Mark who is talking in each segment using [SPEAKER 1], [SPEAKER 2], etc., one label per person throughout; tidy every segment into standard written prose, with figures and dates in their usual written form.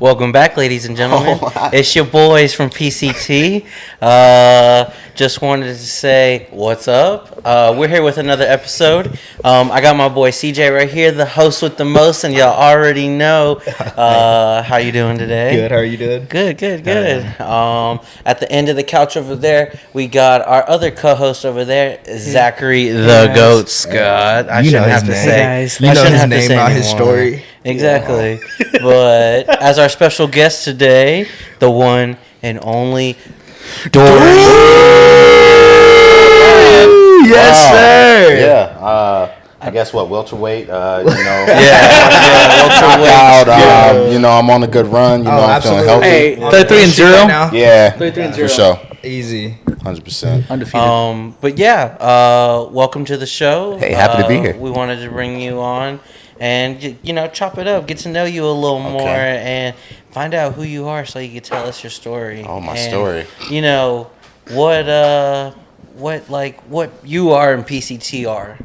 [SPEAKER 1] Welcome back, ladies and gentlemen. It's your boys from PCT. Just wanted to say what's up. We're here with another episode. I got my boy CJ right here, the host with the most, and y'all already know. How you doing today?
[SPEAKER 2] Good. How are you doing?
[SPEAKER 1] Good. At the end of the couch over there, we got our other co-host over there, Zachary the Goat Scott. I shouldn't have to say.
[SPEAKER 2] You know his name, not his story.
[SPEAKER 1] Exactly. But as our special guest today, the one and only Dorian.
[SPEAKER 2] Yes, sir.
[SPEAKER 3] Yeah. I guess welterweight. Welterweight. I'm on a good run. I'm feeling healthy.
[SPEAKER 4] Hey, 33-0
[SPEAKER 3] now. Yeah,
[SPEAKER 4] 33-0
[SPEAKER 3] for sure.
[SPEAKER 2] Easy,
[SPEAKER 3] 100%.
[SPEAKER 4] Undefeated.
[SPEAKER 1] But yeah, welcome to the show.
[SPEAKER 3] Hey, happy to be here.
[SPEAKER 1] We wanted to bring you on and chop it up, get to know you a little more, and find out who you are, so you can tell us your story.
[SPEAKER 3] Oh, my story.
[SPEAKER 1] What you are and PCT are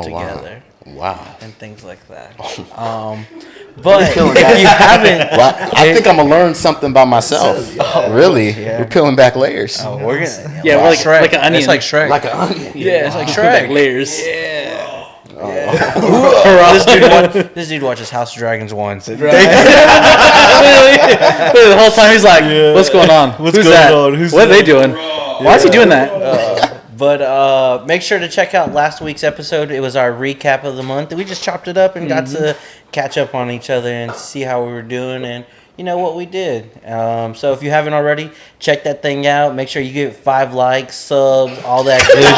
[SPEAKER 1] together.
[SPEAKER 3] Wow.
[SPEAKER 1] And things like that. But if you haven't,
[SPEAKER 3] I think I'm gonna learn something by myself. Really, we're peeling back layers.
[SPEAKER 1] Oh, we're gonna.
[SPEAKER 4] Yeah, we're like an onion.
[SPEAKER 1] It's like Shrek.
[SPEAKER 3] Like an onion.
[SPEAKER 1] Yeah, it's like Shrek.
[SPEAKER 4] Layers.
[SPEAKER 1] This dude watches House of Dragons once.
[SPEAKER 4] The whole time he's like, "What's going on? Who's that? What are they doing? Why is he doing that?"
[SPEAKER 1] But make sure to check out last week's episode. It was our recap of the month. We just chopped it up and got to catch up on each other and see how we were doing and what we did. So if you haven't already, check that thing out. Make sure you give 5 likes, subs, all that good shit.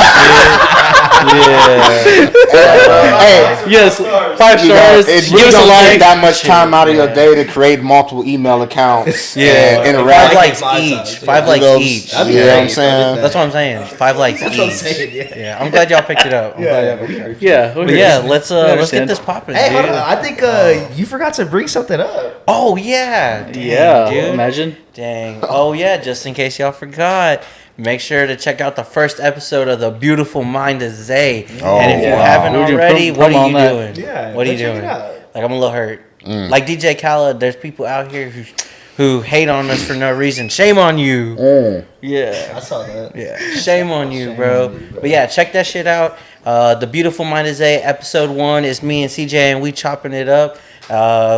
[SPEAKER 3] Hey,
[SPEAKER 4] yes, 5 stars.
[SPEAKER 3] Give us a like. Take that much time out of your day to create multiple email accounts. And interact.
[SPEAKER 1] 5 likes each. 5 likes each.
[SPEAKER 3] You know what I'm saying?
[SPEAKER 1] That's what I'm saying. 5 likes each.
[SPEAKER 2] That's what I'm saying.
[SPEAKER 1] Yeah, I'm glad y'all picked it up. Let's get this popping.
[SPEAKER 2] Hey, hold on. I think you forgot to bring something up.
[SPEAKER 1] Oh yeah.
[SPEAKER 4] Dang,
[SPEAKER 1] dude.
[SPEAKER 4] Imagine.
[SPEAKER 1] Dang. Oh yeah. Just in case y'all forgot. Make sure to check out the first episode of The Beautiful Mind of Zay. And if you haven't already, what are you doing?
[SPEAKER 2] Yeah,
[SPEAKER 1] what are you doing? Like, I'm a little hurt. Like DJ Khaled, there's people out here who hate on us for no reason. Shame on you. Yeah.
[SPEAKER 2] I saw that.
[SPEAKER 1] Yeah. Shame on you, bro. But yeah, check that shit out. The Beautiful Mind of Zay, episode 1 is me and CJ, and we chopping it up.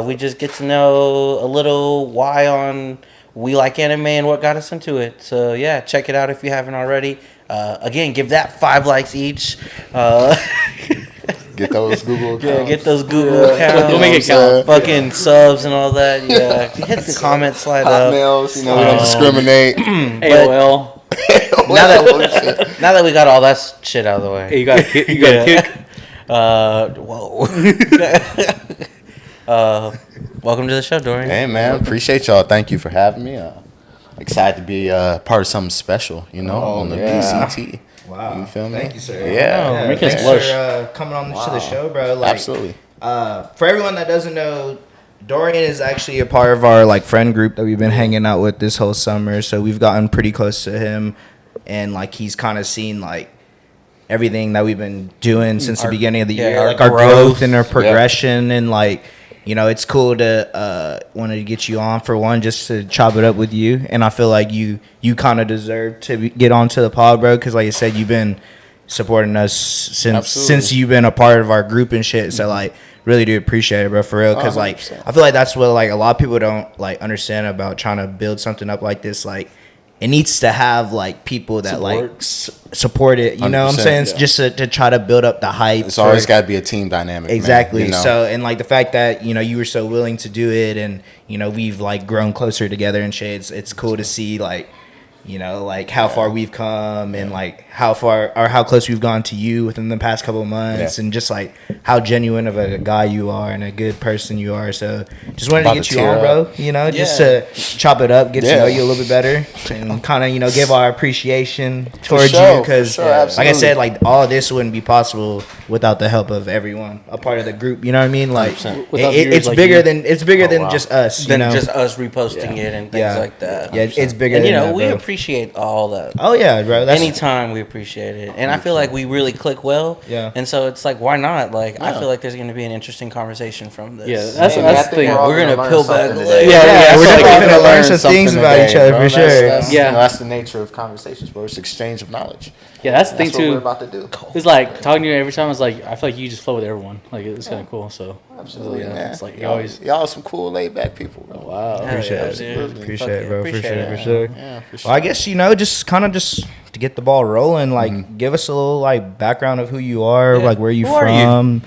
[SPEAKER 1] We just get to know a little why on we like anime and what got us into it. So yeah, check it out if you haven't already. Again, give that 5 likes each.
[SPEAKER 3] Get those Google accounts.
[SPEAKER 1] Yeah, get those Google accounts.
[SPEAKER 4] We'll make it count.
[SPEAKER 1] Fucking subs and all that. Yeah, hit the comment slide up.
[SPEAKER 3] Hotmails, we don't discriminate.
[SPEAKER 4] AOL.
[SPEAKER 1] Now that we got all that shit out of the way.
[SPEAKER 4] Hey, you got a kick.
[SPEAKER 1] Whoa. Welcome to the show, Dorian.
[SPEAKER 3] Hey, man. Appreciate y'all. Thank you for having me. Excited to be part of something special, on the PCT.
[SPEAKER 2] Wow.
[SPEAKER 3] You feel me?
[SPEAKER 2] Thank you, sir.
[SPEAKER 3] Yeah.
[SPEAKER 4] Making us
[SPEAKER 2] Thanks
[SPEAKER 4] blush.
[SPEAKER 2] for coming on to the show, bro.
[SPEAKER 3] Absolutely.
[SPEAKER 2] For everyone that doesn't know, Dorian is actually a part of our friend group that we've been hanging out with this whole summer. So we've gotten pretty close to him, and he's kind of seen everything that we've been doing since the beginning of the year, our growth and our progression, and it's cool to want to get you on for one, just to chop it up with you. And I feel like you kind of deserve to get onto the pod, bro, because like I said, you've been supporting us since you've been a part of our group and shit. So really do appreciate it, bro, for real. Because I feel like that's what a lot of people don't understand about trying to build something up like this. It needs to have people that support it. You know what I'm saying? Yeah. Just to try to build up the hype.
[SPEAKER 3] It's always got to be a team dynamic.
[SPEAKER 2] Exactly.
[SPEAKER 3] Man,
[SPEAKER 2] So and the fact that you were so willing to do it, and we've grown closer together and shit. It's cool to see how far we've come, and how far or how close we've gone to you within the past couple of months, and just how genuine of a guy you are and a good person you are. So just wanted to get you on, bro. Just to chop it up, get to know you a little bit better, and kind of give our appreciation towards you, because like I said, all of this wouldn't be possible without the help of everyone, a part of the group. You know what I mean? It's bigger than just us.
[SPEAKER 1] Than just us reposting it and things like that.
[SPEAKER 2] Yeah, it's bigger.
[SPEAKER 1] And
[SPEAKER 2] than that,
[SPEAKER 1] we
[SPEAKER 2] bro.
[SPEAKER 1] appreciate all that.
[SPEAKER 2] Oh yeah, bro.
[SPEAKER 1] Anytime we appreciate it, and I feel like we really click well.
[SPEAKER 2] Yeah.
[SPEAKER 1] And so it's like, why not? Like, I feel like there's going to be an interesting conversation from this.
[SPEAKER 4] Yeah, that's the thing.
[SPEAKER 1] We're gonna peel back the
[SPEAKER 3] layers.
[SPEAKER 1] layers.
[SPEAKER 2] we're definitely gonna learn some
[SPEAKER 3] something
[SPEAKER 2] things about
[SPEAKER 3] today,
[SPEAKER 2] each other
[SPEAKER 3] bro.
[SPEAKER 2] for sure.
[SPEAKER 3] That's,
[SPEAKER 4] Yeah.
[SPEAKER 3] you know, that's the nature of conversations, bro. It's exchange of knowledge.
[SPEAKER 4] Yeah, that's the thing
[SPEAKER 3] That's what we're
[SPEAKER 4] too.
[SPEAKER 3] about to do.
[SPEAKER 4] It's like talking to you every time. It's like I feel like you just flow with everyone. Like it's kind of cool. So
[SPEAKER 3] Absolutely,
[SPEAKER 4] yeah,
[SPEAKER 3] man.
[SPEAKER 4] it's like you
[SPEAKER 3] y'all,
[SPEAKER 4] always.
[SPEAKER 3] y'all some cool laid back people. Bro.
[SPEAKER 4] Wow.
[SPEAKER 2] Appreciate it.
[SPEAKER 3] Absolutely.
[SPEAKER 2] Appreciate it, bro.
[SPEAKER 1] Appreciate
[SPEAKER 2] For
[SPEAKER 1] it.
[SPEAKER 2] sure.
[SPEAKER 3] Yeah, for sure.
[SPEAKER 2] Well, I guess just to get the ball rolling, like give us a little like background of who you are, like where you
[SPEAKER 1] Who are you?
[SPEAKER 2] from.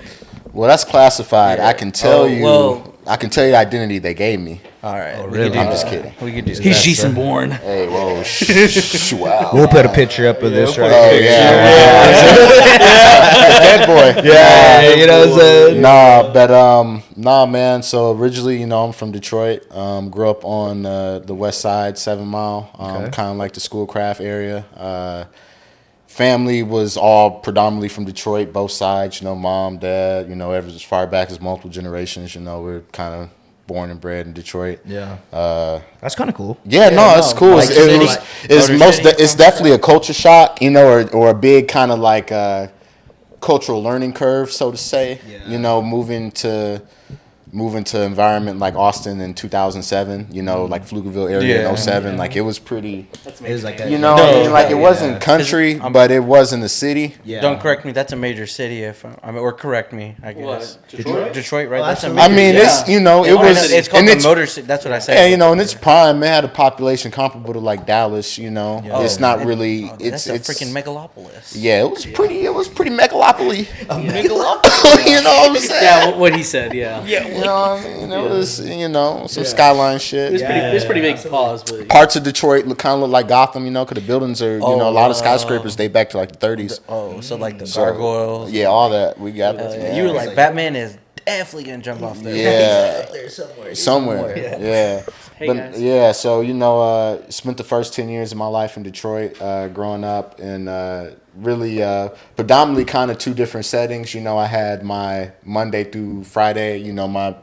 [SPEAKER 3] Well, that's classified. I can tell you.
[SPEAKER 1] well-
[SPEAKER 3] I can tell you the identity they gave me.
[SPEAKER 1] All right. we
[SPEAKER 2] really?
[SPEAKER 1] could do
[SPEAKER 3] I'm
[SPEAKER 1] that.
[SPEAKER 3] just kidding.
[SPEAKER 1] We could do
[SPEAKER 4] He's
[SPEAKER 1] that.
[SPEAKER 4] Jason Bourne.
[SPEAKER 3] Hey, whoa, wow.
[SPEAKER 2] We'll put a picture up of this right
[SPEAKER 3] Oh
[SPEAKER 2] here.
[SPEAKER 3] yeah, that boy.
[SPEAKER 2] Yeah, you know what I'm saying?
[SPEAKER 3] Nah, man. So originally, I'm from Detroit. Grew up on the west side, 7 Mile, kind of like the Schoolcraft area. Family was all predominantly from Detroit, both sides. Mom, dad. Ever as far back as multiple generations. We're kind of born and bred in Detroit.
[SPEAKER 2] Yeah. That's kind of cool.
[SPEAKER 3] Yeah, no, it's cool.
[SPEAKER 1] Like
[SPEAKER 3] It's definitely a culture shock, or a big kind of like cultural learning curve, so to say.
[SPEAKER 2] Yeah.
[SPEAKER 3] Moving to environment like Austin in 2007. Like Pflugerville area in 07. Like it was pretty.
[SPEAKER 2] It was like that.
[SPEAKER 3] It wasn't country, but it wasn't a city.
[SPEAKER 2] Yeah.
[SPEAKER 1] Don't correct me. That's a major city. Or correct me. I guess.
[SPEAKER 4] What?
[SPEAKER 1] Detroit, right?
[SPEAKER 2] Oh,
[SPEAKER 1] that's a
[SPEAKER 2] absolutely.
[SPEAKER 1] major.
[SPEAKER 3] I mean, it's it was.
[SPEAKER 1] It's called
[SPEAKER 3] and
[SPEAKER 1] the Motor City. That's what I said.
[SPEAKER 3] Yeah, in its prime, it had a population comparable to like Dallas. It's not really.
[SPEAKER 1] That's
[SPEAKER 3] It's
[SPEAKER 1] a freaking megalopolis.
[SPEAKER 3] Yeah, it was pretty megalopoly. Megalopoly. You know what I'm saying?
[SPEAKER 4] Yeah, what he said. Yeah.
[SPEAKER 3] You know what I mean? It was, some skyline shit.
[SPEAKER 4] It's pretty big pause, but
[SPEAKER 3] Parts of Detroit kind of look like Gotham, because the buildings are, a lot of skyscrapers date back to like the 30s.
[SPEAKER 1] Oh, so like the gargoyles.
[SPEAKER 3] Yeah, all that. We got
[SPEAKER 1] You were like, Batman is definitely gonna jump off there.
[SPEAKER 3] Yeah.
[SPEAKER 2] There
[SPEAKER 3] Somewhere. Yeah.
[SPEAKER 4] Hey,
[SPEAKER 3] But
[SPEAKER 4] guys.
[SPEAKER 3] yeah, so spent the first 10 years of my life in Detroit, growing up, and really predominantly kind of two different settings. I had my Monday through Friday.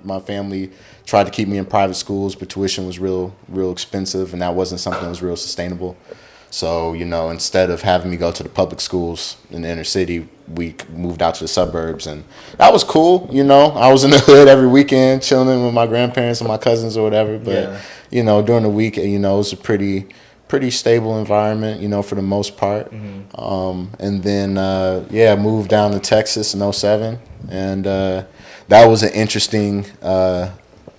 [SPEAKER 3] My family tried to keep me in private schools, but tuition was real expensive, and that wasn't something that was real sustainable. So, instead of having me go to the public schools in the inner city, we moved out to the suburbs, and that was cool. I was in the hood every weekend, chilling with my grandparents and my cousins or whatever. But, during the week, it was a pretty stable environment, for the most part. And then, moved down to Texas in 07. And that was an interesting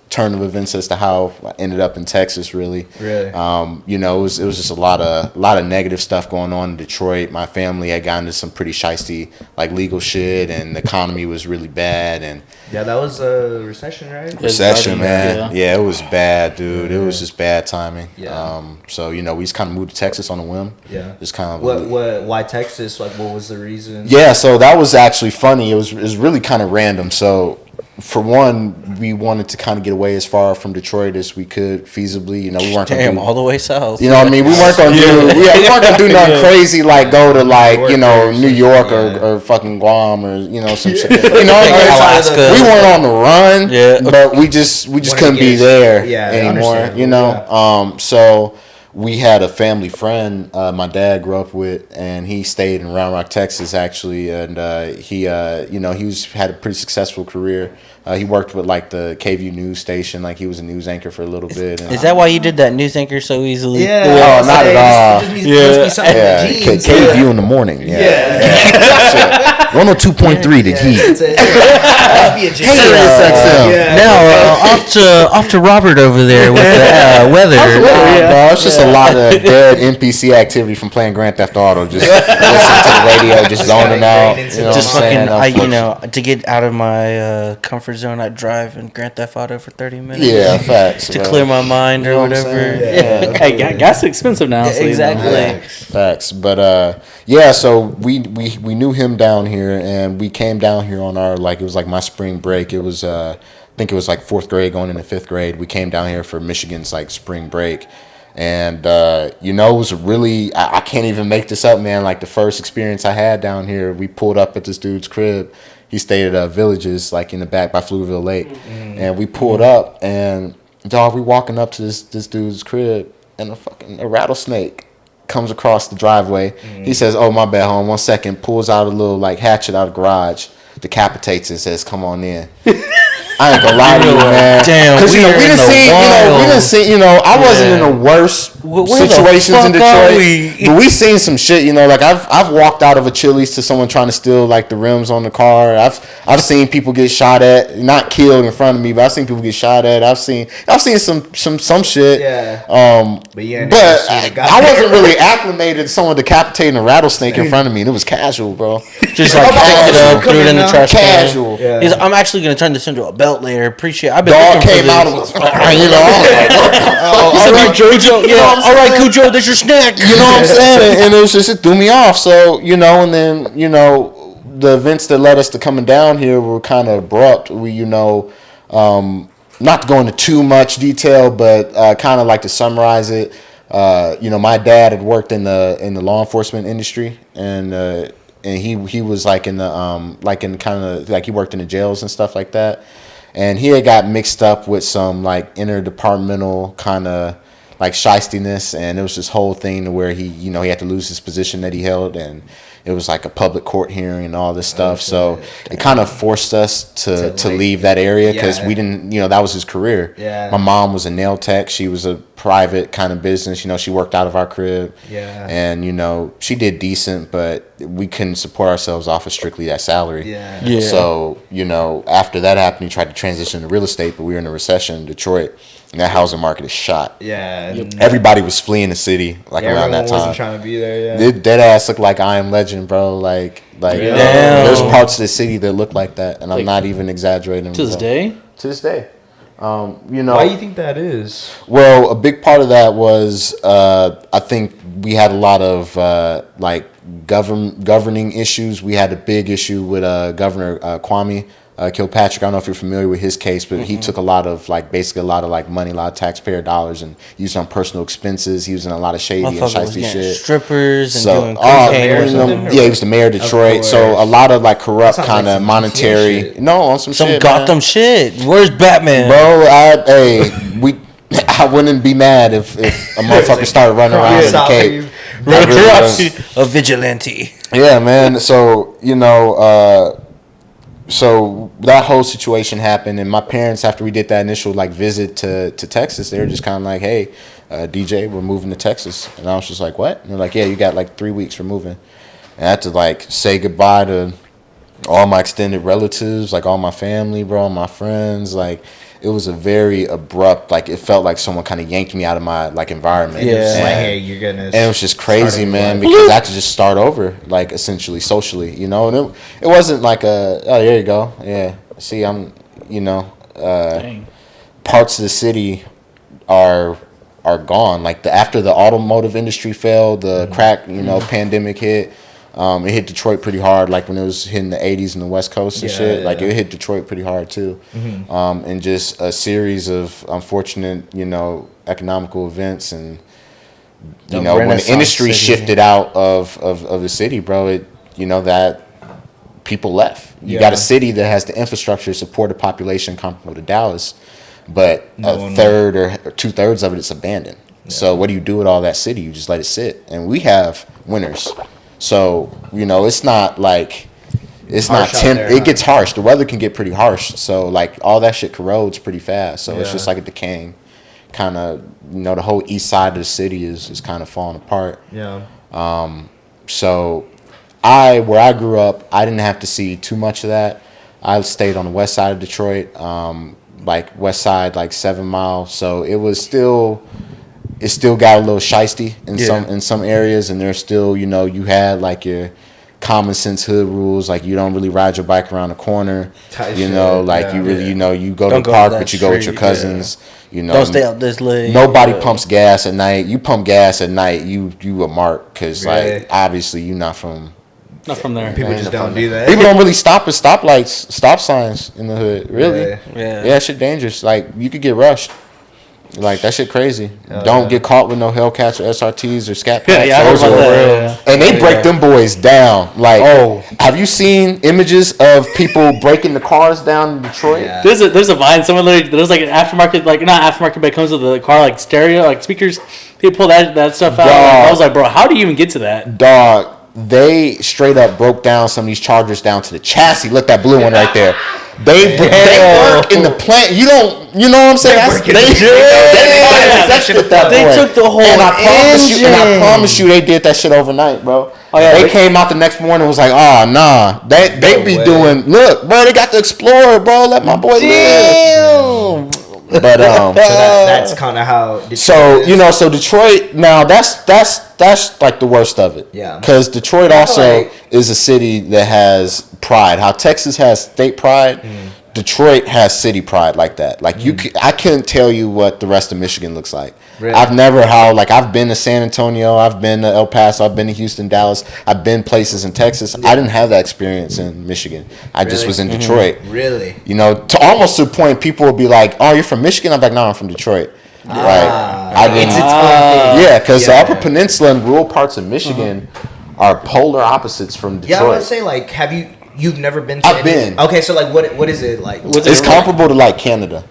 [SPEAKER 3] turn of events as to how I ended up in Texas. Really. It was just a lot of negative stuff going on in Detroit. My family had gotten into some pretty shiesty like legal shit, and the economy was really bad. And
[SPEAKER 2] Yeah, that was a recession, right?
[SPEAKER 3] recession, man.
[SPEAKER 4] Yeah.
[SPEAKER 3] Yeah, it was bad, dude. It was just bad timing.
[SPEAKER 2] Yeah.
[SPEAKER 3] So we just kind of moved to Texas on a whim.
[SPEAKER 2] Yeah.
[SPEAKER 3] Just kind of.
[SPEAKER 2] Why Texas? Like, what was the reason?
[SPEAKER 3] Yeah, so that was actually funny. It was really kind of random. So, for one, we wanted to kind of get away as far from Detroit as we could feasibly. We weren't
[SPEAKER 1] Damn,
[SPEAKER 3] gonna
[SPEAKER 1] all the way south.
[SPEAKER 3] do, what I mean? We weren't gonna do nothing crazy like go to like New York or fucking Guam or some shit.
[SPEAKER 1] Alaska.
[SPEAKER 3] We weren't on the run.
[SPEAKER 1] Yeah.
[SPEAKER 3] But we just couldn't be there anymore.
[SPEAKER 2] understandable,
[SPEAKER 3] So we had a family friend my dad grew up with, and he stayed in Round Rock, Texas, actually, and he had a pretty successful career. He worked with like the KVU news station, like he was a news anchor for a little bit. And,
[SPEAKER 1] Is that why you did that news anchor so easily?
[SPEAKER 2] Yeah.
[SPEAKER 3] No, not at all.
[SPEAKER 2] Yeah.
[SPEAKER 3] KVU in the morning. Yeah. 102.3 the heat.
[SPEAKER 1] Now off to Robert over there with the weather.
[SPEAKER 3] Bro, it's just a lot of dead NPC activity from playing Grand Theft Auto. Just listening to the radio, just zoning out.
[SPEAKER 1] Just fucking, to get out of my comfort zone, I drive in Grand Theft Auto for 30 minutes.
[SPEAKER 3] Yeah, facts.
[SPEAKER 1] To
[SPEAKER 3] bro.
[SPEAKER 1] clear my mind or
[SPEAKER 3] You know what I'm
[SPEAKER 1] whatever.
[SPEAKER 3] saying?
[SPEAKER 4] Hey, gas is expensive now. So
[SPEAKER 1] Exactly.
[SPEAKER 3] Facts. But so we knew him down here, and we came down here on our it was like my spring break. It was I think it was like 4th grade going into 5th grade. We came down here for Michigan's like spring break. And it was really I can't even make this up, man. Like the first experience I had down here, we pulled up at this dude's crib. He stayed at Villages, like in the back by Pflugerville Lake. And we pulled up, and dog, we walking up to this dude's crib, and a rattlesnake comes across the driveway. He says, "Oh, my bad, home. 1 second." Pulls out a little like hatchet out of the garage, decapitates it, and says, "Come on in." I ain't gonna lie to you, man.
[SPEAKER 1] Damn,
[SPEAKER 3] because we done seen, I wasn't in the worst situations in Detroit, but we seen some shit. Like I've walked out of a Chili's to someone trying to steal like the rims on the car. I've seen people get shot at, not killed in front of me, but I've seen people get shot at. I've seen some shit.
[SPEAKER 2] Yeah.
[SPEAKER 3] But I wasn't really acclimated to someone decapitating a rattlesnake in front of me, and it was casual, bro.
[SPEAKER 1] Just like picked it up, threw it in the trash can.
[SPEAKER 3] Casual.
[SPEAKER 2] Yeah.
[SPEAKER 1] He's, I'm actually gonna turn this into a belt later. Appreciate. I've been
[SPEAKER 3] Dog
[SPEAKER 1] looking for
[SPEAKER 3] came out of
[SPEAKER 1] this.
[SPEAKER 3] us. All right,
[SPEAKER 1] Jojo. Yeah, all right, Cujo. There's your snack.
[SPEAKER 3] You know what I'm saying? And it was just, it threw me off. So, and then, the events that led us to coming down here were kind of abrupt. We, not to go into too much detail, but kind of like to summarize it. My dad had worked in the law enforcement industry, and he was like in the he worked in the jails and stuff like that. And he had got mixed up with some like interdepartmental kind of like shystiness, and it was this whole thing to where he had to lose his position that he held, and it was like a public court hearing and all this stuff. So it kind of forced us to leave that area because we didn't, that was his career.
[SPEAKER 2] Yeah.
[SPEAKER 3] My mom was a nail tech. She was a private kind of business. She worked out of our crib.
[SPEAKER 2] Yeah.
[SPEAKER 3] And, she did decent, but we couldn't support ourselves off of strictly that salary.
[SPEAKER 2] Yeah.
[SPEAKER 3] So, after that happened, he tried to transition to real estate, but we were in a recession in Detroit. And that housing market is shot.
[SPEAKER 2] Yeah.
[SPEAKER 3] Everybody was fleeing the city around that time.
[SPEAKER 2] Wasn't trying to be there. Yeah.
[SPEAKER 3] Dead ass looked like I Am Legend, bro. Like there's parts of the city that look like that, and I'm not even exaggerating.
[SPEAKER 4] To this day.
[SPEAKER 3] To this day.
[SPEAKER 2] Why do you think that is?
[SPEAKER 3] Well, a big part of that was I think we had a lot of governing issues. We had a big issue with Governor Kwame Kilpatrick. I don't know if you're familiar with his case, but he took a lot of money, a lot of taxpayer dollars, and used on personal expenses. He was in a lot of shady and shysty shit.
[SPEAKER 1] Strippers and doing cocaine or something.
[SPEAKER 3] Yeah, he was the mayor of Detroit. So a lot of corrupt kind of monetary.
[SPEAKER 2] Shit.
[SPEAKER 3] No, on some shit.
[SPEAKER 1] Gotham shit. Where's Batman,
[SPEAKER 3] bro? I wouldn't be mad if a motherfucker started running around in the cape.
[SPEAKER 1] A vigilante.
[SPEAKER 3] Yeah, man. So so that whole situation happened, and my parents, after we did that initial visit to Texas, they were just kind of like, "Hey, DJ, we're moving to Texas," and I was just like, "What?" And they're like, "Yeah, you got 3 weeks for moving." And I had to say goodbye to all my extended relatives, all my family, bro, my friends. It was a very abrupt, it felt like someone kind of yanked me out of my environment.
[SPEAKER 1] Yeah.
[SPEAKER 2] It's hey, you're gonna.
[SPEAKER 3] And it was just crazy, man, because I had to just start over, essentially socially, and it wasn't there you go, yeah. See, I'm, parts of the city are gone. After the automotive industry failed, the crack, pandemic hit. It hit Detroit pretty hard, when it was hitting the 80s in the West Coast and shit. It hit Detroit pretty hard too. And just a series of unfortunate, economical events, and when the industry shifted out of the city, bro, that people left. You got a city that has the infrastructure to support a population comparable to Dallas, but a third or 2/3 of it is abandoned. Yeah. So what do you do with all that city? You just let it sit. And we have winters. So, it's not it's harsh not it gets harsh. The weather can get pretty harsh. So all that shit corrodes pretty fast. So it's just a decaying kind of, the whole east side of the city is kind of falling apart.
[SPEAKER 2] Yeah.
[SPEAKER 3] So where I grew up, I didn't have to see too much of that. I stayed on the west side of Detroit, west side, 7 Mile. So it still got a little shysty in some areas, and there's still, you had your common sense hood rules, you don't really ride your bike around the corner, you go to the park, but you go with your cousins,
[SPEAKER 1] don't stay out this late.
[SPEAKER 3] Nobody pumps gas at night. You pump gas at night, you a mark, because obviously you're not from
[SPEAKER 4] there.
[SPEAKER 2] People just don't do that.
[SPEAKER 3] People don't really stop at stoplights, stop signs in the hood, really.
[SPEAKER 1] Yeah.
[SPEAKER 3] Yeah, shit dangerous. You could get rushed. Like, that shit crazy. Don't get caught with no Hellcats or SRTs or Scat
[SPEAKER 4] Yeah,
[SPEAKER 3] Packs.
[SPEAKER 4] yeah, I heard
[SPEAKER 3] Those
[SPEAKER 4] about
[SPEAKER 3] are
[SPEAKER 4] that,
[SPEAKER 3] real.
[SPEAKER 4] yeah.
[SPEAKER 3] And they break them boys down. Like, have you seen images of people breaking the cars down in Detroit?
[SPEAKER 2] Yeah.
[SPEAKER 4] There's a Vine. Someone literally, there's like an aftermarket, like not aftermarket, but it comes with the car like stereo, like speakers. They pull that stuff out.
[SPEAKER 3] Dog.
[SPEAKER 4] I was like, bro, how do you even get to that?
[SPEAKER 3] Dog, they straight up broke down some of these Chargers down to the chassis. Look, that blue one right there. They work in the plant. You know what I'm saying?
[SPEAKER 1] They took the whole
[SPEAKER 3] and I
[SPEAKER 1] engine.
[SPEAKER 3] promise you, they did that shit overnight, bro.
[SPEAKER 4] Oh, yeah,
[SPEAKER 3] they
[SPEAKER 4] they-
[SPEAKER 3] came out the next morning and was like, oh, nah. They be
[SPEAKER 2] way.
[SPEAKER 3] doing, look, bro, they got the Explorer, bro. Let my boy live. But
[SPEAKER 2] So that's kind of how. Detroit
[SPEAKER 3] so
[SPEAKER 2] is.
[SPEAKER 3] you know, so Detroit now that's like the worst of it.
[SPEAKER 2] Yeah.
[SPEAKER 3] Because Detroit
[SPEAKER 2] I feel
[SPEAKER 3] also
[SPEAKER 2] like-
[SPEAKER 3] is a city that has pride. How Texas has state pride, Detroit has city pride like that. Like I couldn't tell you what the rest of Michigan looks like.
[SPEAKER 2] Really?
[SPEAKER 3] I've been to San Antonio, I've been to El Paso, I've been to Houston, Dallas, I've been places in Texas. I didn't have that experience in Michigan. I just
[SPEAKER 2] Really?
[SPEAKER 3] was in Detroit.
[SPEAKER 2] Really?
[SPEAKER 3] You know, to almost to the point people will be like, "Oh, you're from Michigan?" I'm like, "No, I'm from Detroit." Right? I didn't.
[SPEAKER 2] It's its own thing.
[SPEAKER 3] Yeah, because the
[SPEAKER 2] Yeah.
[SPEAKER 3] Upper Peninsula and rural parts of Michigan are polar opposites from Detroit.
[SPEAKER 2] Yeah, I would say like, you've never been to?
[SPEAKER 3] I've been.
[SPEAKER 2] Okay, so like, what is it like?
[SPEAKER 3] It's comparable to like Canada.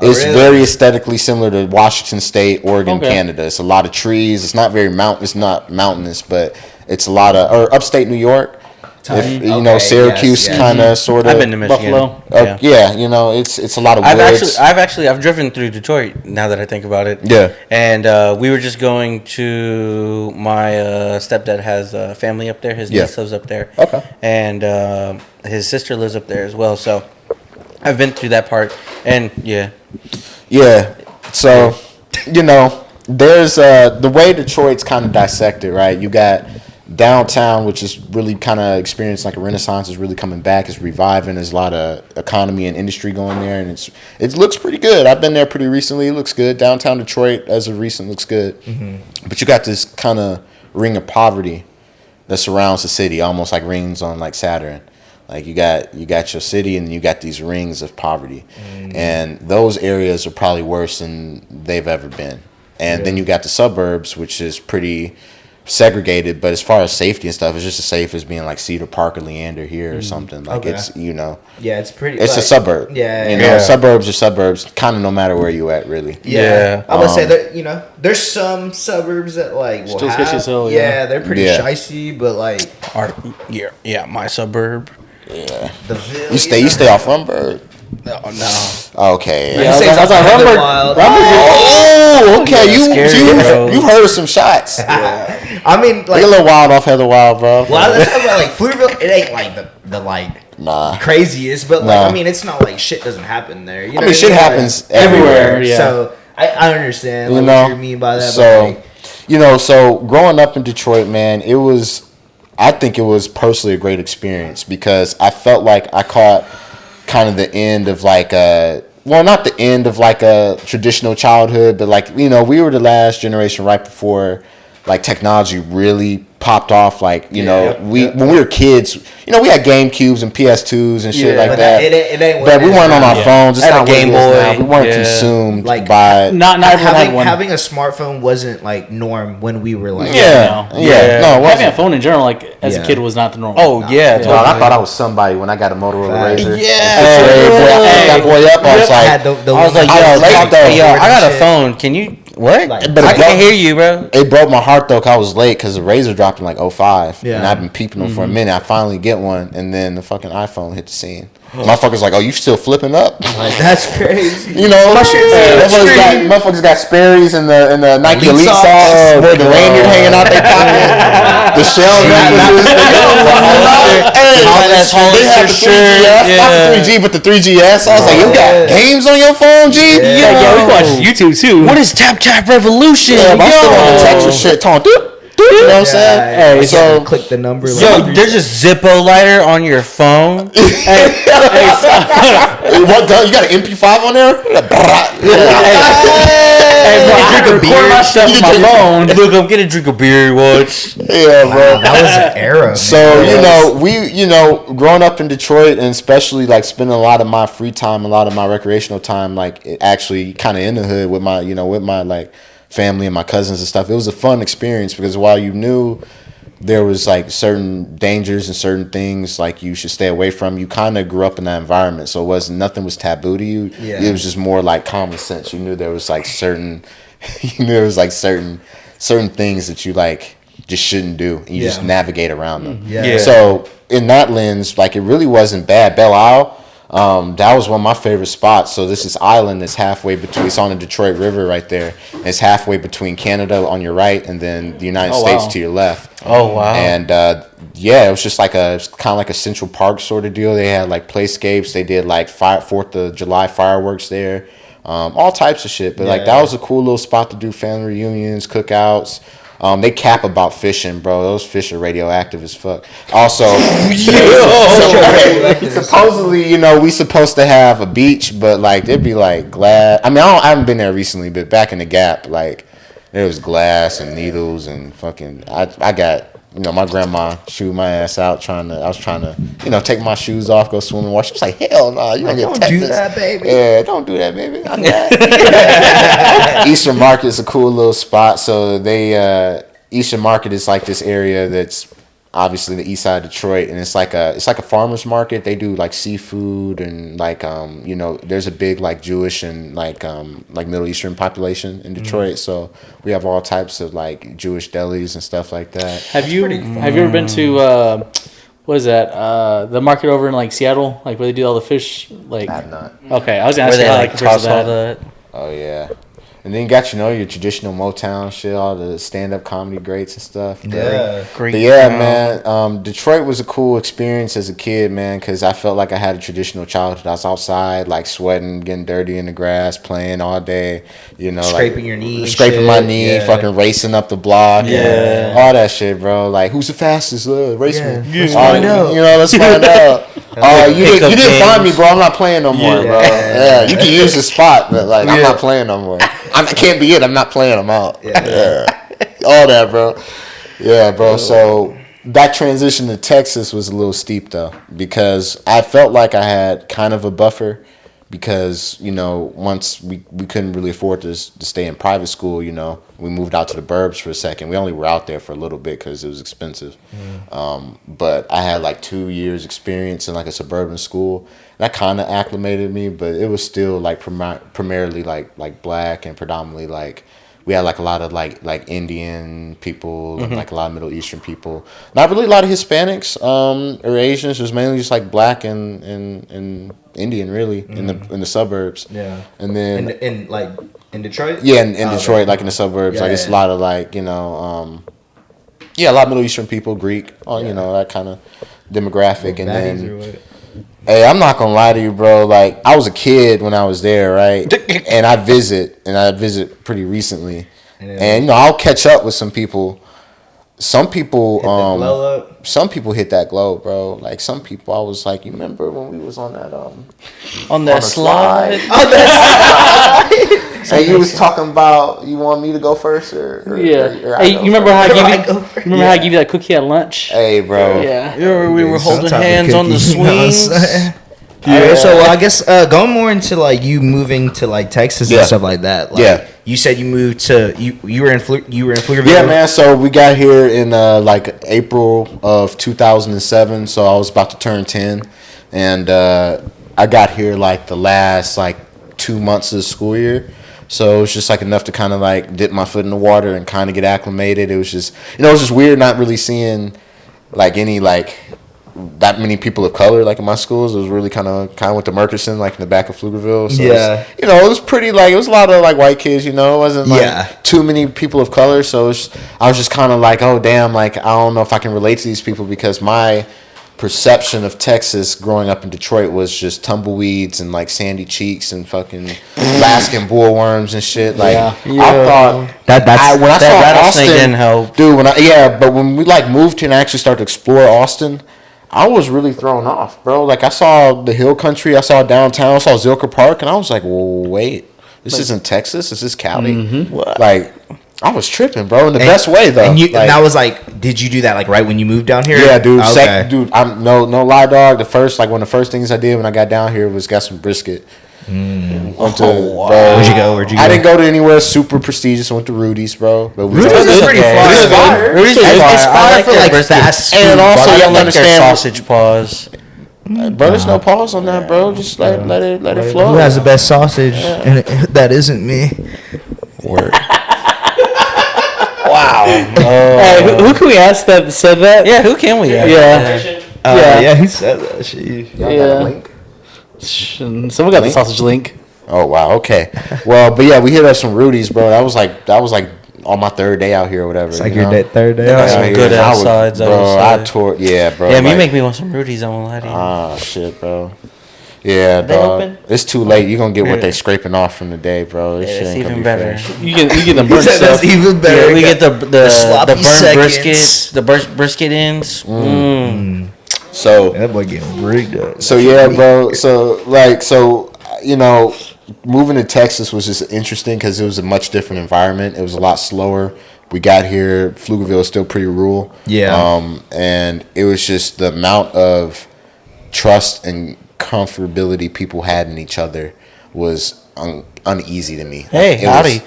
[SPEAKER 3] It's
[SPEAKER 2] really?
[SPEAKER 3] very aesthetically similar to Washington State, Oregon,
[SPEAKER 4] Okay.
[SPEAKER 3] Canada. It's a lot of trees. It's not it's not mountainous, but it's a lot of or upstate New York. If you know
[SPEAKER 2] Okay,
[SPEAKER 3] Syracuse,
[SPEAKER 2] yes.
[SPEAKER 3] kind of, sort of.
[SPEAKER 1] I've been to Michigan.
[SPEAKER 4] Buffalo.
[SPEAKER 3] Yeah, you know, it's a lot of
[SPEAKER 1] I've
[SPEAKER 3] woods.
[SPEAKER 1] I've driven through Detroit now that I think about it.
[SPEAKER 3] Yeah.
[SPEAKER 1] And we were just going to my stepdad has a family up there. His
[SPEAKER 3] Yeah.
[SPEAKER 1] niece lives up there.
[SPEAKER 3] Okay.
[SPEAKER 1] And his sister lives up there as well. So I've been through that part. And yeah.
[SPEAKER 3] Yeah. So, you know, there's the way Detroit's kind of dissected, right? You got downtown, which is really kind of experienced like a renaissance, is really coming back. It's reviving. There's a lot of economy and industry going there, and it looks pretty good. I've been there pretty recently. It looks good. Downtown Detroit, as of recent, looks good. But you got this kind of ring of poverty that surrounds the city, almost like rings on like Saturn. Like you got your city, and you got these rings of poverty, and those areas are probably worse than they've ever been. And then you got the suburbs, which is pretty segregated, but as far as safety and stuff, it's just as safe as being like Cedar Park or Leander here or something. Like
[SPEAKER 2] Okay.
[SPEAKER 3] it's
[SPEAKER 2] Yeah, it's pretty.
[SPEAKER 3] it's a
[SPEAKER 2] like,
[SPEAKER 3] suburb.
[SPEAKER 2] Yeah,
[SPEAKER 3] you know,
[SPEAKER 1] yeah.
[SPEAKER 3] suburbs are suburbs, kind of no matter where you at, really.
[SPEAKER 2] Yeah,
[SPEAKER 1] Yeah.
[SPEAKER 2] I would say that there's some suburbs that like will
[SPEAKER 4] Still
[SPEAKER 2] have,
[SPEAKER 4] sketchy as hell,
[SPEAKER 2] yeah,
[SPEAKER 4] yeah.
[SPEAKER 2] they're pretty
[SPEAKER 3] Yeah.
[SPEAKER 2] shicey, but like
[SPEAKER 1] My suburb.
[SPEAKER 2] the Ville,
[SPEAKER 3] You stay off Rumburg.
[SPEAKER 1] No.
[SPEAKER 3] Okay.
[SPEAKER 4] Yeah,
[SPEAKER 2] say
[SPEAKER 4] I was like,
[SPEAKER 2] something
[SPEAKER 4] Rumburg.
[SPEAKER 2] wild.
[SPEAKER 3] Oh, okay.
[SPEAKER 1] scary, bro.
[SPEAKER 3] You heard of some shots.
[SPEAKER 2] I mean,
[SPEAKER 3] Like
[SPEAKER 2] like,
[SPEAKER 3] a little wild off Heather Wild, bro.
[SPEAKER 2] well, let's talk about like Pflugerville. It ain't like the like
[SPEAKER 3] Nah.
[SPEAKER 2] craziest, but like
[SPEAKER 3] Nah.
[SPEAKER 2] I mean, it's not like shit doesn't happen there. You know
[SPEAKER 3] I mean,
[SPEAKER 2] what
[SPEAKER 3] shit
[SPEAKER 2] Like,
[SPEAKER 3] happens everywhere.
[SPEAKER 4] yeah.
[SPEAKER 2] So I understand
[SPEAKER 3] You
[SPEAKER 2] like,
[SPEAKER 3] know,
[SPEAKER 2] what you mean by that.
[SPEAKER 3] so
[SPEAKER 2] but, like,
[SPEAKER 3] you know, so growing up in Detroit, man, I think it was personally a great experience because I felt like I caught kind of the end of like not the end of like a traditional childhood, but like, you know, we were the last generation right before like technology really popped off. Like, you know, when we were kids, you know, we had GameCubes and PS2s and shit like
[SPEAKER 2] but
[SPEAKER 3] that.
[SPEAKER 2] it ain't.
[SPEAKER 3] But we weren't on our phones. It's
[SPEAKER 1] I had a
[SPEAKER 3] not what it
[SPEAKER 1] Game
[SPEAKER 3] is now.
[SPEAKER 1] Boy.
[SPEAKER 3] We weren't
[SPEAKER 1] Yeah.
[SPEAKER 3] consumed
[SPEAKER 2] Like,
[SPEAKER 3] by.
[SPEAKER 4] Not everyone had one.
[SPEAKER 2] Having a smartphone wasn't like norm when we were like
[SPEAKER 3] Yeah,
[SPEAKER 4] No.
[SPEAKER 3] yeah,
[SPEAKER 1] Yeah.
[SPEAKER 3] no, it
[SPEAKER 4] Having a
[SPEAKER 3] wasn't.
[SPEAKER 4] phone in general, like as
[SPEAKER 2] Yeah.
[SPEAKER 4] a kid, was not the norm.
[SPEAKER 1] Oh yeah.
[SPEAKER 3] Dog, I thought I was somebody when I got a Motorola
[SPEAKER 2] Facts.
[SPEAKER 3] Razr.
[SPEAKER 1] Yeah.
[SPEAKER 3] Hey, boy, I picked that boy up. I was
[SPEAKER 2] I
[SPEAKER 3] like,
[SPEAKER 2] had the
[SPEAKER 1] I was like,
[SPEAKER 3] I
[SPEAKER 1] yo,
[SPEAKER 3] was late,
[SPEAKER 1] talk-
[SPEAKER 3] though.
[SPEAKER 1] yo, I got a
[SPEAKER 2] Shit.
[SPEAKER 1] phone. Can you what?
[SPEAKER 2] Like,
[SPEAKER 3] But
[SPEAKER 1] I
[SPEAKER 3] it broke-
[SPEAKER 1] can't hear you, bro.
[SPEAKER 3] it broke my heart though, 'cause I was late because the Razr dropped in like 05.
[SPEAKER 2] Yeah.
[SPEAKER 3] And I've been peeping them for a minute. I finally get one, and then the fucking iPhone hit the scene. Motherfuckers like, oh, you still flipping up?
[SPEAKER 2] like, that's crazy.
[SPEAKER 3] You know, motherfuckers got Sperry's and the Nike Elite socks, boy, the lanyard hanging out their pocket, the shell necklaces.
[SPEAKER 1] That's
[SPEAKER 3] They had the 3GS, not the 3G, but the 3GS. I was like, you got games on your phone, G?
[SPEAKER 4] Yeah, we can watch YouTube too.
[SPEAKER 1] What is Tap Tap Revolution?
[SPEAKER 3] Yeah, but I'm still on the Tetris shit, talking, doop, doop, you know what I'm saying?
[SPEAKER 2] Hey,
[SPEAKER 3] So,
[SPEAKER 2] click the number.
[SPEAKER 1] Yo, there's a Zippo lighter on your phone.
[SPEAKER 3] what, you got an MP5 on there?
[SPEAKER 1] Hey, bro, I
[SPEAKER 2] Drink a
[SPEAKER 1] record my
[SPEAKER 2] beer.
[SPEAKER 1] stuff on my phone. Look, I'm gonna drink a beer. Watch.
[SPEAKER 3] Yeah, bro.
[SPEAKER 2] That was an era.
[SPEAKER 3] So
[SPEAKER 2] man.
[SPEAKER 3] growing up in Detroit and especially like spending a lot of my free time, a lot of my recreational time, like actually kind of in the hood with my like family and my cousins and stuff. It was a fun experience because while you knew there was like certain dangers and certain things like you should stay away from, you kind of grew up in that environment, so nothing was taboo to you.
[SPEAKER 2] Yeah.
[SPEAKER 3] It was just more like common sense. You knew there was like certain things that you like just shouldn't do, and you just navigate around them.
[SPEAKER 2] Yeah.
[SPEAKER 3] So in that lens, like it really wasn't bad. Belle Isle, that was one of my favorite spots. So this island that's halfway between. It's on the Detroit River right there. And it's halfway between Canada on your right and then the United States to your left.
[SPEAKER 1] Oh wow!
[SPEAKER 3] And it was just like kind of like a Central Park sort of deal. They had like playscapes. They did like 4th of July fireworks there. All types of shit. But like that was a cool little spot to do family reunions, cookouts. They cap about fishing, bro. Those fish are radioactive as fuck. Also, supposedly, we supposed to have a beach, but like there'd be like glass. I mean, I haven't been there recently, but back in the Gap, like there was glass and needles and fucking. I got my grandma chewed my ass out I was trying to take my shoes off, go swimming, wash. She was like, hell no, you don't get tetanus.
[SPEAKER 2] Don't do that, baby.
[SPEAKER 3] Yeah, don't do that, baby. Eastern Market is a cool little spot. So Eastern Market is like this area that's obviously the east side of Detroit, and it's like a farmer's market. They do like seafood and like there's a big like Jewish and like Middle Eastern population in Detroit. So we have all types of like Jewish delis and stuff like that.
[SPEAKER 4] Have you ever been to what is that? The market over in like Seattle, like where they do all the fish? Like
[SPEAKER 3] I have not.
[SPEAKER 4] Okay, I was gonna
[SPEAKER 1] Where
[SPEAKER 4] ask you
[SPEAKER 1] they
[SPEAKER 4] how
[SPEAKER 1] like
[SPEAKER 4] that compares
[SPEAKER 1] toss
[SPEAKER 4] to
[SPEAKER 1] all
[SPEAKER 4] that.
[SPEAKER 1] the.
[SPEAKER 3] Oh yeah. And then you got your traditional Motown shit, all the stand-up comedy greats and stuff.
[SPEAKER 1] Great.
[SPEAKER 3] But yeah, man, Detroit was a cool experience as a kid, man, because I felt like I had a traditional childhood. I was outside, like sweating, getting dirty in the grass, playing all day,
[SPEAKER 2] Scraping your knee,
[SPEAKER 3] scraping my knee, fucking racing up the block,
[SPEAKER 1] Yeah.
[SPEAKER 3] all that shit, bro. Like, who's the fastest? Race me.
[SPEAKER 2] Let's find out.
[SPEAKER 3] Let's find out. You
[SPEAKER 1] Pickup
[SPEAKER 3] didn't find me,
[SPEAKER 1] games.
[SPEAKER 3] bro. I'm not playing no more, bro. Yeah, you can use the spot, but like, I'm not playing no more. I can't be it. I'm not playing them out. Yeah. All that, bro. Yeah, bro. So that transition to Texas was a little steep, though, because I felt like I had kind of a buffer because, once we couldn't really afford to stay in private school, we moved out to the burbs for a second. We only were out there for a little bit because it was expensive. But I had like 2 years experience in like a suburban school. That kind of acclimated me, but it was still like primarily like black and predominantly like we had like a lot of like Indian people and like a lot of Middle Eastern people. Not really a lot of Hispanics or Asians. It was mainly just like black and Indian really in the suburbs.
[SPEAKER 2] Yeah.
[SPEAKER 3] And then
[SPEAKER 2] in Detroit.
[SPEAKER 3] Yeah, in Detroit, like in the suburbs, like it's a lot of like a lot of Middle Eastern people, Greek, that kind of demographic, and then. Hey, I'm not gonna lie to you, bro. Like, I was a kid when I was there, right? And I visit pretty recently, and I'll catch up with some people. Some people, some people hit that glow, bro. Like some people, I was like, you remember when we was on that
[SPEAKER 1] on that slide?
[SPEAKER 3] And you was talking about you want me to go first or
[SPEAKER 4] hey, you remember how I gave you that cookie at lunch?
[SPEAKER 3] Hey, bro.
[SPEAKER 4] Yeah.
[SPEAKER 1] We were holding hands on the swings.
[SPEAKER 2] Alright, so I guess going more into like you moving to like Texas and stuff like that. Like, you said you moved to you were in Pflugerville.
[SPEAKER 3] Yeah, man. So we got here in like April of 2007. So I was about to turn 10, and I got here like the last like 2 months of the school year. So it was just like enough to kind of like dip my foot in the water and kind of get acclimated. It was just it was just weird not really seeing like any like that many people of color like in my schools. It was really kind of went to Murchison, like in the back of Pflugerville. So it was pretty like it was a lot of like white kids. It wasn't like too many people of color. So I was just kind of like, oh damn, like I don't know if I can relate to these people because my perception of Texas growing up in Detroit was just tumbleweeds and like sandy cheeks and fucking Alaskan bullworms and shit. Like I thought when I saw Austin
[SPEAKER 1] didn't help,
[SPEAKER 3] dude. But when we like moved here and actually started to explore Austin, I was really thrown off, bro. Like I saw the hill country, I saw downtown, I saw Zilker Park, and I was like, well, wait. This isn't Texas. This is Cali.
[SPEAKER 1] What?
[SPEAKER 3] Like, I was tripping, bro, in the best way though.
[SPEAKER 2] And
[SPEAKER 3] like,
[SPEAKER 2] that was like, did you do that like right when you moved down here?
[SPEAKER 3] yeah, dude.
[SPEAKER 2] Okay.
[SPEAKER 3] Dude, I'm no lie, dog. One of the first things I did when I got down here was got some brisket. Went to,
[SPEAKER 1] wow.
[SPEAKER 3] bro,
[SPEAKER 2] Where'd you go?
[SPEAKER 3] I didn't go to anywhere super prestigious. I went to Rudy's, bro. But
[SPEAKER 2] Rudy's is pretty far.
[SPEAKER 3] Rudy's fire.
[SPEAKER 1] Rudy's
[SPEAKER 2] It's
[SPEAKER 1] fire. I
[SPEAKER 2] fire
[SPEAKER 1] like
[SPEAKER 2] for
[SPEAKER 1] their
[SPEAKER 2] like
[SPEAKER 1] brisket.
[SPEAKER 2] fast food.
[SPEAKER 3] And also,
[SPEAKER 1] I
[SPEAKER 3] y'all
[SPEAKER 1] like their
[SPEAKER 3] understand,
[SPEAKER 1] sausage paws.
[SPEAKER 3] bro. There's no pause on that, bro. Just let it flow.
[SPEAKER 2] Who has the best sausage? And that isn't me.
[SPEAKER 3] Word.
[SPEAKER 1] Wow.
[SPEAKER 4] Hey, who can we ask that said that?
[SPEAKER 1] Yeah, who can we?
[SPEAKER 4] Yeah.
[SPEAKER 2] Yeah, he said that shit.
[SPEAKER 4] Yeah. Someone got the sausage link.
[SPEAKER 3] Oh wow. Okay. Well, but yeah, we hit up some Rudy's, bro. That was like on my third day out here or whatever.
[SPEAKER 2] It's like
[SPEAKER 3] you
[SPEAKER 2] your
[SPEAKER 3] know?
[SPEAKER 2] third day.
[SPEAKER 1] That's
[SPEAKER 2] out
[SPEAKER 1] some
[SPEAKER 2] here.
[SPEAKER 1] good
[SPEAKER 3] I was-
[SPEAKER 1] outsides, I
[SPEAKER 3] bro.
[SPEAKER 1] would
[SPEAKER 3] I
[SPEAKER 1] say.
[SPEAKER 3] tore. Yeah, bro.
[SPEAKER 1] Yeah, you
[SPEAKER 3] like,
[SPEAKER 1] make me want some Rudy's. I won't lie to you.
[SPEAKER 3] Ah, shit, bro. Yeah,
[SPEAKER 1] They
[SPEAKER 3] dog.
[SPEAKER 1] open?
[SPEAKER 3] It's too late. You're gonna get what they scraping off from the day, bro. This
[SPEAKER 1] Yeah,
[SPEAKER 3] shit
[SPEAKER 1] it's
[SPEAKER 3] ain't gonna
[SPEAKER 1] even
[SPEAKER 3] be
[SPEAKER 1] better.
[SPEAKER 3] fresh.
[SPEAKER 4] You get them
[SPEAKER 2] He
[SPEAKER 4] burnt
[SPEAKER 2] said
[SPEAKER 4] stuff.
[SPEAKER 2] that's even better.
[SPEAKER 1] Yeah, we get the
[SPEAKER 2] sloppy
[SPEAKER 1] burnt
[SPEAKER 2] seconds.
[SPEAKER 1] briskets, the brisket ends.
[SPEAKER 3] So
[SPEAKER 2] That boy getting rigged up.
[SPEAKER 3] So yeah, bro. So you know, moving to Texas was just interesting because it was a much different environment. It was a lot slower. We got here. Pflugerville is still pretty rural.
[SPEAKER 2] Yeah.
[SPEAKER 3] And it was just the amount of trust and comfortability people had in each other was uneasy to me.
[SPEAKER 1] Hey,
[SPEAKER 3] It
[SPEAKER 1] howdy.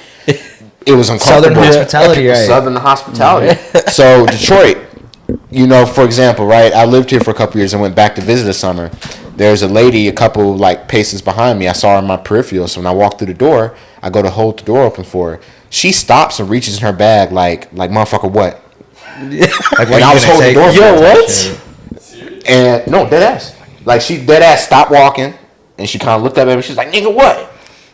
[SPEAKER 3] It was
[SPEAKER 2] Southern
[SPEAKER 3] uncomfortable.
[SPEAKER 2] hospitality, right?
[SPEAKER 3] Southern hospitality. So Detroit, you know, for example, right? I lived here for a couple years and went back to visit this summer. There's a lady a couple like paces behind me. I saw her in my peripheral. So when I walk through the door, I go to hold the door open for her. She stops and reaches in her bag like motherfucker, what?
[SPEAKER 2] Like,
[SPEAKER 3] And I was holding the door.
[SPEAKER 4] Yo,
[SPEAKER 3] for her.
[SPEAKER 4] what?
[SPEAKER 3] And no, dead ass. Like she dead ass stopped walking and she kind of looked at me and she's like, nigga, what?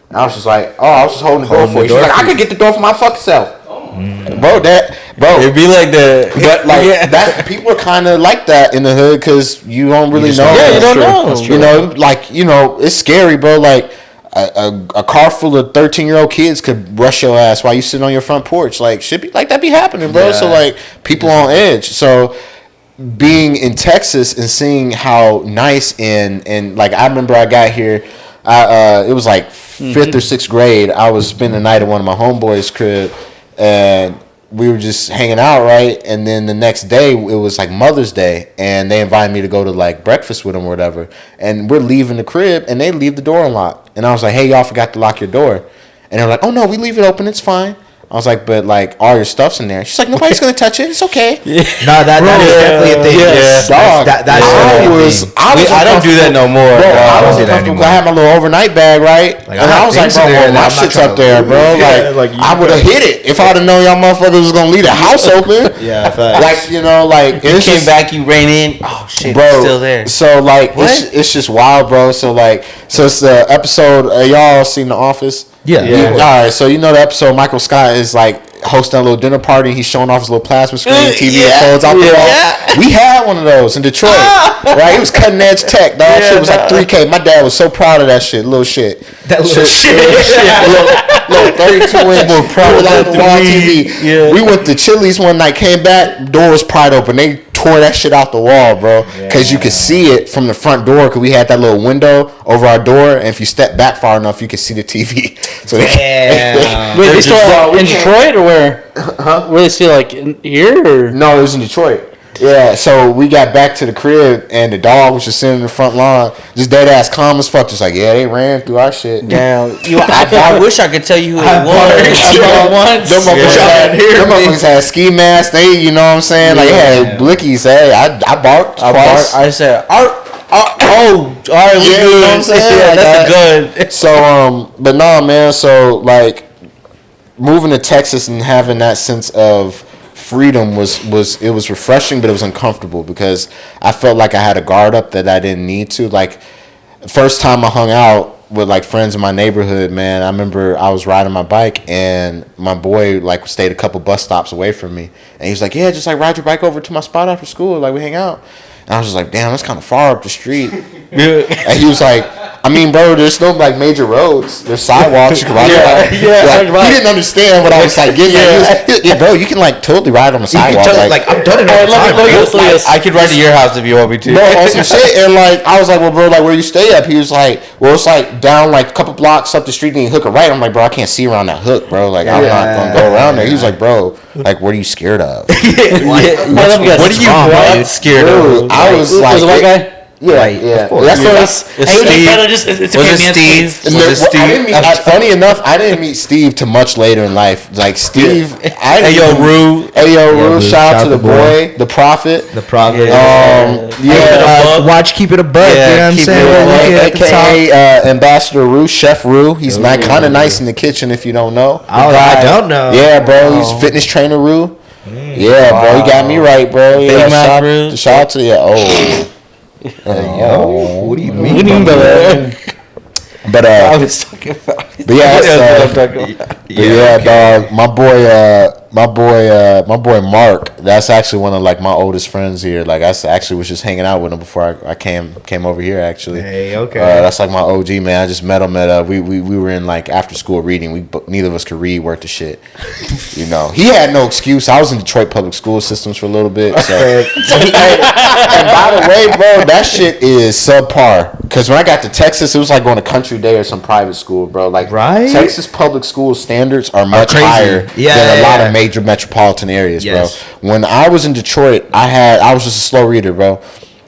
[SPEAKER 3] And I was just like, oh, I was just holding the door for you. She's like, I could get the door for my fucking self. Bro,
[SPEAKER 1] It'd be like the.
[SPEAKER 3] but like that, people are kind of like that in the hood because you don't really know.
[SPEAKER 1] Yeah, you don't know. That's
[SPEAKER 3] You know, like it's scary, bro. Like a car full of 13-year-old kids could rush your ass while you sitting on your front porch. Like should be like that be happening, bro.
[SPEAKER 2] Yeah.
[SPEAKER 3] So like people on edge. So being in Texas and seeing how nice and like I remember I got here, it was like 5th or 6th grade. I was spending the night at one of my homeboys' crib, and we were just hanging out, right? And then the next day it was like Mother's Day, and they invited me to go to like breakfast with them or whatever. And we're leaving the crib, and they leave the door unlocked. And I was like, "Hey, y'all forgot to lock your door." And they're like, "Oh no, we leave it open. It's fine." I was like, "But like all your stuff's in there." She's like, "Nobody's gonna touch it. It's okay."
[SPEAKER 2] No, that is definitely a thing.
[SPEAKER 3] Yes, dog.
[SPEAKER 2] That's
[SPEAKER 1] I don't do that no more.
[SPEAKER 3] Bro, I
[SPEAKER 2] don't
[SPEAKER 3] was
[SPEAKER 2] do that
[SPEAKER 3] uncomfortable.
[SPEAKER 2] anymore.
[SPEAKER 3] I had my little overnight bag, right?
[SPEAKER 2] Like,
[SPEAKER 3] and
[SPEAKER 2] I
[SPEAKER 3] I was like,
[SPEAKER 2] have
[SPEAKER 3] bro,
[SPEAKER 2] things in there
[SPEAKER 3] well,
[SPEAKER 2] that
[SPEAKER 3] my
[SPEAKER 2] I'm not
[SPEAKER 3] shit's
[SPEAKER 2] trying
[SPEAKER 3] up
[SPEAKER 2] to
[SPEAKER 3] there, bro.
[SPEAKER 2] lose. Yeah,
[SPEAKER 3] Like,
[SPEAKER 2] like, you
[SPEAKER 3] I would have hit it if I'd have known y'all motherfuckers was gonna leave the house open.
[SPEAKER 2] Yeah, facts.
[SPEAKER 3] Like, you know, like
[SPEAKER 1] You
[SPEAKER 3] it's
[SPEAKER 1] came
[SPEAKER 3] just-
[SPEAKER 1] back, you ran in. Oh shit,
[SPEAKER 3] bro.
[SPEAKER 1] it's still there.
[SPEAKER 3] So like,
[SPEAKER 1] What?
[SPEAKER 3] it's just wild, bro. So it's the episode. Y'all seen The Office?
[SPEAKER 2] Yeah.
[SPEAKER 3] All right. So you know the episode. Michael Scott is like hosting a little dinner party. He's showing off his little plasma screen TV that folds out the wall. We had one of those in Detroit. Right? It was cutting edge tech, dog. Shit was like 3K. My dad was so proud of that shit. Little shit.
[SPEAKER 2] That little shit.
[SPEAKER 3] Little 32-inch
[SPEAKER 1] More proud of that
[SPEAKER 3] wall
[SPEAKER 1] than me.
[SPEAKER 3] TV.
[SPEAKER 1] Yeah.
[SPEAKER 3] We went to Chili's one night, came back, door was pried open. They tore that shit out the wall, bro. Because you could see it from the front door because we had that little window over our door. And if you step back far enough, you could see the TV. So
[SPEAKER 2] Damn.
[SPEAKER 4] Wait, they still
[SPEAKER 3] we
[SPEAKER 4] in
[SPEAKER 3] can't-
[SPEAKER 4] Detroit or where? Were they still like in here or?
[SPEAKER 3] No, it was in Detroit. Yeah, so we got back to the crib and the dog was just sitting in the front lawn, just dead ass calm as fuck, just like, yeah, they ran through our shit.
[SPEAKER 1] Damn, I wish I could tell you who it was.
[SPEAKER 3] Them motherfuckers had ski masks. They, you know what I'm saying? Like, they had blickies. Hey, I barked twice.
[SPEAKER 1] I said, all right, we
[SPEAKER 3] Yeah,
[SPEAKER 1] good.
[SPEAKER 3] you know what I'm saying?
[SPEAKER 1] Yeah,
[SPEAKER 3] Like
[SPEAKER 1] that's a good.
[SPEAKER 3] So, but no, man. So, like, moving to Texas and having that sense of freedom was refreshing, but it was uncomfortable because I felt like I had a guard up that I didn't need to. Like, first time I hung out with like friends in my neighborhood, man, I remember I was riding my bike and my boy like stayed a couple bus stops away from me, and he was like, "Yeah, just like ride your bike over to my spot after school, like we hang out." And I was just like, "Damn, that's kind of far up the street." And he was like, I mean, bro, there's no like major roads. There's sidewalks. You can ride. He didn't understand what I was like getting at. Yeah, bro, you can like totally ride on the sidewalk.
[SPEAKER 2] Like I've done it all the time.
[SPEAKER 1] I could ride to your house if you want me to.
[SPEAKER 3] No, on some shit. And like I was like, well, bro, like where you stay up? He was like, well, it's like down like a couple blocks up the street and you hook a right. I'm like, bro, I can't see around that hook, bro. Like I'm not gonna go around there. He was like, bro, like what are you scared of?
[SPEAKER 1] What are you scared of?
[SPEAKER 3] I was like,
[SPEAKER 4] was a white guy?
[SPEAKER 3] Yeah.
[SPEAKER 4] That's what
[SPEAKER 3] Funny enough, I didn't meet Steve till much later in life. Like Steve,
[SPEAKER 1] Hey yo, Rue,
[SPEAKER 3] shout out to the boy, the prophet.
[SPEAKER 2] Watch Keep It a Buck. You know what I'm saying?
[SPEAKER 3] AKA Ambassador Rue, Chef Rue. He's kind of nice in the kitchen if you don't know.
[SPEAKER 2] I don't know.
[SPEAKER 3] Yeah, bro. He's fitness trainer Rue. Yeah, bro. He got me right, bro. Yeah, shout out to
[SPEAKER 2] What do you mean?
[SPEAKER 4] What do you mean by that?
[SPEAKER 3] But
[SPEAKER 1] I was talking about.
[SPEAKER 3] Dog. My boy Mark. That's actually one of like my oldest friends here. Like I actually was just hanging out with him before I came over here. Actually,
[SPEAKER 2] Hey, okay.
[SPEAKER 3] That's like my OG man. I just met him at we were in like after school reading. Neither of us could read worth of shit. You know, he had no excuse. I was in Detroit public school systems for a little bit. So, and by the way, bro, that shit is subpar. Because when I got to Texas, it was like going to Country Day or some private school, bro. Like Texas public school standards are much higher than a lot of major metropolitan areas, bro. When I was in Detroit, I was just a slow reader, bro.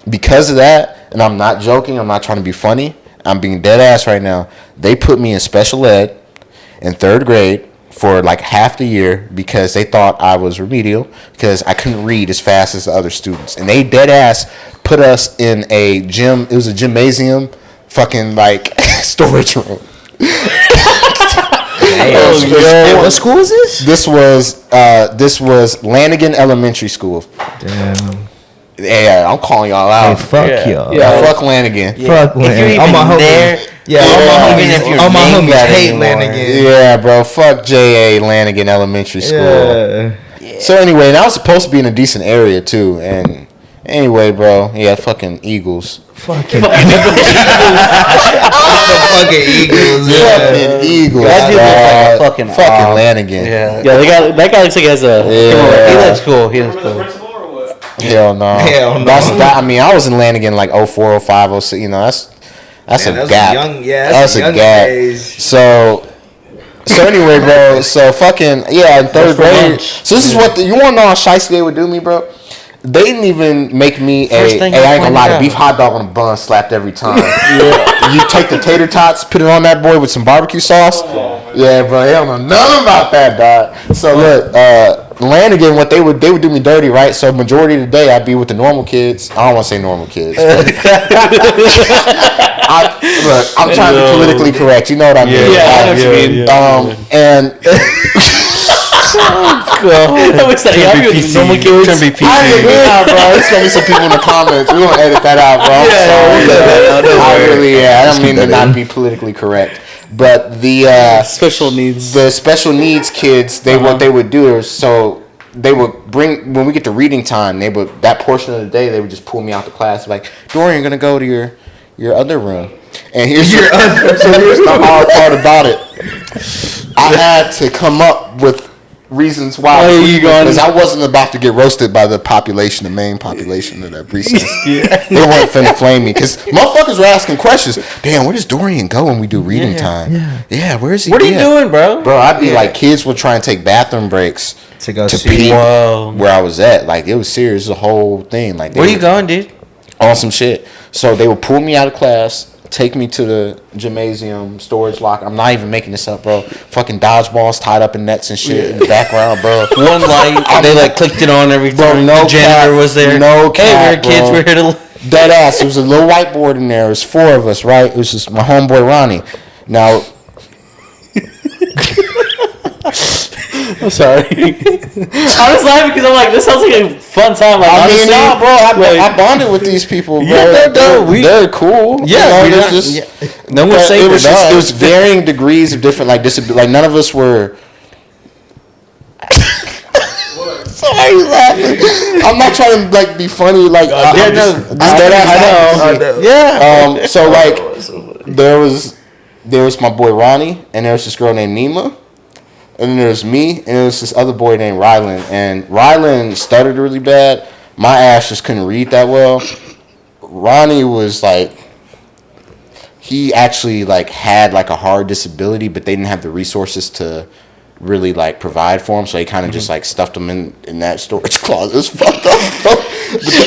[SPEAKER 3] Because of that, and I'm not joking, I'm not trying to be funny, I'm being dead ass right now. They put me in special ed in 3rd grade for like half the year because they thought I was remedial because I couldn't read as fast as the other students. And they dead ass put us in a gym. It was a gymnasium fucking like storage room.
[SPEAKER 2] What school is this?
[SPEAKER 3] This was Lanigan Elementary School.
[SPEAKER 2] Damn.
[SPEAKER 3] Yeah, I'm calling y'all out.
[SPEAKER 2] Hey, fuck y'all.
[SPEAKER 3] Yeah, fuck Lanigan.
[SPEAKER 2] Fuck Lanigan. All my homies. All my homies hate Lanigan.
[SPEAKER 3] Yeah, bro. Fuck J.A. Lanigan Elementary School.
[SPEAKER 2] Yeah.
[SPEAKER 3] So anyway, and I was supposed to be in a decent area too. And anyway, bro, yeah, fucking Eagles.
[SPEAKER 2] Fucking Eagles.
[SPEAKER 3] Fucking Eagles.
[SPEAKER 1] That dude looks like a
[SPEAKER 3] fucking Lanigan.
[SPEAKER 1] Yeah,
[SPEAKER 4] that guy looks like he has a.
[SPEAKER 1] He looks cool.
[SPEAKER 3] Hell no. I mean, I was in Lanigan like 04, 05, 06. You know, that's a gap. That's a gap.
[SPEAKER 2] Days.
[SPEAKER 3] So anyway, bro. So fucking in 3rd grade. So this is what you want to know how shiesty they would do me, bro. They didn't even make me I ain't gonna lie, the beef hot dog on a bun slapped every time. You take the tater tots, put it on that boy with some barbecue sauce. Yeah, bro, they don't know nothing about that, dog. So look, Lanigan, what they would do me dirty, right? So majority of the day I'd be with the normal kids. I don't want to say normal kids. But I'm trying to be politically correct. You know what I mean?
[SPEAKER 4] Yeah, I know what you mean.
[SPEAKER 3] And
[SPEAKER 4] I was like,
[SPEAKER 1] Trying to be PC. Bro.
[SPEAKER 3] There's gonna be some people in the comments. We're gonna edit that out, bro. I don't mean to not be politically correct. But the
[SPEAKER 4] special needs
[SPEAKER 3] kids, what they would do is they would bring when we get to reading time, that portion of the day they would just pull me out the class like, Dorian, gonna go to your other room. And here's the hard part about it. I had to come up with reasons why because I wasn't about to get roasted by the main population of that recess. They weren't finna flame me because motherfuckers were asking questions. Damn, where does Dorian go when we do reading time? Yeah, where is he?
[SPEAKER 1] What are you doing, bro?
[SPEAKER 3] Bro, I'd be like, kids would try and take bathroom breaks
[SPEAKER 2] to go
[SPEAKER 3] pee where I was at. Like, it was serious, the whole thing. Like,
[SPEAKER 1] where you going, dude?
[SPEAKER 3] On some shit. So they would pull me out of class, take me to the gymnasium storage locker. I'm not even making this up, bro. Fucking dodgeballs tied up in nets and shit in the background, bro.
[SPEAKER 1] One light, they like clicked it on every time.
[SPEAKER 3] No
[SPEAKER 1] the janitor was there.
[SPEAKER 3] No cap,
[SPEAKER 1] hey, we're kids. We're here to
[SPEAKER 3] dead ass. There was a little whiteboard in there. It was 4 of us, right? It was just my homeboy Ronnie. Now.
[SPEAKER 4] I'm sorry. I was laughing because I'm like, this sounds like a fun time. Like,
[SPEAKER 3] I mean, no, bro. I bonded with these people, bro.
[SPEAKER 1] Yeah,
[SPEAKER 3] they're cool.
[SPEAKER 1] Yeah,
[SPEAKER 3] you know,
[SPEAKER 1] no one saying
[SPEAKER 3] it was varying degrees of different like none of us were. Why are you laughing? I'm not trying to like be funny. Like I know.
[SPEAKER 1] Yeah.
[SPEAKER 3] So like there was my boy Ronnie, and there was this girl named Nima, and then there was me, and there was this other boy named Rylan. And Rylan stuttered really bad. My ass just couldn't read that well. Ronnie was like, he actually like had like a hard disability, but they didn't have the resources to really like provide for him, so he kind of just like stuffed him in that storage closet. It was fucked up, bro.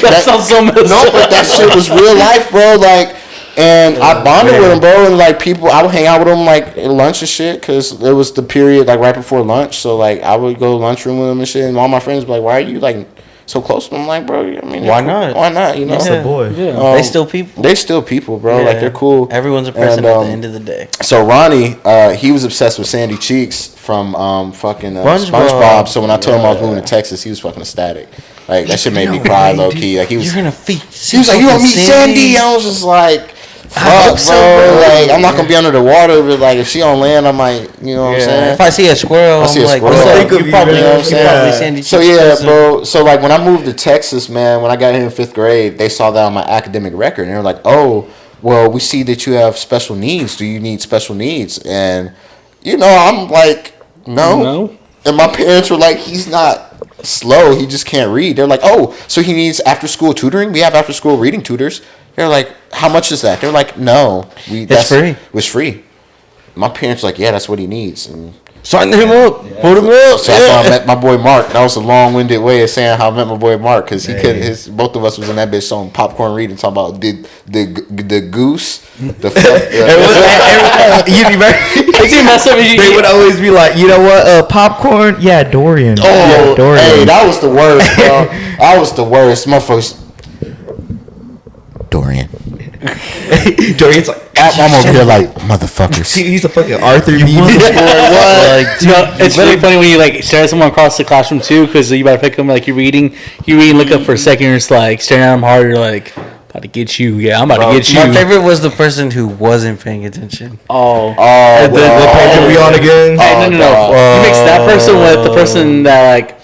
[SPEAKER 4] That sounds so messed up.
[SPEAKER 3] But that shit was real life, bro. Like, and I bonded with him, bro. And like people, I would hang out with him like at lunch and shit, because it was the period like right before lunch. So like I would go to lunchroom with him and shit, and all my friends would be like, "Why are you like so close to him?" I'm like, bro, I mean,
[SPEAKER 1] why not?
[SPEAKER 3] Why not? You know,
[SPEAKER 2] That's a boy.
[SPEAKER 4] Yeah.
[SPEAKER 1] They still people.
[SPEAKER 3] They still people, bro.
[SPEAKER 1] Yeah.
[SPEAKER 3] Like they're cool.
[SPEAKER 1] Everyone's a person
[SPEAKER 3] And,
[SPEAKER 1] at the end of the day.
[SPEAKER 3] So Ronnie, he was obsessed with Sandy Cheeks from fucking
[SPEAKER 1] SpongeBob.
[SPEAKER 3] So when I told him I was moving to Texas, he was fucking ecstatic. Like that shit made me cry low key. Like he was
[SPEAKER 1] You're gonna feed.
[SPEAKER 3] he was like, "You gonna meet Sandy?" I was just like, "Fuck, bro! Like I'm not gonna be under the water, but like if she on land, I might, you know what I'm saying?"
[SPEAKER 1] If I see a squirrel,
[SPEAKER 3] I see a
[SPEAKER 1] I'm like,
[SPEAKER 3] squirrel.
[SPEAKER 1] what's up?
[SPEAKER 2] Think of
[SPEAKER 1] You
[SPEAKER 2] you,
[SPEAKER 1] probably,
[SPEAKER 2] you know what I'm
[SPEAKER 1] you
[SPEAKER 2] saying?
[SPEAKER 1] probably Sandy
[SPEAKER 3] So
[SPEAKER 1] Cheeks
[SPEAKER 3] yeah,
[SPEAKER 1] person.
[SPEAKER 3] bro. So like when I moved to Texas, man, when I got here in 5th grade, they saw that on my academic record, and they were like, "Oh, well, we see that you have special needs. Do you need special needs?" And you know, I'm like, no. And my parents were like, "He's not slow. He just can't read." They're like, "Oh, so he needs after school tutoring? We have after school reading tutors." They're like, "How much is that?" They're like, "No,
[SPEAKER 1] It's free.
[SPEAKER 3] It was free." My parents were like, "Yeah, that's what he needs." And
[SPEAKER 1] Sign him up. Put him up.
[SPEAKER 3] so that's how I met my boy Mark. That was a long-winded way of saying how I met my boy Mark, because he could. Both of us was in that bitch on popcorn reading, talking about the goose, the fuck.
[SPEAKER 2] You remember?
[SPEAKER 4] It's even messed up.
[SPEAKER 2] They would always be like, you know what? Popcorn? Yeah, Dorian.
[SPEAKER 3] Oh,
[SPEAKER 2] yeah, Dorian.
[SPEAKER 3] hey, that was the worst, bro. That was the worst, motherfuckers. Dorian.
[SPEAKER 2] Dorian's like,
[SPEAKER 3] I'm over here like motherfuckers.
[SPEAKER 2] he's a fucking Arthur B.
[SPEAKER 1] Like,
[SPEAKER 4] It's really funny when you like stare at someone across the classroom too, because you about to pick them, like you're reading, look up for a second, you're just like staring at them hard, you're like, about to get you, I'm about to get you.
[SPEAKER 1] my favorite was the person who wasn't paying attention.
[SPEAKER 3] Oh,
[SPEAKER 2] The page are we on again?
[SPEAKER 4] Hey, no.
[SPEAKER 3] God.
[SPEAKER 4] You mix that person with the person that like,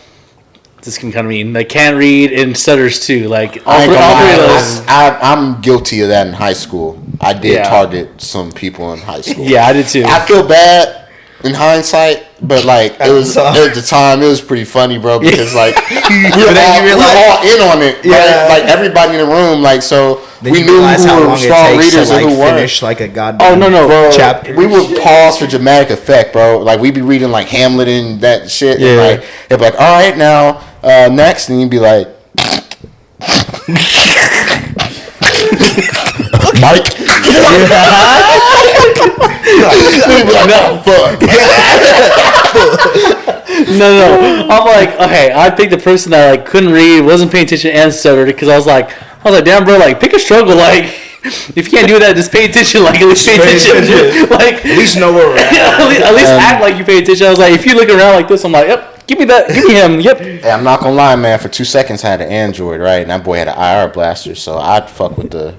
[SPEAKER 4] this can kind of mean, like can't read and stutters too. Like all
[SPEAKER 3] I ain't
[SPEAKER 4] three
[SPEAKER 3] gonna
[SPEAKER 4] of
[SPEAKER 3] lie,
[SPEAKER 4] those.
[SPEAKER 3] I'm guilty of that in high school. I did
[SPEAKER 4] Yeah.
[SPEAKER 3] target some people in high school.
[SPEAKER 4] Yeah, I did too.
[SPEAKER 3] I feel bad in hindsight, but like
[SPEAKER 2] At the time.
[SPEAKER 3] at the time, it was pretty funny, bro. Because like we were
[SPEAKER 2] then you
[SPEAKER 3] we were
[SPEAKER 2] realize-
[SPEAKER 3] all in on it.
[SPEAKER 2] Yeah.
[SPEAKER 3] Like everybody in the room. Like so,
[SPEAKER 2] Then
[SPEAKER 3] we
[SPEAKER 2] you
[SPEAKER 3] knew
[SPEAKER 2] realize
[SPEAKER 3] who
[SPEAKER 2] how
[SPEAKER 3] were
[SPEAKER 2] long it
[SPEAKER 3] strong
[SPEAKER 2] takes
[SPEAKER 3] readers
[SPEAKER 2] to,
[SPEAKER 3] and
[SPEAKER 2] like,
[SPEAKER 3] who weren't.
[SPEAKER 2] finish like a goddamn.
[SPEAKER 3] Bro,
[SPEAKER 2] chapter.
[SPEAKER 3] we would pause for dramatic effect, bro. Like we'd be reading like Hamlet and that shit, and like they'd be like, "All right, now next," and you'd be like, "Mike." No, fuck.
[SPEAKER 4] No. I'm like, okay, I picked the person that like couldn't read, wasn't paying attention, and stuttered, because I was like, damn, bro, like pick a struggle, like. If you can't do that, just pay attention. Like at least pay attention. Like
[SPEAKER 2] At least know where we're at.
[SPEAKER 4] at least act like you pay attention. I was like, if you look around like this, I'm like, yep, give me that, give me him, yep.
[SPEAKER 3] Hey, I'm not gonna lie, man. For 2 seconds, I had an Android, right? And that boy had an IR blaster, so I'd fuck with the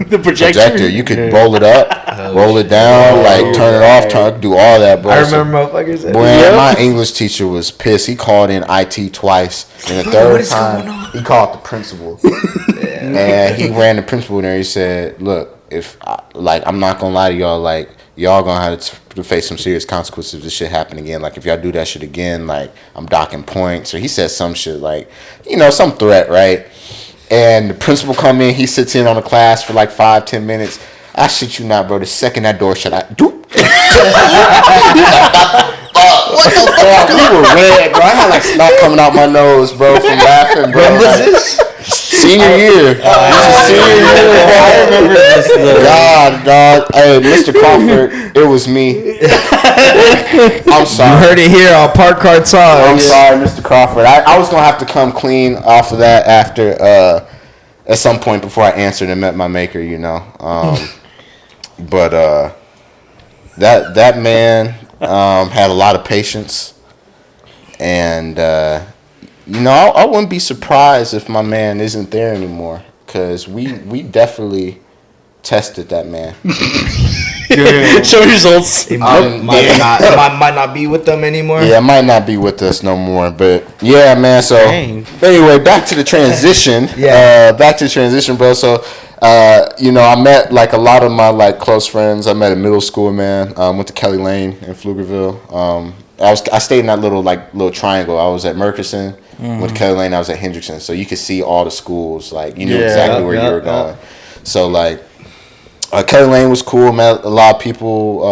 [SPEAKER 4] The projector?
[SPEAKER 3] You could roll it up, roll it down, like turn it off, do all that, bro.
[SPEAKER 2] I remember motherfuckers. Said,
[SPEAKER 3] Boy, my English teacher was pissed. He called in IT twice, and the
[SPEAKER 2] what
[SPEAKER 3] third
[SPEAKER 2] is
[SPEAKER 3] time
[SPEAKER 2] going on?
[SPEAKER 3] he called the principal. And he ran the principal in there. He said, "Look, I'm not gonna lie to y'all, like y'all gonna have to face some serious consequences if this shit happen again. Like if y'all do that shit again, like I'm docking points." Or he said some shit like, some threat, right? And the principal come in, he sits in on the class for like 5-10 minutes. I shit you not, bro. The second that door shut, what the fuck? We were red, bro. I had like snot coming out my nose, bro, from laughing, bro.
[SPEAKER 2] When was this?
[SPEAKER 3] Senior year. This is senior year, bro. I remember this. God, dog. Hey, Mr. Crawford, it was me. I'm sorry.
[SPEAKER 2] You heard it here on Park Card Songs.
[SPEAKER 3] I'm sorry, Mr. Crawford. I was gonna have to come clean off of that after at some point before I answered and met my maker, But that man had a lot of patience, and I wouldn't be surprised if my man isn't there anymore, because we definitely tested that man.
[SPEAKER 4] Show results.
[SPEAKER 2] It might not be with them anymore.
[SPEAKER 3] Yeah, it might not be with us no more, but yeah, man. So
[SPEAKER 1] Dang.
[SPEAKER 3] anyway, back to the transition.
[SPEAKER 2] Yeah.
[SPEAKER 3] Back to the transition, bro. So I met like a lot of my like close friends. I met in middle school, man. Went to Kelly Lane in Pflugerville. I stayed in that little triangle. I was at Murchison, went to Kelly Lane. I was at Hendrickson, so you could see all the schools. Like you knew exactly where you were going. So like. Kelly Lane was cool. Met a lot of people.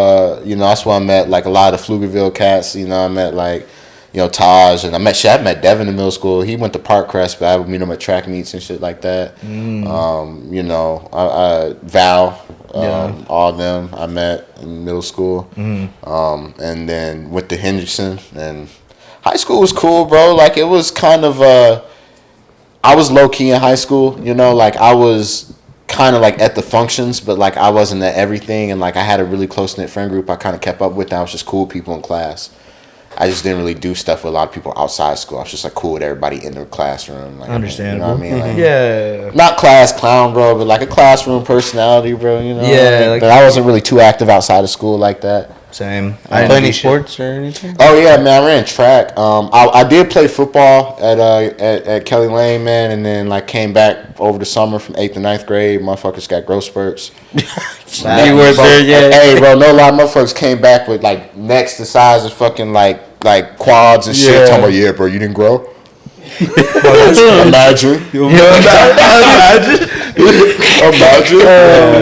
[SPEAKER 3] That's where I met like a lot of Pflugerville cats. I met like, Taj, and I met Devin in middle school. He went to Parkcrest, but I would meet him at track meets and shit like that. Val, all of them I met in middle school, and then went to Hendrickson. And high school was cool, bro. Like it was kind of I was low key in high school. Like I was kind of like at the functions, but like I wasn't at everything, and like I had a really close knit friend group I kind of kept up with. And I was just cool with people in class. I just didn't really do stuff with a lot of people outside school. I was just like cool with everybody in the classroom. Like,
[SPEAKER 2] understandable.
[SPEAKER 3] You know what I mean? Like,
[SPEAKER 2] Yeah.
[SPEAKER 3] Not class clown, bro, but like a classroom personality, bro.
[SPEAKER 2] Yeah. Like,
[SPEAKER 3] but I wasn't really too active outside of school like that.
[SPEAKER 2] Same.
[SPEAKER 1] I play any sports or anything?
[SPEAKER 3] Oh yeah, man, I ran track. I did play football at Kelly Lane, man, and then like came back over the summer from 8th to 9th grade. Motherfuckers got growth spurts.
[SPEAKER 1] You weren't there yet.
[SPEAKER 3] Hey, bro, no lie, motherfuckers came back with like necks the size of fucking like quads and shit. Talking about, yeah, bro, you didn't grow. Imagine. Yeah,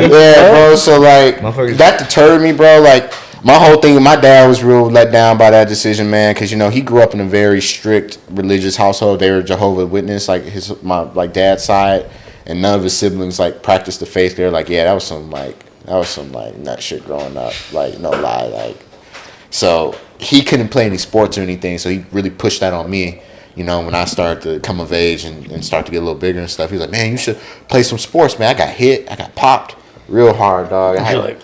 [SPEAKER 3] bro. So like that deterred me, bro. Like my whole thing, my dad was real let down by that decision, man, because he grew up in a very strict religious household. They were Jehovah's Witness, like my dad's side, and none of his siblings like practiced the faith. They're like, yeah, that was some nut shit growing up, like no lie, like. So he couldn't play any sports or anything, so he really pushed that on me. When I started to come of age and start to get a little bigger and stuff, he was like, man, you should play some sports, man. I got hit. I got popped real hard, dog. I was like,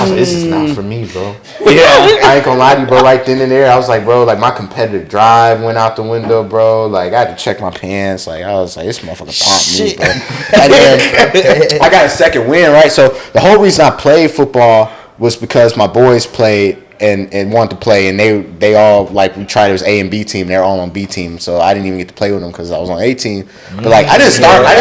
[SPEAKER 3] this is not for me, bro. Yeah. I ain't gonna lie to you, bro. Right then and there, I was like, bro, like my competitive drive went out the window, bro. Like I had to check my pants. Like I was like, this motherfucker pumped me, bro. And then I got a second win, right? So the whole reason I played football was because my boys played and wanted to play, and they all like we tried. It was A and B team. They're all on B team, so I didn't even get to play with them because I was on A team. But like I didn't start. I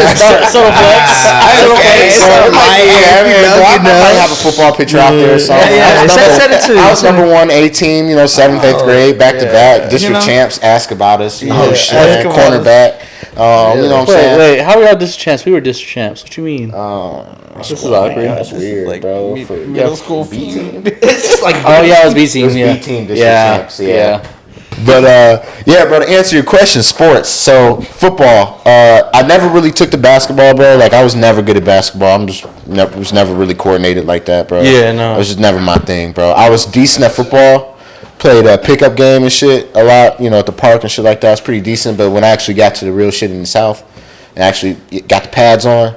[SPEAKER 3] might have a football picture out there. So I was number one A team. 7th, 8th grade, back to back. District champs. Ask about us. Oh shit, cornerback. You know what I'm saying?
[SPEAKER 4] Wait, how are y'all district champs? We were district champs. What you mean?
[SPEAKER 3] This is awkward. That's weird,
[SPEAKER 1] like
[SPEAKER 3] bro.
[SPEAKER 1] Middle school B team.
[SPEAKER 2] It's just like
[SPEAKER 4] it was B team.
[SPEAKER 3] It was
[SPEAKER 4] Yeah.
[SPEAKER 3] B team district champs.
[SPEAKER 4] Yeah.
[SPEAKER 3] But bro, to answer your question, sports. So football. I never really took to basketball, bro. Like I was never good at basketball. Was never really coordinated like that, bro.
[SPEAKER 1] Yeah, no.
[SPEAKER 3] It was just never my thing, bro. I was decent at football. Played a pickup game and shit a lot, at the park and shit like that. It's pretty decent. But when I actually got to the real shit in the South and actually got the pads on,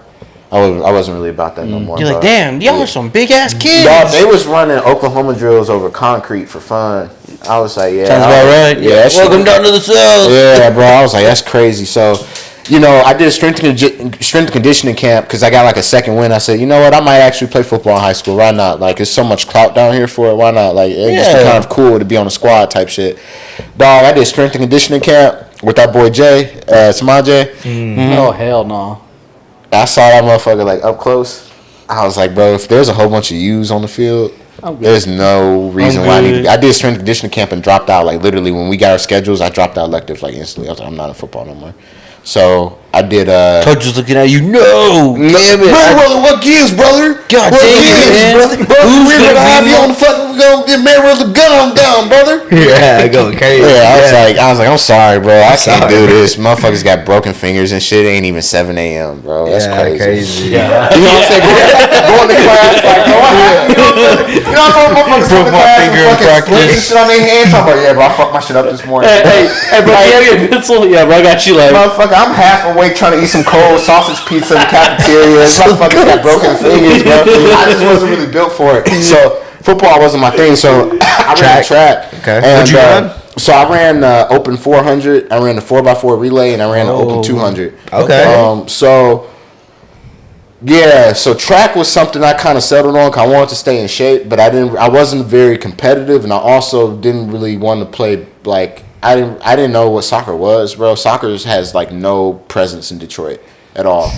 [SPEAKER 3] I wasn't really about that no more.
[SPEAKER 1] You're like, damn, y'all are some big ass kids.
[SPEAKER 3] Dog, they was running Oklahoma drills over concrete for fun. I was like, yeah.
[SPEAKER 1] Sounds about right.
[SPEAKER 3] Yeah.
[SPEAKER 1] Welcome down to the South.
[SPEAKER 3] Yeah, bro. I was like, that's crazy. So, I did a strength and conditioning camp because I got like a second win. I said, you know what? I might actually play football in high school. Why not? Like, there's so much clout down here for it. Why not? Like, it's just kind of cool to be on a squad type shit. Dog, I did strength and conditioning camp with that boy Jay, Samaje.
[SPEAKER 4] Oh hell no!
[SPEAKER 3] I saw that motherfucker like up close. I was like, bro, if there's a whole bunch of U's on the field, there's no reason why I need to be. I did strength and conditioning camp and dropped out. Like literally, when we got our schedules, I dropped out elective like instantly. I was like, I'm not in football no more. So I did.
[SPEAKER 1] Coach was looking at you. No, damn it,
[SPEAKER 3] Merriewether, what gives, brother?
[SPEAKER 1] God damn it,
[SPEAKER 3] brother. We're gonna have you on the fucking. We're gonna get Merriewether gun down, brother.
[SPEAKER 2] Yeah, going crazy.
[SPEAKER 3] Yeah, I was like, I'm sorry, bro. I can't do this. Motherfuckers got broken fingers and shit. It ain't even 7 a.m., bro. That's crazy.
[SPEAKER 2] Yeah.
[SPEAKER 3] You know what I'm saying? Going to class like, you know what I'm motherfuckers going to class and fucking splitting shit on their hands. I'm like, yeah, bro, I fucked my shit up this morning.
[SPEAKER 4] Hey, bro, you have your pencil? Yeah, bro, I got you. Like,
[SPEAKER 3] motherfucker, I'm half awake trying to eat some cold sausage pizza in the cafeteria. Motherfuckers got broken fingers, bro. I just wasn't really built for it. So football wasn't my thing. So I ran track.
[SPEAKER 2] Okay.
[SPEAKER 3] And,
[SPEAKER 2] What'd you run?
[SPEAKER 3] So I ran open 400. I ran the 4x4 relay, and I ran the open 200.
[SPEAKER 2] Okay.
[SPEAKER 3] So track was something I kind of settled on because I wanted to stay in shape, but I wasn't very competitive, and I also didn't really want to play like I didn't know what soccer was, bro. Soccer has like no presence in Detroit. at all.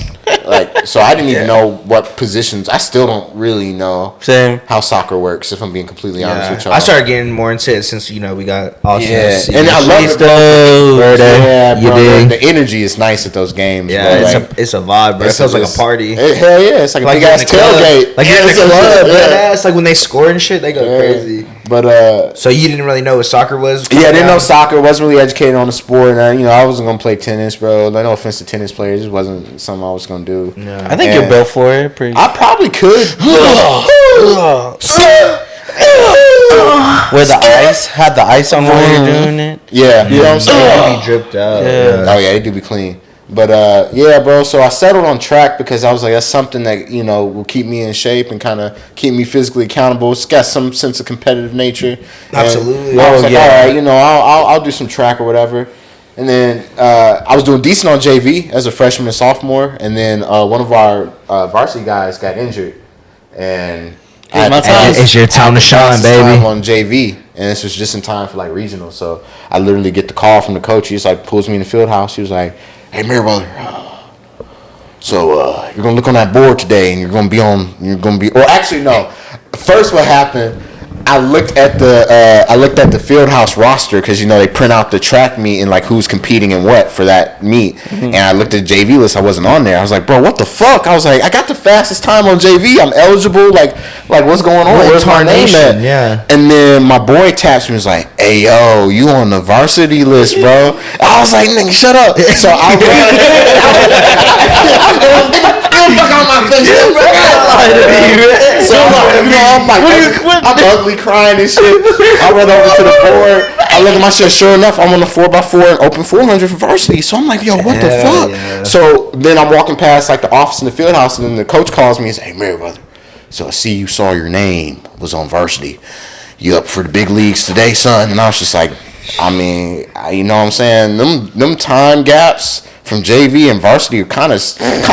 [SPEAKER 3] Like, so I didn't even know what positions. I still don't really know
[SPEAKER 1] Same.
[SPEAKER 3] how soccer works, if I'm being completely honest with y'all.
[SPEAKER 2] I started getting more into it since we got Austin.
[SPEAKER 3] Yeah,
[SPEAKER 2] FC.
[SPEAKER 3] and I love it, bro. Yeah,
[SPEAKER 2] You
[SPEAKER 3] bro.
[SPEAKER 2] dig?
[SPEAKER 3] The energy is nice at those games.
[SPEAKER 2] Yeah,
[SPEAKER 3] bro. Like,
[SPEAKER 2] it's a vibe, bro. It feels like a party.
[SPEAKER 3] Hell yeah, it's like a big
[SPEAKER 2] you're in
[SPEAKER 3] ass
[SPEAKER 2] the club.
[SPEAKER 3] tailgate.
[SPEAKER 2] Like you're in the
[SPEAKER 3] Yeah,
[SPEAKER 2] club,
[SPEAKER 3] yeah.
[SPEAKER 2] It's like when they score and shit, they go crazy.
[SPEAKER 3] But
[SPEAKER 2] So you didn't really know what soccer was?
[SPEAKER 3] yeah, I didn't know soccer. Wasn't really educated on the sport, and I wasn't gonna play tennis, bro. No offense to tennis players, it wasn't something I was gonna do.
[SPEAKER 2] No.
[SPEAKER 1] I think you're built for it. Pretty.
[SPEAKER 3] I probably could.
[SPEAKER 1] Where the ice had the ice on while you're doing it.
[SPEAKER 3] Yeah, you know what I'm saying.
[SPEAKER 2] Be dripped out.
[SPEAKER 1] Yeah.
[SPEAKER 3] Oh yeah, it do be clean. But yeah, bro. So I settled on track because I was like, that's something that will keep me in shape and kind of keep me physically accountable. It's got some sense of competitive nature.
[SPEAKER 2] Absolutely.
[SPEAKER 3] And I was like,
[SPEAKER 1] yeah.
[SPEAKER 3] all right, I'll do some track or whatever. And then I was doing decent on JV as a freshman and sophomore, and then one of our varsity guys got injured, and
[SPEAKER 2] It's your time to shine,
[SPEAKER 3] time
[SPEAKER 2] baby.
[SPEAKER 3] on JV, and this was just in time for like regional. So I literally get the call from the coach. He just like pulls me in the field house. He was like, "Hey, Merriewether, so you're gonna look on that board today, and you're gonna be. Well, actually, no. First, what happened? I looked at the field house roster because they print out the track meet and like who's competing and what for that meet. And I looked at the JV list. I wasn't on there. I was like, bro, what the fuck? I was like, I got the fastest time on JV. I'm eligible. Like what's going on? Where's my name at?
[SPEAKER 2] Yeah.
[SPEAKER 3] And then my boy taps me and was like, hey, yo, you on the varsity list, bro. I was like, nigga, shut up. So I fuck on my face, so I'm ugly crying and shit. I run over to the board. I look at my shit. Sure enough, I'm on the 4x4 and open 400 for varsity. So I'm like, yo, what the fuck?
[SPEAKER 2] Yeah.
[SPEAKER 3] So then I'm walking past like the office in the field house, and then the coach calls me and says, hey, Merriewether, so I see you saw your name was on varsity. You up for the big leagues today, son? And I was just like, I mean, you know what I'm saying? Them time gaps from JV and varsity are kind of steep. It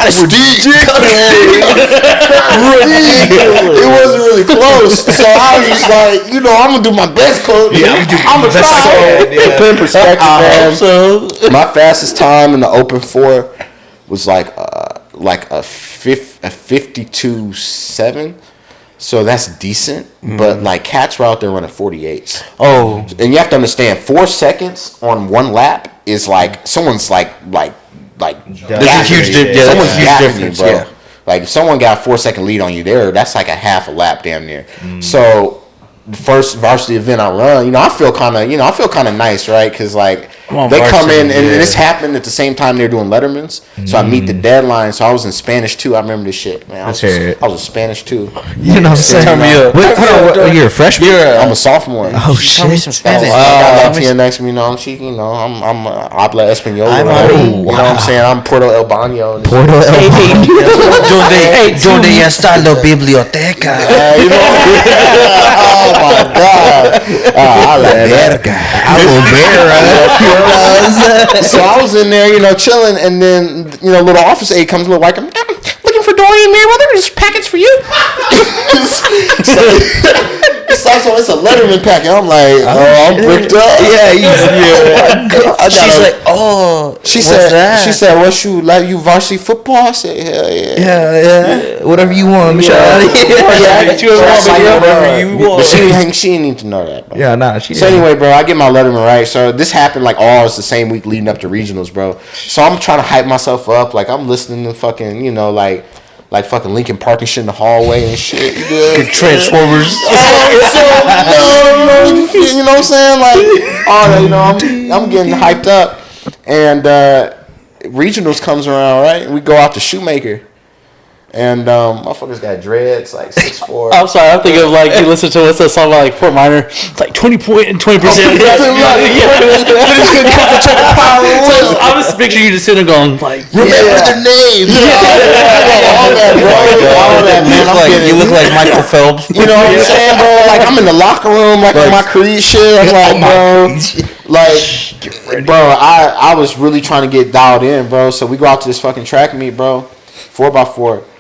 [SPEAKER 3] wasn't really close. So I was just like, I'm going to do my best, coach. Yeah, I'm going to try. To put in perspective, man. So my fastest time in the open four was like a 52.7. So that's decent, but like cats were out there running 48s.
[SPEAKER 1] Oh,
[SPEAKER 3] and you have to understand, 4 seconds on one lap is like someone's like
[SPEAKER 1] that's a huge difference.
[SPEAKER 3] Someone's
[SPEAKER 1] Huge
[SPEAKER 3] gapping
[SPEAKER 1] difference,
[SPEAKER 3] you, bro.
[SPEAKER 1] yeah.
[SPEAKER 3] Like if someone got a 4-second lead on you there, that's like a half a lap damn near. So the first varsity event I run, I feel kind of nice, right? Because like they come in, and this happened at the same time they're doing Letterman's. So I meet the deadline. So I was in Spanish 2. I remember this shit, man. I was in Spanish 2.
[SPEAKER 2] You know what I'm saying?
[SPEAKER 1] Turn me up.
[SPEAKER 2] What, you're a freshman?
[SPEAKER 3] I'm a sophomore.
[SPEAKER 2] Oh shit!
[SPEAKER 1] Tell me some Spanish.
[SPEAKER 3] I got Latina next to me, I'm habla español. You know what I'm saying? I'm Puerto El Baño.
[SPEAKER 2] Donde ya está la biblioteca?
[SPEAKER 3] Oh my God! I like verga. So I was in there, chilling, and then little office aide comes, little white, I'm looking for Dorian Merriewether. There's packets for you. It's a Letterman packet. I'm like, I'm bricked up.
[SPEAKER 2] She's like,
[SPEAKER 3] she said, what you like? You varsity football? I said, hell yeah.
[SPEAKER 2] Yeah. Whatever you want, Michelle.
[SPEAKER 1] Whatever you want.
[SPEAKER 3] But she didn't need to know that, bro.
[SPEAKER 2] Yeah, nah.
[SPEAKER 3] So anyway, bro, I get my Letterman right. So this happened like it's the same week leading up to regionals, bro. So I'm trying to hype myself up. Like I'm listening to fucking, like fucking Linkin Park and shit in the hallway and shit.
[SPEAKER 1] Transformers.
[SPEAKER 3] You know what I'm saying? Like, I'm getting hyped up. And regionals comes around, right? We go out to Shoemaker. And motherfuckers got dreads, like 6'4".
[SPEAKER 4] I'm sorry, I'm thinking of like you listen to what's that song about like Fort Minor? It's like 20% and 20%. I'm just picturing you just sitting there going like,
[SPEAKER 3] remember the name. All that, bro. All that, man.
[SPEAKER 1] You look like Michael Phelps.
[SPEAKER 3] You know what I'm saying, bro? Like I'm in the locker room, like on my Creed shit. I'm like, bro, I was really trying to get dialed in, bro. So we go out to this fucking track meet, bro. 4x4.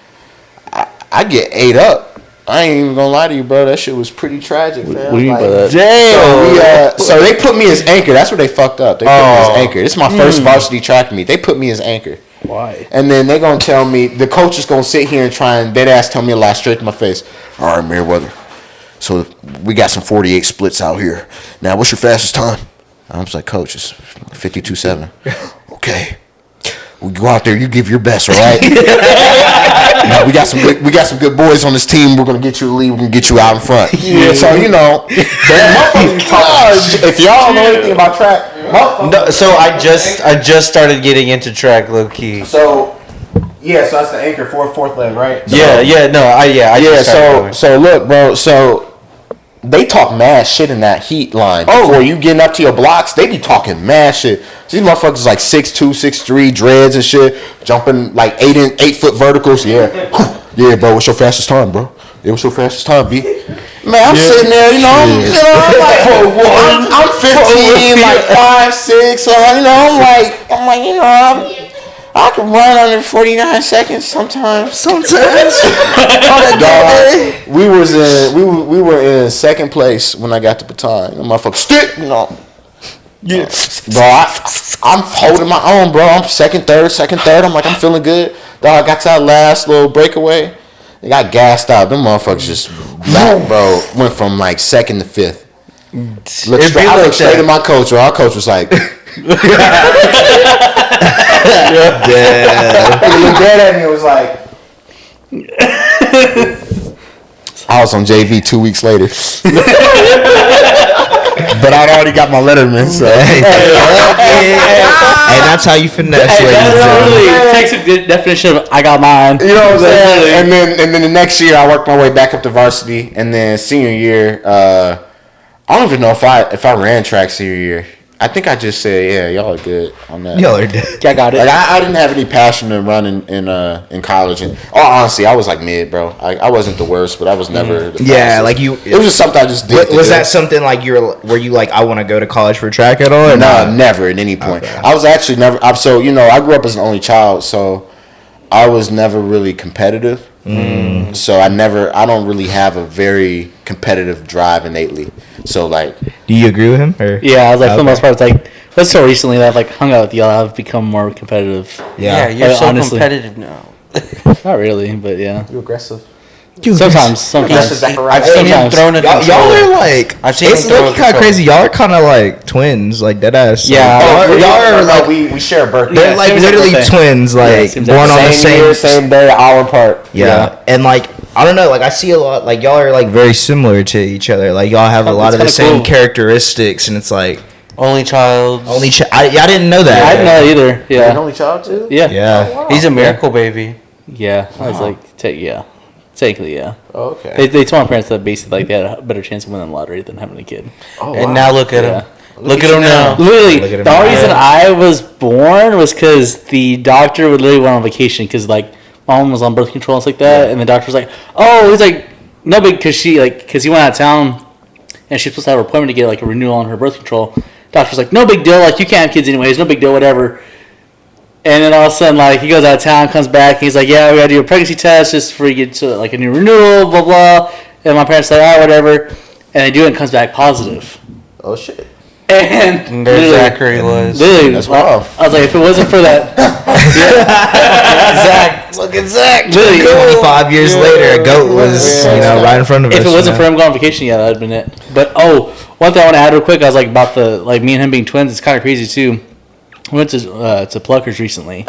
[SPEAKER 3] I get ate up. I ain't even gonna lie to you, bro. That shit was pretty tragic, man.
[SPEAKER 4] What do you mean by that?
[SPEAKER 1] Damn.
[SPEAKER 3] So they put me as anchor. That's where they fucked up. They put me as anchor. This is my first varsity track meet. They put me as anchor.
[SPEAKER 4] Why?
[SPEAKER 3] And then they gonna tell me, the coach is gonna sit here and try and dead ass tell me a lie straight to my face. All right, Merriewether. So we got some 48 splits out here. Now, what's your fastest time? I was like, Coach, it's 52.7. Okay. We go out there. You give your best, all right? Now, we got some good boys on this team. We're gonna get you the lead. We're gonna get you out in front. Yeah. So if y'all don't know anything about track,
[SPEAKER 1] No, so I just started getting into track, low key.
[SPEAKER 3] So that's the anchor fourth leg, right? So,
[SPEAKER 1] I just started going.
[SPEAKER 3] So look, bro. So they talk mad shit in that heat line. Before you getting up to your blocks, they be talking mad shit. So these motherfuckers like 6'2", 6'3", dreads and shit, jumping like 8-foot verticals. Yeah, yeah, bro. What's your fastest time, bro? Yeah, what's your fastest time, B? Man, I'm sitting there, I'm 15, like 5'6", I can run under 49 seconds sometimes. On that dog, we were in second place when I got the baton. Motherfucker, stick, Yeah. Bro, I'm holding my own, bro. I'm second, third. I'm like, I'm feeling good. Dog, I got to that last little breakaway. They got gassed out. Them motherfuckers just, bro, went from like second to fifth. I looked straight at my coach, bro. Our coach was like, He looked dead at me and was like, I was on JV 2 weeks later. But I'd already got my letterman, so.
[SPEAKER 2] Hey, that's how you finesse.
[SPEAKER 4] That's really takes a good definition of I got mine.
[SPEAKER 3] You know what I'm saying? And then the next year I worked my way back up to varsity, and then senior year, I don't even know if I ran track senior year. I think I just said, yeah, y'all are good on that.
[SPEAKER 2] Y'all are good.
[SPEAKER 4] I got it.
[SPEAKER 3] Like I didn't have any passion to run in college, and honestly, I was like mid, bro. I wasn't the worst, but I was never. The fastest.
[SPEAKER 2] Like you.
[SPEAKER 3] It was just something I just did.
[SPEAKER 2] Was that something like were you like, I want to go to college for track at all? Or
[SPEAKER 3] no, never at any point. Okay. I was actually never. So I grew up as an only child, so I was never really competitive. So I don't really have a very competitive drive innately. So like,
[SPEAKER 2] do you agree with him? Or?
[SPEAKER 4] Yeah, I was like, for the most part, it's like, that's so recently that I've like hung out with y'all, I've become more competitive.
[SPEAKER 1] Yeah, you're so honestly competitive now.
[SPEAKER 4] Not really, but yeah.
[SPEAKER 3] You aggressive?
[SPEAKER 4] Sometimes.
[SPEAKER 1] I've seen him thrown a control.
[SPEAKER 2] Y'all are like, it's looking kind of crazy. Y'all are kind of like twins, like dead ass.
[SPEAKER 4] Yeah,
[SPEAKER 2] y'all are like
[SPEAKER 3] we share a birthday.
[SPEAKER 2] They're like literally twins, like born on the same
[SPEAKER 3] year, same day, hour apart.
[SPEAKER 2] Yeah, and like I don't know, like I see a lot, like y'all are like very similar to each other. Like y'all have a lot of the same characteristics, and it's like
[SPEAKER 1] only child.
[SPEAKER 2] I didn't know that.
[SPEAKER 4] I didn't know either. Yeah,
[SPEAKER 3] an only child too.
[SPEAKER 4] Yeah.
[SPEAKER 2] Oh, wow.
[SPEAKER 1] He's a miracle baby.
[SPEAKER 4] Yeah, I was like, technically, yeah.
[SPEAKER 3] Oh, okay.
[SPEAKER 4] They told my parents that basically like they had a better chance of winning the lottery than having a kid.
[SPEAKER 1] Oh, and now look at him. Look at him now.
[SPEAKER 4] Literally, the only reason I was born was because the doctor would literally went on vacation because like mom was on birth control and stuff like that, and the doctor was like, "Oh, he's like no big," because he went out of town and she's supposed to have an appointment to get like a renewal on her birth control. Doctor's like, "No big deal. Like you can't have kids anyways. No big deal. Whatever." And then all of a sudden, like, he goes out of town, comes back, and he's like, yeah, we gotta do a pregnancy test just for you get to, like, a new renewal, blah, blah. And my parents say, all right, whatever. And they do it and comes back positive.
[SPEAKER 3] Oh, shit.
[SPEAKER 1] And there Zachary was.
[SPEAKER 4] Literally,
[SPEAKER 3] that's wild.
[SPEAKER 4] I was like, if it wasn't for that.
[SPEAKER 1] Zach. Look at Zach.
[SPEAKER 4] Literally.
[SPEAKER 2] 25 years later, a goat was, right in front of us.
[SPEAKER 4] If it wasn't for him going on vacation, yeah, that would have been it. But, one thing I want to add real quick, I was like, about the, like, me and him being twins, it's kind of crazy, too. We went to Pluckers recently.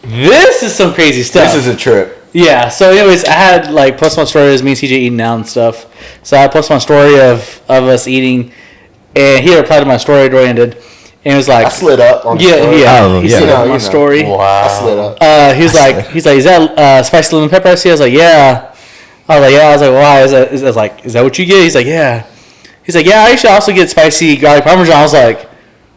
[SPEAKER 4] This is some crazy stuff.
[SPEAKER 3] This is a trip.
[SPEAKER 4] Yeah. So, anyways, I had like posted my story of me and CJ eating out and stuff. So I posted my story of us eating, and he replied to my story. Dorian did, and it was like
[SPEAKER 3] I slid up on the story.
[SPEAKER 4] He slid up on my story.
[SPEAKER 1] Wow.
[SPEAKER 3] I slid up.
[SPEAKER 4] He's like, is that spicy lemon pepper? I was like, yeah. I was like, why? Is that what you get? He's like, yeah. He's like, yeah. I actually also get spicy garlic parmesan. I was like.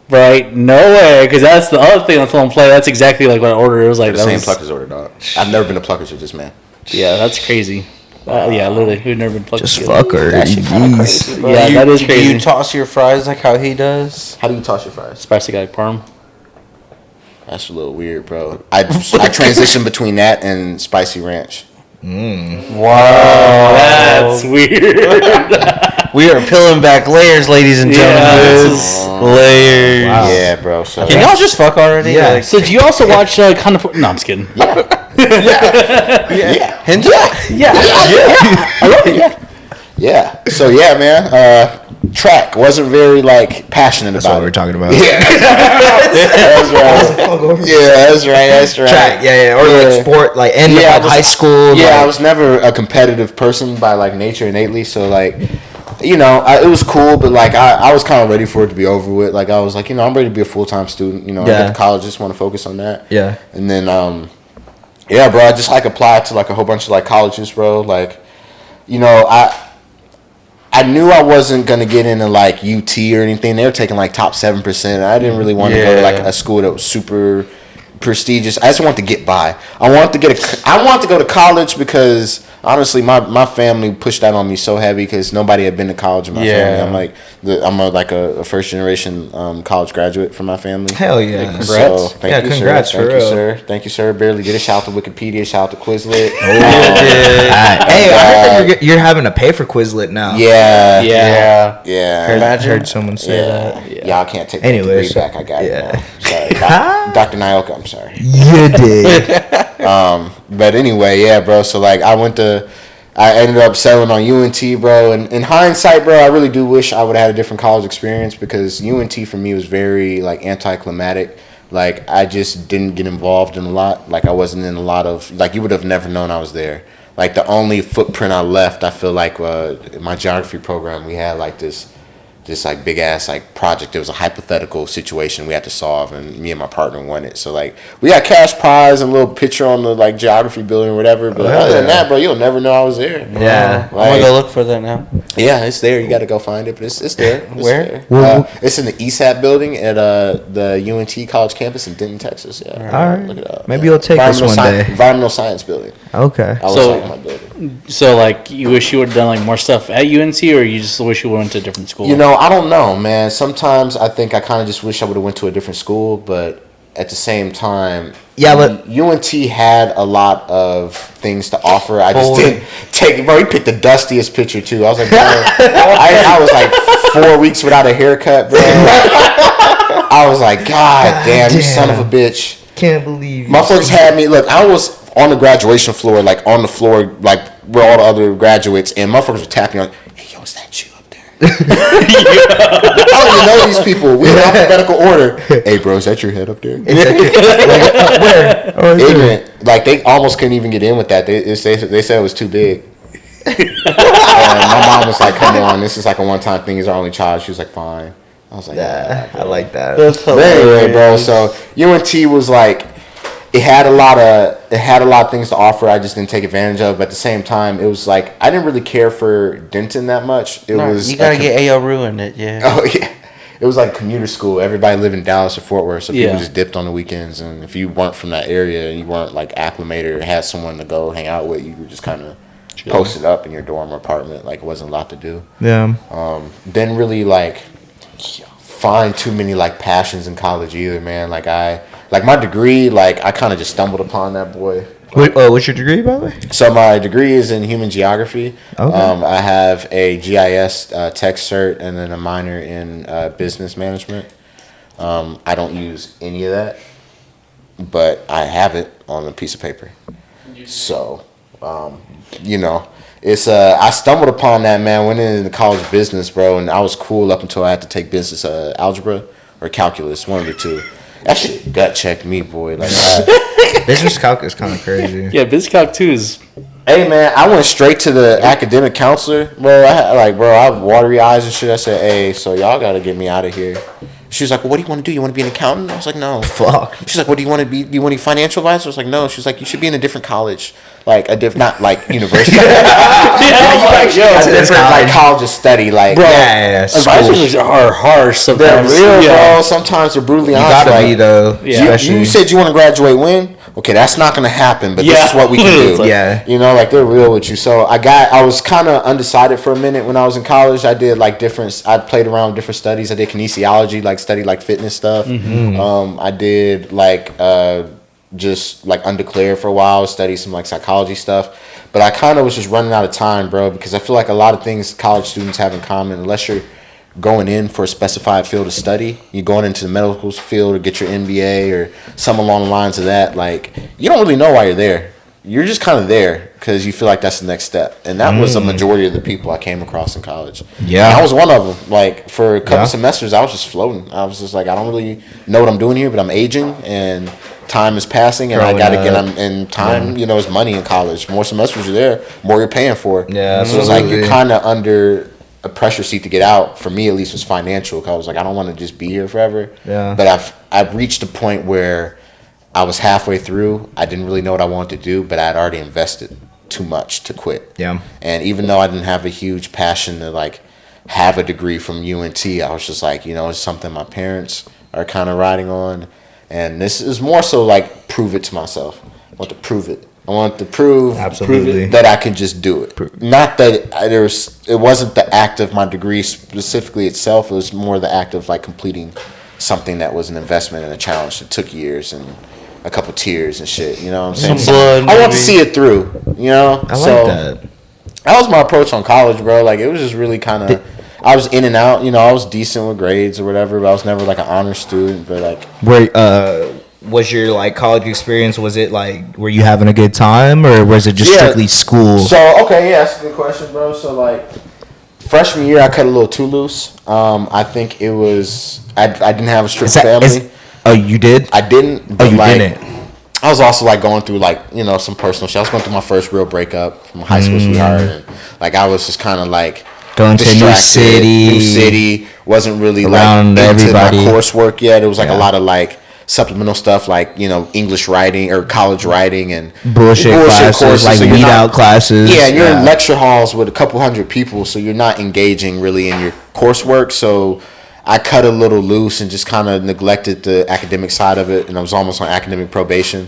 [SPEAKER 4] Right, no way, because that's the other thing that's on play. That's exactly like what I ordered. It was like
[SPEAKER 3] the same Pluckers order, dog. I've never been to Pluckers with this man.
[SPEAKER 4] Yeah, that's crazy. Yeah, literally, we've never been Pluckers.
[SPEAKER 2] Just fuck her.
[SPEAKER 3] That shit kind of crazy, bro.
[SPEAKER 4] Yeah, that is crazy.
[SPEAKER 1] Do you toss your fries like how he does?
[SPEAKER 3] How do you toss your fries?
[SPEAKER 4] Spicy garlic parm.
[SPEAKER 3] That's a little weird, bro. I transitioned between that and spicy ranch.
[SPEAKER 1] Wow,
[SPEAKER 4] that's weird.
[SPEAKER 1] We are peeling back layers, ladies and gentlemen. Layers.
[SPEAKER 2] Wow.
[SPEAKER 3] Yeah, bro. So
[SPEAKER 1] Can y'all just fuck already?
[SPEAKER 2] Yeah.
[SPEAKER 1] Like,
[SPEAKER 4] So do you also watch kind of? No, I'm just kidding.
[SPEAKER 3] yeah.
[SPEAKER 1] Hentai?
[SPEAKER 3] Yeah. So yeah, man. Track wasn't very like passionate
[SPEAKER 2] That's
[SPEAKER 3] about
[SPEAKER 2] what we're
[SPEAKER 3] it.
[SPEAKER 2] talking about.
[SPEAKER 3] Yeah. That's right. Yeah, that's right. That's right.
[SPEAKER 2] Track, yeah, or like sport, like in
[SPEAKER 3] Yeah,
[SPEAKER 2] like
[SPEAKER 3] I was-
[SPEAKER 2] high school.
[SPEAKER 3] Yeah,
[SPEAKER 2] like,
[SPEAKER 3] I was never a competitive person by like nature innately. So like, you know, it was cool, but like I was kind of ready for it to be over with. Like I was like, you know, I'm ready to be a full-time student. You know, I
[SPEAKER 2] Yeah.
[SPEAKER 3] get to college, just want to focus on that.
[SPEAKER 2] Yeah.
[SPEAKER 3] And then, yeah, bro, I just like applied to like a whole bunch of like colleges, bro. Like, you know, I knew I wasn't gonna get into like UT or anything. They were taking like top 7%. I didn't really want to go to like a school that was super prestigious. I just wanted to get by. I wanted to go to college because honestly, my family pushed that on me so heavy because nobody had been to college in my family. I'm like a first generation college graduate from my family.
[SPEAKER 2] Hell yeah.
[SPEAKER 4] Congrats.
[SPEAKER 3] So, thank you,
[SPEAKER 2] congrats
[SPEAKER 3] sir.
[SPEAKER 2] for
[SPEAKER 3] Thank you,
[SPEAKER 2] real.
[SPEAKER 3] sir. Thank you, sir. Barely get a shout out to Wikipedia, shout out to Quizlet.
[SPEAKER 2] Hey, I heard that you're having to pay for Quizlet now.
[SPEAKER 3] Yeah.
[SPEAKER 4] Yeah.
[SPEAKER 3] Yeah.
[SPEAKER 2] I heard someone say that.
[SPEAKER 3] Yeah. Y'all can't take
[SPEAKER 2] Anyways,
[SPEAKER 3] the degree back. I got
[SPEAKER 2] yeah.
[SPEAKER 3] it now. Sorry. Dr. Nyoka, I'm sorry.
[SPEAKER 2] You did.
[SPEAKER 3] But anyway, yeah, bro. So like I ended up settling on UNT, bro. And in hindsight, bro, I really do wish I would have had a different college experience because UNT for me was very like anticlimactic. Like I just didn't get involved in a lot. Like I wasn't in a lot of like you would have never known I was there. Like the only footprint I left, I feel like in my geography program we had like this like big ass like project. It was a hypothetical situation we had to solve, and me and my partner won it. So like we got cash prize and a little picture on the like geography building or whatever. But other than that, bro, you'll never know I was there.
[SPEAKER 2] Yeah.
[SPEAKER 1] I'm gonna go look for that now.
[SPEAKER 3] Yeah, it's there. You got to go find it, but it's there. It's
[SPEAKER 1] Where?
[SPEAKER 3] there. It's in the ESAP building at the UNT college campus in Denton, Texas. Yeah,
[SPEAKER 2] All right.
[SPEAKER 3] Look it up.
[SPEAKER 2] Maybe you'll take us one day.
[SPEAKER 3] Environmental science building.
[SPEAKER 2] Okay.
[SPEAKER 3] I was
[SPEAKER 4] So-
[SPEAKER 3] like my building.
[SPEAKER 4] So like, you wish you would have done like more stuff at UNC, or you just wish you went to a different school?
[SPEAKER 3] You know, I don't know, man. Sometimes I think I kind of just wish I would have went to a different school, but at the same time,
[SPEAKER 2] Yeah, but-
[SPEAKER 3] UNT had a lot of things to offer. I just
[SPEAKER 1] Boy.
[SPEAKER 3] didn't take it, bro. He picked the dustiest picture too. I was like, bro, I was like 4 weeks without a haircut, bro. I was like, God damn, you son of a bitch.
[SPEAKER 2] Can't believe you.
[SPEAKER 3] Motherfuckers had me. Look, I was on the graduation floor, like on the floor, like where all the other graduates, and motherfuckers were tapping on. Hey, yo, is that you up there? I don't even know these people. We in alphabetical order. Hey, bro, is that your head up there?
[SPEAKER 2] Where? Oh,
[SPEAKER 3] Ignorant. Like they almost couldn't even get in with that. They said it was too big. And my mom was like, "Come on, this is like a one-time thing. He's our only child." She was like, "Fine." I was like,
[SPEAKER 2] Yeah, I like that.
[SPEAKER 1] That's
[SPEAKER 3] But anyway, bro. So UNT was like, it had a lot of things to offer. I just didn't take advantage of. But at the same time, it was like I didn't really care for Denton that much. It was
[SPEAKER 1] You gotta get AO in it, yeah.
[SPEAKER 3] Oh yeah. It was like a commuter school. Everybody lived in Dallas or Fort Worth, so people
[SPEAKER 4] Yeah.
[SPEAKER 3] just dipped on the weekends. And if you weren't from that area and you weren't like acclimated or had someone to go hang out with, you were just kind of posted up in your dorm or apartment. Like it wasn't a lot to do.
[SPEAKER 2] Yeah.
[SPEAKER 3] Didn't really like find too many like passions in college either, man. Like my degree, like I kind of just stumbled upon that boy.
[SPEAKER 2] What's your degree, by the way?
[SPEAKER 3] So my degree is in human geography.
[SPEAKER 2] Okay.
[SPEAKER 3] I have a GIS tech cert and then a minor in business management. I don't use any of that, but I have it on a piece of paper. So, you know, it's I stumbled upon that, man. Went into college business, bro, and I was cool up until I had to take business algebra or calculus, one of the two. That shit gut checked me, boy. Like,
[SPEAKER 2] Business calc is kind of crazy.
[SPEAKER 4] Yeah, BizCalc 2 is.
[SPEAKER 3] hey, man, I went straight to the academic counselor, bro. I have watery eyes and shit. I said, hey, so y'all got to get me out of here. She was like, well, what do you want to do? You want to be an accountant? I was like, no.
[SPEAKER 2] Fuck.
[SPEAKER 3] She's like, what do you want to be? Do you want to be financial advisor? I was like, no. She was like, you should be in a different college. Like, not like university. A different like college of study. Like,
[SPEAKER 4] Bro,
[SPEAKER 2] Yeah, school.
[SPEAKER 4] advisors are harsh
[SPEAKER 3] they're
[SPEAKER 4] sometimes.
[SPEAKER 3] real,
[SPEAKER 4] Yeah.
[SPEAKER 3] bro. Sometimes they're brutally
[SPEAKER 2] You
[SPEAKER 3] honest.
[SPEAKER 2] gotta
[SPEAKER 3] like,
[SPEAKER 2] be though.
[SPEAKER 4] Yeah.
[SPEAKER 2] especially-
[SPEAKER 3] You said you want to graduate when? Okay, that's not gonna happen. But this
[SPEAKER 4] Yeah.
[SPEAKER 3] is what we can
[SPEAKER 4] It's
[SPEAKER 3] do.
[SPEAKER 4] like-
[SPEAKER 2] Yeah.
[SPEAKER 3] You know, like they're real with you. So I was kind of undecided for a minute when I was in college. I did like I played around with different studies. I did kinesiology, like study like fitness stuff. I did like just like undeclared for a while, study some like psychology stuff. But I kind of was just running out of time, bro, because I feel like a lot of things college students have in common, unless you're going in for a specified field of study, you're going into the medical field or get your MBA or something along the lines of that, like, you don't really know why you're there. You're just kind of there because you feel like that's the next step. And that was a majority of the people I came across in college.
[SPEAKER 2] Yeah.
[SPEAKER 3] And I was one of them. Like, for a couple semesters, I was just floating. I was just like, I don't really know what I'm doing here, but I'm aging and time is passing, and I got to get them. And time, you know, is money in college. More semesters you're there, more you're paying for.
[SPEAKER 2] Yeah,
[SPEAKER 3] so it's like you're kind of under a pressure seat to get out. For me, at least, was financial. Cause I was like, I don't want to just be here forever.
[SPEAKER 2] Yeah.
[SPEAKER 3] But I've reached a point where I was halfway through. I didn't really know what I wanted to do, but I had already invested too much to quit.
[SPEAKER 2] Yeah.
[SPEAKER 3] And even though I didn't have a huge passion to like have a degree from UNT, I was just like, you know, it's something my parents are kind of riding on. And this is more so like prove it to myself. I want to prove it. I want to prove
[SPEAKER 2] Absolutely.
[SPEAKER 3] that I can just do it. Not that it wasn't the act of my degree specifically itself. It was more the act of like completing something that was an investment and a challenge that took years and a couple tears and shit. You know what I'm saying?
[SPEAKER 4] Some blood,
[SPEAKER 3] I want to
[SPEAKER 4] maybe.
[SPEAKER 3] see it through. You know?
[SPEAKER 2] I like that.
[SPEAKER 3] That was my approach on college, bro. Like, it was just really kind of, I was in and out. You know, I was decent with grades or whatever, but I was never like an honor student. But like,
[SPEAKER 2] Where was your like college experience? Was it like, were you having a good time, or was it just strictly school?
[SPEAKER 3] So okay, yeah, that's a good question, bro. So like, freshman year, I cut a little too loose. I think it was I didn't have a strict family.
[SPEAKER 2] Oh, you did?
[SPEAKER 3] I didn't.
[SPEAKER 2] Oh, you
[SPEAKER 3] like,
[SPEAKER 2] didn't.
[SPEAKER 3] I was also like going through like, you know, some personal shit. I was going through my first real breakup from high school sweetheart, and like I was just kind of like
[SPEAKER 2] Going to a new
[SPEAKER 3] city, wasn't really
[SPEAKER 2] around
[SPEAKER 3] like into
[SPEAKER 2] everybody.
[SPEAKER 3] my coursework yet. It was like a lot of like supplemental stuff, like, you know, English writing or college writing and
[SPEAKER 2] bullshit classes,
[SPEAKER 3] courses,
[SPEAKER 2] like
[SPEAKER 3] so you're
[SPEAKER 2] weed out classes.
[SPEAKER 3] Yeah, and you're in lecture halls with a couple hundred people, so you're not engaging really in your coursework. So I cut a little loose and just kind of neglected the academic side of it, and I was almost on academic probation.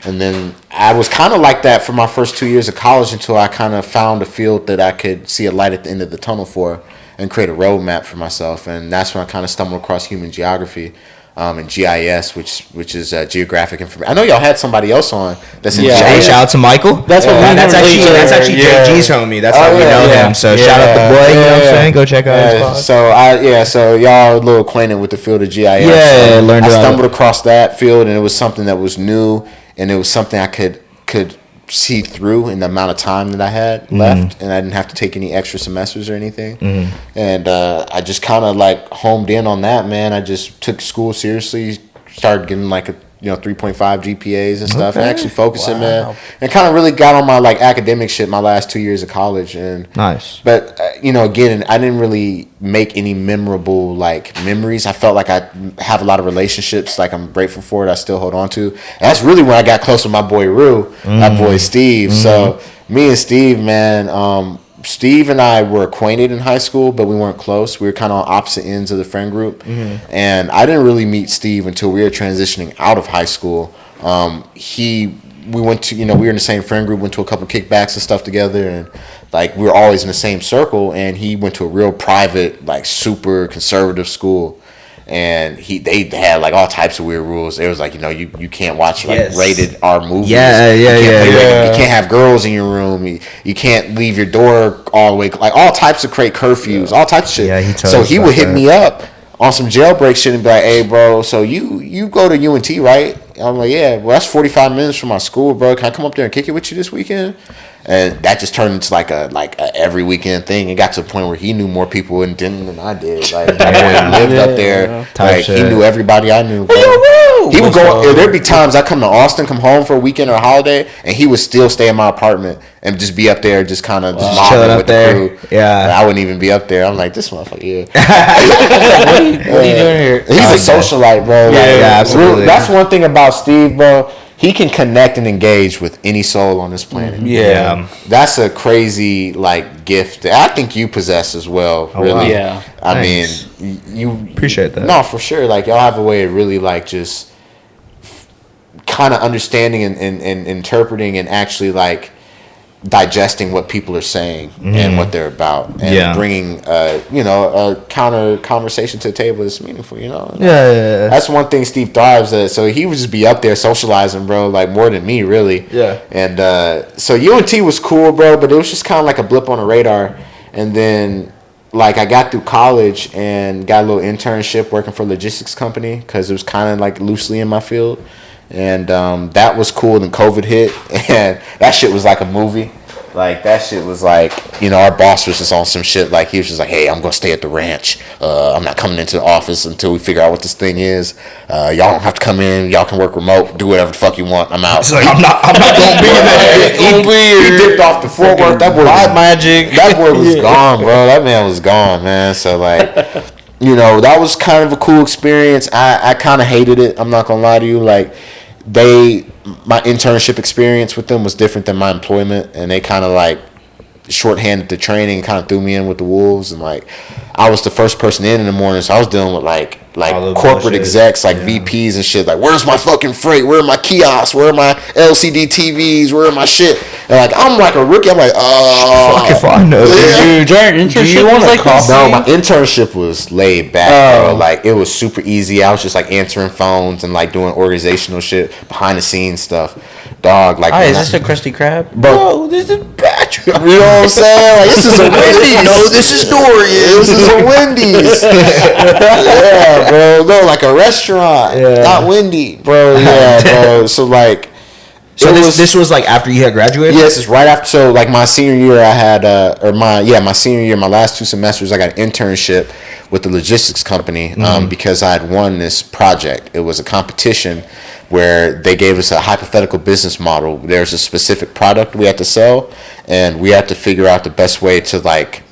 [SPEAKER 3] And then I was kind of like that for my first 2 years of college until I kind of found a field that I could see a light at the end of the tunnel for and create a roadmap for myself. And that's when I kind of stumbled across human geography and GIS, which is geographic information. I know y'all had somebody else on that's in GIS.
[SPEAKER 2] Hey, shout out to Michael.
[SPEAKER 4] That's what
[SPEAKER 2] that's actually JG's homie. That's how we know him. So shout out the boy. You know what I'm saying? Go check out his pod.
[SPEAKER 3] So y'all a little acquainted with the field of GIS.
[SPEAKER 2] Yeah,
[SPEAKER 3] so I stumbled across that field, and it was something that was new, and it was something I could see through in the amount of time that I had left, and I didn't have to take any extra semesters or anything. And I just kind of like homed in on that, man. I just took school seriously, started getting like a 3.5 GPAs and stuff, and actually focusing, man, and kind of really got on my like academic shit my last 2 years of college. And
[SPEAKER 2] nice,
[SPEAKER 3] but again, I didn't really make any memorable like memories. I felt like I have a lot of relationships like I'm grateful for it. I still hold on to, and that's really when I got close with my boy Rue, my boy Steve. So me and Steve, man, Steve and I were acquainted in high school, but we weren't close. We were kind of on opposite ends of the friend group. And I didn't really meet Steve until we were transitioning out of high school. We went to, we were in the same friend group, went to a couple kickbacks and stuff together, and like we were always in the same circle. And he went to a real private, like super conservative school. And they had like all types of weird rules. It was like, you can't watch like rated R movies. You can't have girls in your room. You can't leave your door all the way, like all types of curfews, all types of shit.
[SPEAKER 2] Yeah,
[SPEAKER 3] so he would hit me up on some jailbreak shit and be like, hey bro, so you go to UNT, right? I'm like, yeah, well that's 45 minutes from my school, bro. Can I come up there and kick it with you this weekend? And that just turned into like a every weekend thing. It got to a point where he knew more people in Denton than I did. Like he lived up there. Like he knew everybody I knew. Bro. He would go. There'd be times I come to Austin, come home for a weekend or a holiday, and he would still stay in my apartment and just be up there, just kind of just mobbing with the crew.
[SPEAKER 2] Yeah,
[SPEAKER 3] and I wouldn't even be up there. I'm like, this motherfucker. Yeah.
[SPEAKER 1] What are you doing here?
[SPEAKER 3] He's a socialite, bro.
[SPEAKER 2] Yeah, absolutely.
[SPEAKER 3] That's one thing about Steve, bro. He can connect and engage with any soul on this planet.
[SPEAKER 2] Yeah.
[SPEAKER 3] That's a crazy like gift that I think you possess as well. Really.
[SPEAKER 2] Wow.
[SPEAKER 4] Yeah.
[SPEAKER 3] I mean, you
[SPEAKER 2] appreciate that.
[SPEAKER 3] No, for sure. Like y'all have a way of really like just kind of understanding and interpreting and actually like digesting what people are saying and what they're about, and bringing a counter conversation to the table that's meaningful. That's one thing Steve thrives at. So he would just be up there socializing, bro, like more than me, really. And so UNT was cool, bro, but it was just kind of like a blip on the radar. And then like I got through college and got a little internship working for a logistics company because it was kind of like loosely in my field. And that was cool. Then COVID hit, and that shit was like a movie. Like, that shit was like, our boss was just on some shit. Like, he was just like, hey, I'm going to stay at the ranch. I'm not coming into the office until we figure out what this thing is. Y'all don't have to come in. Y'all can work remote. Do whatever the fuck you want. I'm out.
[SPEAKER 2] It's like, I'm not going to be there.
[SPEAKER 3] He dipped off the Fort Worth. That boy was
[SPEAKER 1] magic.
[SPEAKER 3] That boy was gone, bro. That man was gone, man. So, like, that was kind of a cool experience. I kind of hated it. I'm not going to lie to you. Like, my internship experience with them was different than my employment, and they kind of like shorthanded the training and kind of threw me in with the wolves. And like, I was the first person in the morning, so I was dealing with like corporate execs, like VPs and shit. Like, where's my fucking freight? Where are my kiosks? Where are my LCD TVs? Where are my shit? And like, I'm like a rookie. I'm like,
[SPEAKER 2] fuck if I know.
[SPEAKER 3] Yeah.
[SPEAKER 4] Do you want like this?
[SPEAKER 3] No, my internship was laid back, bro. Like, it was super easy. I was just like answering phones and like doing organizational shit, behind the scenes stuff. Dog, like,
[SPEAKER 1] is this a Krusty Krab?
[SPEAKER 3] Bro, this is Patrick. You know what I'm saying? Like, this is a Wendy's.
[SPEAKER 2] No, this is Dorian.
[SPEAKER 3] This is a Wendy's. Yeah, bro. No, like a restaurant, not Wendy, bro. Yeah, bro. So like,
[SPEAKER 2] so this was like after you had graduated?
[SPEAKER 3] Yes, it's right after. So like my senior year, I had my senior year, my last 2 semesters, I got an internship with the logistics company because I had won this project. It was a competition where they gave us a hypothetical business model. There's a specific product we had to sell, and we had to figure out the best way to like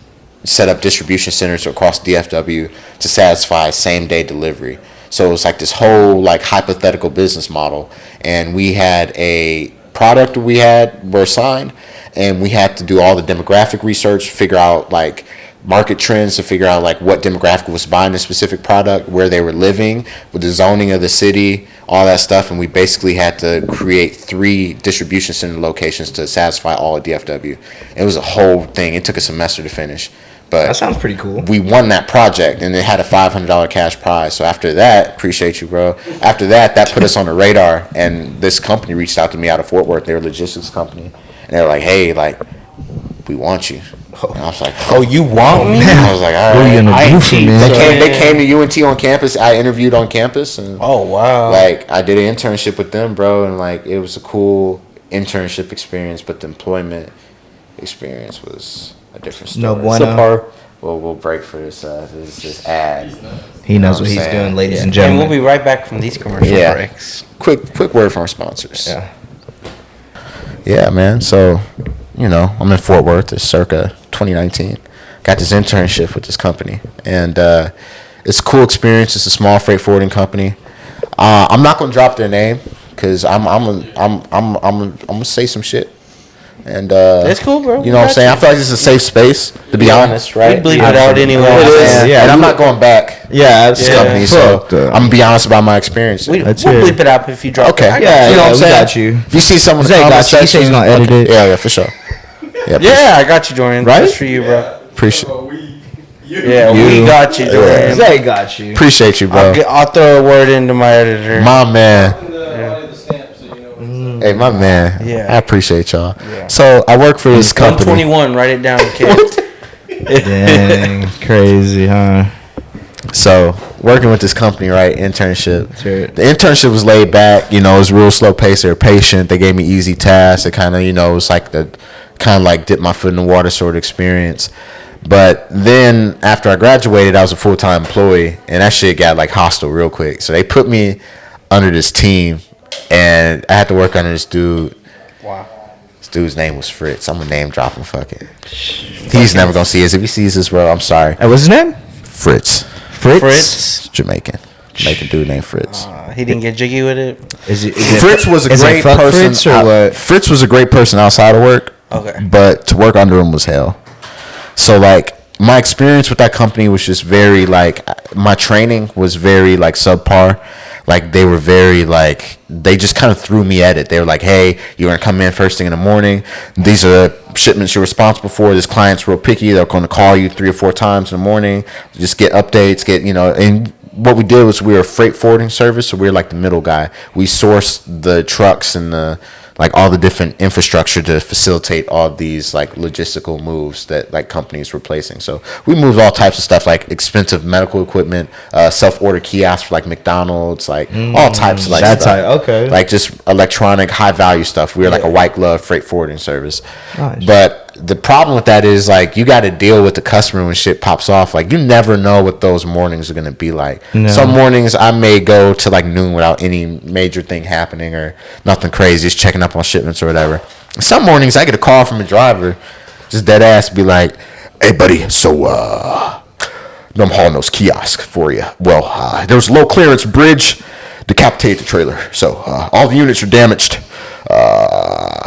[SPEAKER 3] set up distribution centers across DFW to satisfy same day delivery. So it was like this whole like hypothetical business model, and we had a product were assigned, and we had to do all the demographic research, figure out like market trends to figure out like what demographic was buying a specific product, where they were living, with the zoning of the city, all that stuff. And we basically had to create 3 distribution center locations to satisfy all of DFW. It was a whole thing. It took a semester to finish. But
[SPEAKER 2] that sounds pretty cool.
[SPEAKER 3] We won that project, and it had a $500 cash prize. So after that, appreciate you, bro. After that put us on the radar, and this company reached out to me out of Fort Worth. They're a logistics company, and they're like, "Hey, like, we want you." And I was like,
[SPEAKER 1] "Oh, you want me?"
[SPEAKER 3] I was like, "All right."
[SPEAKER 2] What are you gonna do for me?
[SPEAKER 3] They came to UNT on campus. I interviewed on campus, and
[SPEAKER 1] oh wow,
[SPEAKER 3] like I did an internship with them, bro, and like it was a cool internship experience, but the employment experience was a different story.
[SPEAKER 2] No bueno.
[SPEAKER 3] We'll break for this ad.
[SPEAKER 2] He knows what he's doing, ladies and
[SPEAKER 1] And
[SPEAKER 2] gentlemen.
[SPEAKER 1] we'll be right back from these commercial breaks.
[SPEAKER 3] Quick word from our sponsors.
[SPEAKER 2] Yeah,
[SPEAKER 3] man. So, I'm in Fort Worth. It's circa 2019. Got this internship with this company, and it's a cool experience. It's a small freight forwarding company. I'm not gonna drop their name because I'm gonna say some shit. And
[SPEAKER 1] that's cool, bro.
[SPEAKER 3] You know what I'm saying? I feel like this is a safe space, to be honest, right?
[SPEAKER 1] We bleep it out anyway.
[SPEAKER 3] Yeah, and I'm not going back.
[SPEAKER 2] Yeah,
[SPEAKER 3] this company, so I'm gonna be honest about my experience.
[SPEAKER 1] We'll bleep it out if you drop it.
[SPEAKER 3] Yeah, you know what I'm saying?
[SPEAKER 2] Got you.
[SPEAKER 3] If you see someone in the
[SPEAKER 2] Zay
[SPEAKER 3] comment
[SPEAKER 2] got you. He said
[SPEAKER 3] section,
[SPEAKER 2] he's gonna edit it.
[SPEAKER 3] Yeah, for sure.
[SPEAKER 1] Yeah, I got you, Dorian.
[SPEAKER 3] Right?
[SPEAKER 1] That's for you, bro.
[SPEAKER 3] Appreciate.
[SPEAKER 1] We got you, Dorian.
[SPEAKER 2] Zay got you.
[SPEAKER 3] Appreciate you, bro.
[SPEAKER 1] I'll throw a word into my editor.
[SPEAKER 3] My man. Hey, my man.
[SPEAKER 1] Yeah.
[SPEAKER 3] I appreciate y'all. Yeah. So I work for this company.
[SPEAKER 1] 121. Write it down, kid.
[SPEAKER 2] Dang, crazy, huh?
[SPEAKER 3] So working with this company, right? Internship.
[SPEAKER 2] Sure.
[SPEAKER 3] The internship was laid back. It was real slow pace. They were patient. They gave me easy tasks. It kind of, it was like the kind of like dip my foot in the water sort of experience. But then after I graduated, I was a full-time employee, and that shit got like hostile real quick. So they put me under this team, and I had to work under this dude.
[SPEAKER 1] Wow.
[SPEAKER 3] This dude's name was Fritz. I'm gonna name drop him. Fuck it. He's never gonna see this. If he sees this, bro, I'm sorry.
[SPEAKER 2] Hey, what's his name?
[SPEAKER 3] Fritz.
[SPEAKER 1] Fritz.
[SPEAKER 3] Jamaican dude named Fritz.
[SPEAKER 1] He didn't get jiggy with it.
[SPEAKER 3] Fritz was a great person.
[SPEAKER 2] Fritz or what?
[SPEAKER 3] Fritz was a great person outside of work.
[SPEAKER 1] Okay.
[SPEAKER 3] But to work under him was hell. So like my experience with that company was just very like, my training was very like subpar. like they were very like they just kind of threw me at it. They were like, hey, you're gonna come in first thing in the morning. These are shipments you're responsible for. This client's real picky. They're going to call you 3 or 4 times in the morning. Just get updates. And what we did was we were a freight forwarding service, so we were like the middle guy. We sourced the trucks and the like all the different infrastructure to facilitate all these like logistical moves that like companies were placing. So we moved all types of stuff like expensive medical equipment, self-order kiosks for like McDonald's, like all types of like
[SPEAKER 2] That's
[SPEAKER 3] stuff.
[SPEAKER 2] okay.
[SPEAKER 3] Like just electronic high value stuff. We were like a white glove freight forwarding service.
[SPEAKER 2] Nice.
[SPEAKER 3] But the problem with that is like you got to deal with the customer when shit pops off. Like you never know what those mornings are gonna be like.
[SPEAKER 2] No.
[SPEAKER 3] Some mornings I may go to like noon without any major thing happening or nothing crazy, just checking up on shipments or whatever. Some mornings I get a call from a driver, just dead ass, be like, "Hey buddy, so I'm hauling those kiosks for you. Well, there was a low clearance bridge, decapitated the trailer, so all the units are damaged.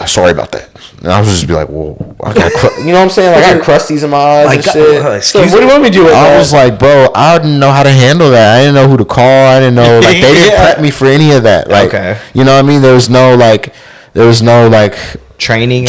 [SPEAKER 3] Sorry about that." And I was just be like, well, I got, you know what I'm saying? Like I got crusties in my eyes and shit.
[SPEAKER 4] So what do you want me to do with
[SPEAKER 3] I
[SPEAKER 4] that?
[SPEAKER 3] was like, bro, I didn't know how to handle that. I didn't know who to call. I didn't know, like, they didn't prep me for any of that. Like,
[SPEAKER 2] Okay.
[SPEAKER 3] you know what I mean? There was no
[SPEAKER 2] Training,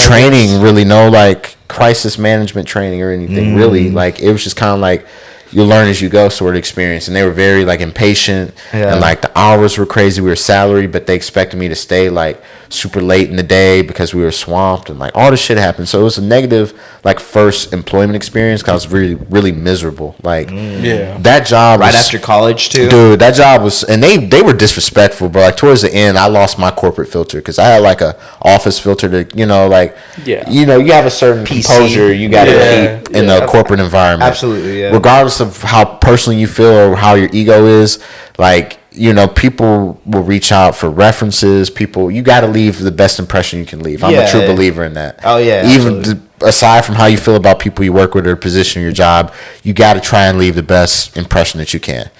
[SPEAKER 3] really, no like crisis management training or anything. Really, like it was just kind of like you learn as you go sort of experience. And they were very like impatient and like the hours were crazy. We were salary, but they expected me to stay like super late in the day because we were swamped and like all this shit happened. So it was a negative like first employment experience because I was really, really miserable. Like that job
[SPEAKER 2] right
[SPEAKER 3] was,
[SPEAKER 2] after college too.
[SPEAKER 3] dude, that job was, and they were disrespectful, but like towards the end I lost my corporate filter because I had like a office filter to, you know, like you know, you have a certain composure you got to keep in the corporate environment.
[SPEAKER 2] Absolutely, yeah.
[SPEAKER 3] Regardless of how personally you feel or how your ego is, like, you know, people will reach out for references. People, you got to leave the best impression you can leave. I'm a true believer in that.
[SPEAKER 2] Oh yeah,
[SPEAKER 3] even aside from how you feel about people you work with or position in your job, you got to try and leave the best impression that you can.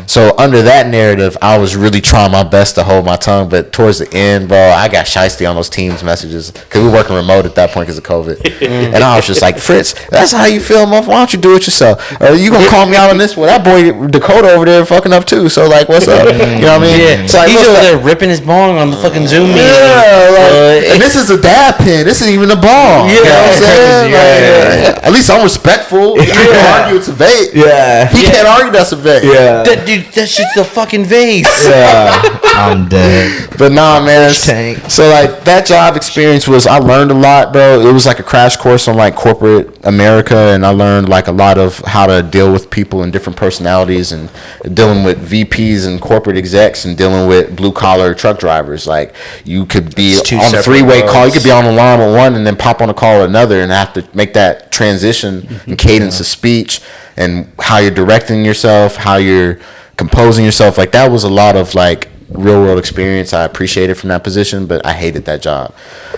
[SPEAKER 3] So under that narrative, I was really trying my best to hold my tongue, but towards the end, bro, I got shiesty on those Teams messages because we were working remote at that point because of COVID. And I was just like, Fritz, that's how you feel, motherfucker. Why don't you do it yourself? Or you gonna call me out on this one? That boy Dakota over there fucking up too. So like, what's up? You know what I mean?
[SPEAKER 1] Yeah.
[SPEAKER 3] So like,
[SPEAKER 1] he's over there ripping his bong on the fucking Zoom meeting.
[SPEAKER 3] and this is a dab pen. This isn't even a bong. You know what I'm saying? At least I'm respectful. You can't argue it's a vape. He can't argue that's a vape.
[SPEAKER 1] That dude, that shit's a fucking vase.
[SPEAKER 2] I'm dead.
[SPEAKER 3] But nah, man.
[SPEAKER 2] Tank.
[SPEAKER 3] So like that job experience was, I learned a lot, bro. It was like a crash course on like corporate America, and I learned like a lot of how to deal with people and different personalities, and dealing with VPs and corporate execs, and dealing with blue collar truck drivers. Like you could be on a 3-way call, you could be on the line with one and then pop on a call with another, and have to make that transition and cadence of speech and how you're directing yourself, how you're composing yourself. Like that was a lot of like real world experience I appreciated from that position, but I hated that job.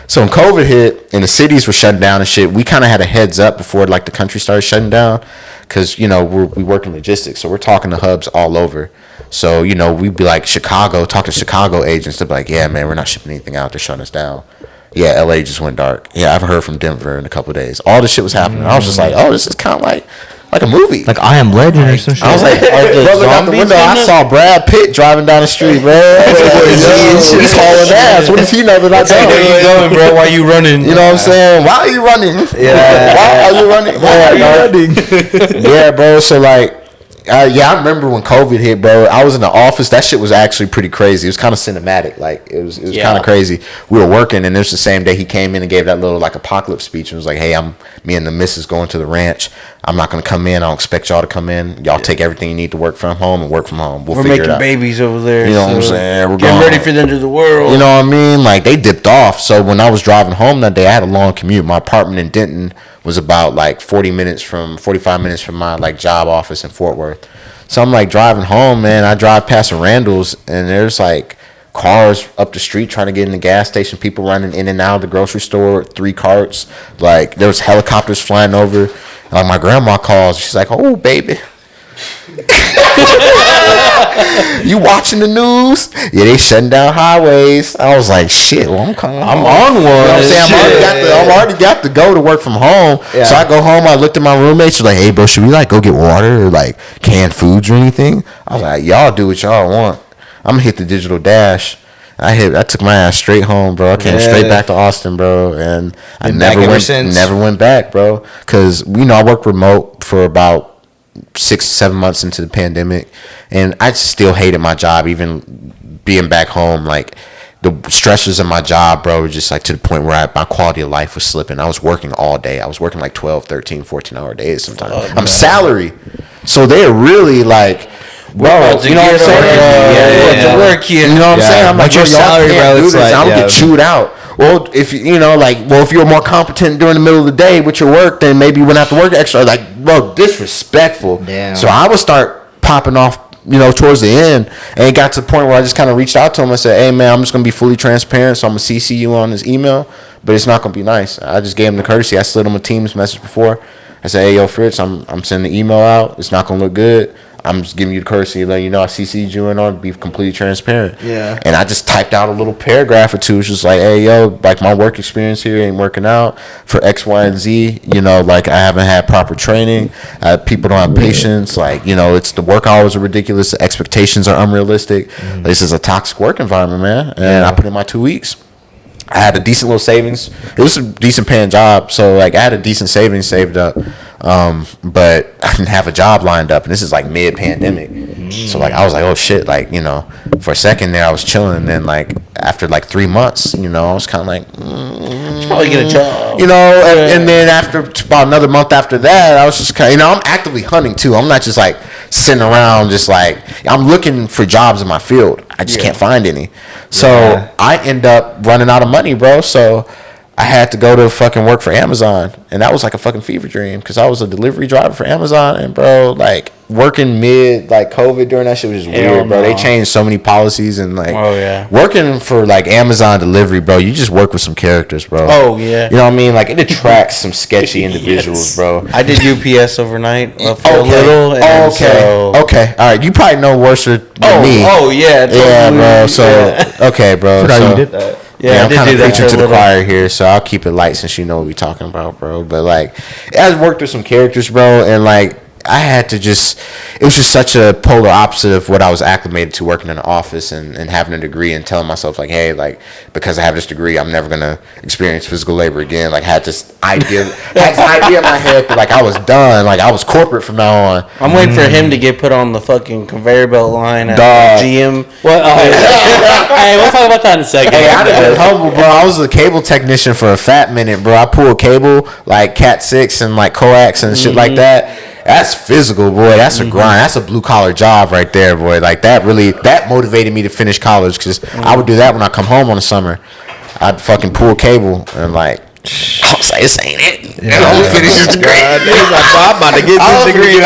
[SPEAKER 3] So when COVID hit and the cities were shutting down and shit, we kind of had a heads up before like the country started shutting down, because you know we work in logistics, so we're talking to hubs all over. So you know we'd be like Chicago, talk to Chicago agents, to be like, yeah man, we're not shipping anything out, they're shutting us down. Yeah, LA just went dark. Yeah, I've heard from Denver in a couple of days. All this shit was happening. I was just like, oh, this is kind of like a movie.
[SPEAKER 2] Like I Am Legend or some shit.
[SPEAKER 3] I was like, look out the window, I saw Brad Pitt driving down the street, bro. He's hauling ass. What does he know that I don't?
[SPEAKER 1] Where you going, bro? Why you running?
[SPEAKER 3] You know what I'm saying? Why are you running? Why are you running? Yeah, bro. So like, I remember when COVID hit, bro. I was in the office. That shit was actually pretty crazy. It was kind of cinematic. Like it was kind of crazy. We were working, and it was the same day he came in and gave that little like apocalypse speech, and was like, "Hey, me and the missus going to the ranch. I'm not gonna come in. I don't expect y'all to come in. Y'all take everything you need to work from home and work from home. We're
[SPEAKER 1] making
[SPEAKER 3] it out.
[SPEAKER 1] Babies over there.
[SPEAKER 3] You know what I'm saying? We're
[SPEAKER 1] getting ready for the end of the world.
[SPEAKER 3] You know what I mean? Like they dipped off. So when I was driving home that day, I had a long commute. My apartment in Denton was about like 45 minutes from my like job office in Fort Worth. So I'm like driving home, man. I drive past a Randall's, and there's like cars up the street trying to get in the gas station, people running in and out of the grocery store, 3 carts. Like there was helicopters flying over. Like my grandma calls, she's like, "Oh baby, you watching the news? Yeah, they shutting down highways." I was like, "Shit, well I'm coming. I'm on one." You know what I'm saying? I'm already got to go to work from home. Yeah. So I go home. I looked at my roommates. She's like, "Hey, bro, should we like go get water or like canned foods or anything?" I was like, "Y'all do what y'all want." I'm gonna hit the digital dash. I took my ass straight home, bro. I came straight back to Austin, bro, and I never went back, bro. Cause I worked remote for about 6-7 months into the pandemic, and I still hated my job, even being back home. Like the stressors of my job, bro, were just like to the point where my quality of life was slipping. I was working all day. I was working like 12, 13, 14-hour days sometimes. I'm salary, so they're really like. Bro, you know what I'm saying? Work, you know what I'm saying? I'm like, your salary, bro. It's like, I'm gonna get chewed out. Well, if if you're more competent during the middle of the day with your work, then maybe you wouldn't have to work extra. Like, bro, disrespectful. Damn. So I would start popping off, towards the end, and it got to the point where I just kind of reached out to him and said, "Hey, man, I'm just gonna be fully transparent, so I'm gonna CC you on this email, but it's not gonna be nice." I just gave him the courtesy. I slid him a Teams message before. I said, "Hey, yo, Fritz, I'm sending the email out. It's not gonna look good. I'm just giving you the courtesy, letting you know I CC'd you in on, be completely transparent."
[SPEAKER 2] Yeah.
[SPEAKER 3] And I just typed out a little paragraph or two. It's just like, "Hey, yo, like my work experience here ain't working out for X, Y, and Z. Like I haven't had proper training. People don't have patience. Like, it's the work hours are ridiculous. The expectations are unrealistic. This is a toxic work environment, man." And I put in my 2 weeks. I had a decent little savings. It was a decent paying job, so like I had a decent savings saved up, but I didn't have a job lined up, and this is like mid pandemic. So like I was like, oh shit, like for a second there I was chilling, and then like after like 3 months, I was kind of like,
[SPEAKER 1] probably get a job,
[SPEAKER 3] and then after about another month after that, I was just kind of, I'm actively hunting too. I'm not just like sitting around, just like I'm looking for jobs in my field. I just can't find any. So I end up running out of money, bro. So I had to go to fucking work for Amazon, and that was like a fucking fever dream because I was a delivery driver for Amazon, and bro, like working mid like COVID during that shit was just weird, bro. They changed so many policies, and like working for like Amazon delivery, bro, you just work with some characters, bro.
[SPEAKER 1] Oh yeah,
[SPEAKER 3] you know what I mean? Like it attracts some sketchy individuals, bro.
[SPEAKER 1] I did UPS overnight for a little. And
[SPEAKER 3] okay, all right. You probably know worse than me.
[SPEAKER 1] Oh yeah, totally.
[SPEAKER 3] Yeah, bro. So okay, bro.
[SPEAKER 2] So you did that.
[SPEAKER 3] Yeah, I'm kind of preaching to the choir here, so I'll keep it light since you know what we're talking about, bro. But like, I worked with some characters, bro, and like I had to it was just such a polar opposite of what I was acclimated to working in an office and having a degree and telling myself like, hey, like because I have this degree, I'm never gonna experience physical labor again. Like I had this idea in my head, but like I was done. Like I was corporate from now on.
[SPEAKER 1] I'm waiting for him to get put on the fucking conveyor belt line at GM.
[SPEAKER 4] What? Hey, we'll talk about that in a second.
[SPEAKER 3] Hey, I'd have been humble, bro. I was a cable technician for a fat minute, bro. I pulled cable like Cat 6 and like coax and shit like that. That's physical, boy. That's a grind. That's a blue collar job right there, boy. Like that motivated me to finish college because I would do that when I come home on the summer. I'd fucking pull cable and like, I was like, this ain't it. Finish this degree.
[SPEAKER 2] I'm about to get this degree.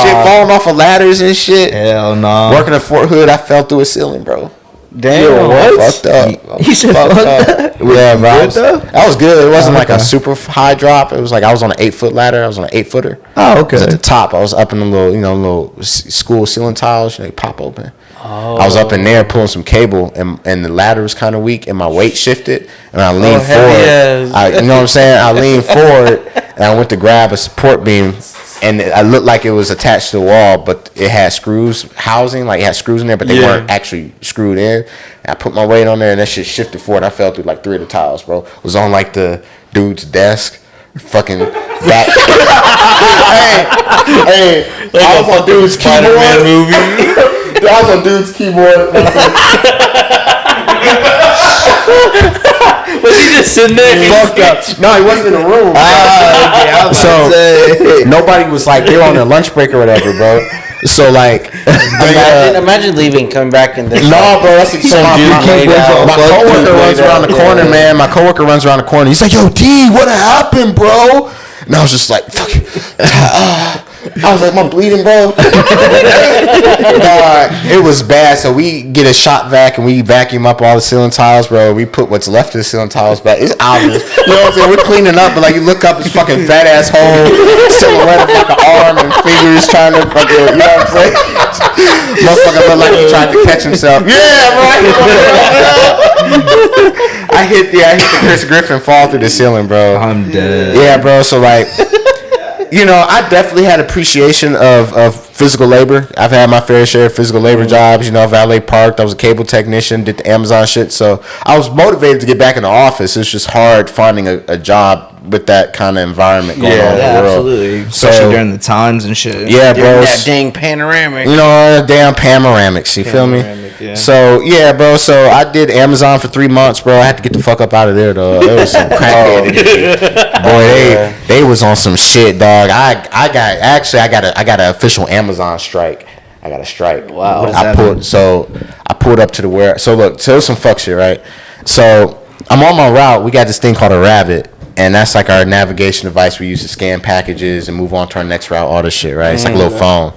[SPEAKER 3] Shit, falling off of ladders and shit.
[SPEAKER 2] Hell no.
[SPEAKER 3] Working at Fort Hood, I fell through a ceiling, bro.
[SPEAKER 1] Damn, what?
[SPEAKER 3] Fucked up.
[SPEAKER 2] He said fucked up.
[SPEAKER 3] Yeah, bro. That was good. It wasn't like a super high drop. It was like I was on an 8-foot ladder. I was on an 8-footer.
[SPEAKER 2] Oh, okay.
[SPEAKER 3] I was at the top. I was up in the little school ceiling tiles. They pop open.
[SPEAKER 4] Oh.
[SPEAKER 3] I was up in there pulling some cable, and the ladder was kind of weak, and my weight shifted, and I leaned forward.
[SPEAKER 1] Yes.
[SPEAKER 3] You know what I'm saying? I leaned forward, and I went to grab a support beam, and I looked like it was attached to the wall, but it had screws housing, like it had screws in there, but they weren't actually screwed in. And I put my weight on there, and that shit shifted forward. I fell through like 3 of the tiles, bro. It was on like the dude's desk. Fucking back. hey, like I was on dude's keyboard. Movie. I was on dude's keyboard.
[SPEAKER 4] Was he just sitting there?
[SPEAKER 3] Fucked up. No, he wasn't in the room. Nobody was like, they were on their lunch break or whatever, bro. So like,
[SPEAKER 1] imagine leaving, coming back, and
[SPEAKER 3] no, bro, that's my coworker runs around the corner, man. My coworker runs around the corner. He's like, "Yo, D, what happened, bro?" And I was just like, "Fuck." I was like, "I'm bleeding, bro." It was bad. So we get a shop vac and we vacuum up all the ceiling tiles, bro. We put what's left of the ceiling tiles back. It's obvious. You know what I'm saying? We're cleaning up, but like you look up, it's fucking fat ass hole, silhouette of like an arm and fingers trying to fucking, you know what I'm saying? Motherfucker look like he tried to catch himself. Yeah, right. I hit the Chris Griffin fall through the ceiling, bro.
[SPEAKER 2] I'm dead.
[SPEAKER 3] Yeah, bro. So like, I definitely had appreciation of physical labor. I've had my fair share of physical labor jobs. Valet parked. I was a cable technician, did the Amazon shit. So I was motivated to get back in the office. It's just hard finding a job with that kind of environment going on in the world.
[SPEAKER 2] Absolutely. Especially during the times and shit.
[SPEAKER 3] Yeah, bro.
[SPEAKER 1] That dang panoramic.
[SPEAKER 3] Damn panoramics. You feel me?
[SPEAKER 2] Yeah.
[SPEAKER 3] So yeah, bro. So I did Amazon for 3 months, bro. I had to get the fuck up out of there, though. There was some crackhead. Boy, they was on some shit, dog. I got an official Amazon strike. I got a strike.
[SPEAKER 2] Wow. What does
[SPEAKER 3] I
[SPEAKER 2] that mean?
[SPEAKER 3] pulled up to the warehouse. So look, so it was some fuck shit, right? So I'm on my route. We got this thing called a Rabbit. And that's like our navigation device we use to scan packages and move on to our next route, all this shit, right? It's like a little phone.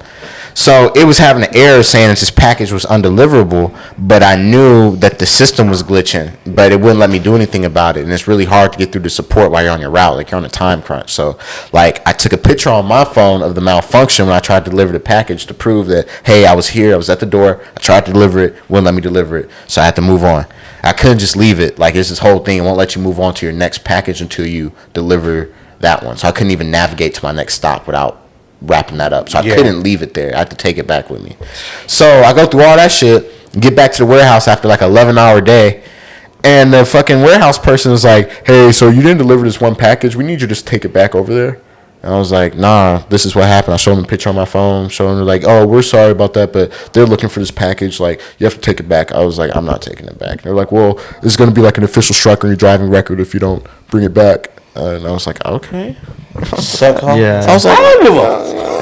[SPEAKER 3] So it was having an error saying that this package was undeliverable, but I knew that the system was glitching, but it wouldn't let me do anything about it. And it's really hard to get through the support while you're on your route, like you're on a time crunch. So like I took a picture on my phone of the malfunction when I tried to deliver the package to prove that, hey, I was here, I was at the door, I tried to deliver it, wouldn't let me deliver it. So I had to move on. I couldn't just leave it. Like, it's this whole thing. It won't let you move on to your next package until you deliver that one. So I couldn't even navigate to my next stop without wrapping that up. So I couldn't leave it there. I had to take it back with me. So I go through all that shit, get back to the warehouse after like an 11-hour day, and the fucking warehouse person was like, hey, so you didn't deliver this one package. We need you to just take it back over there. And I was like, nah, this is what happened. I showed them a picture on my phone, showing them, like, oh, we're sorry about that, but they're looking for this package. Like, you have to take it back. I was like, I'm not taking it back. They're like, well, it's going to be like an official strike on your driving record if you don't bring it back. And I was like, okay.
[SPEAKER 1] Suck home.
[SPEAKER 2] Yeah.
[SPEAKER 3] So I was like,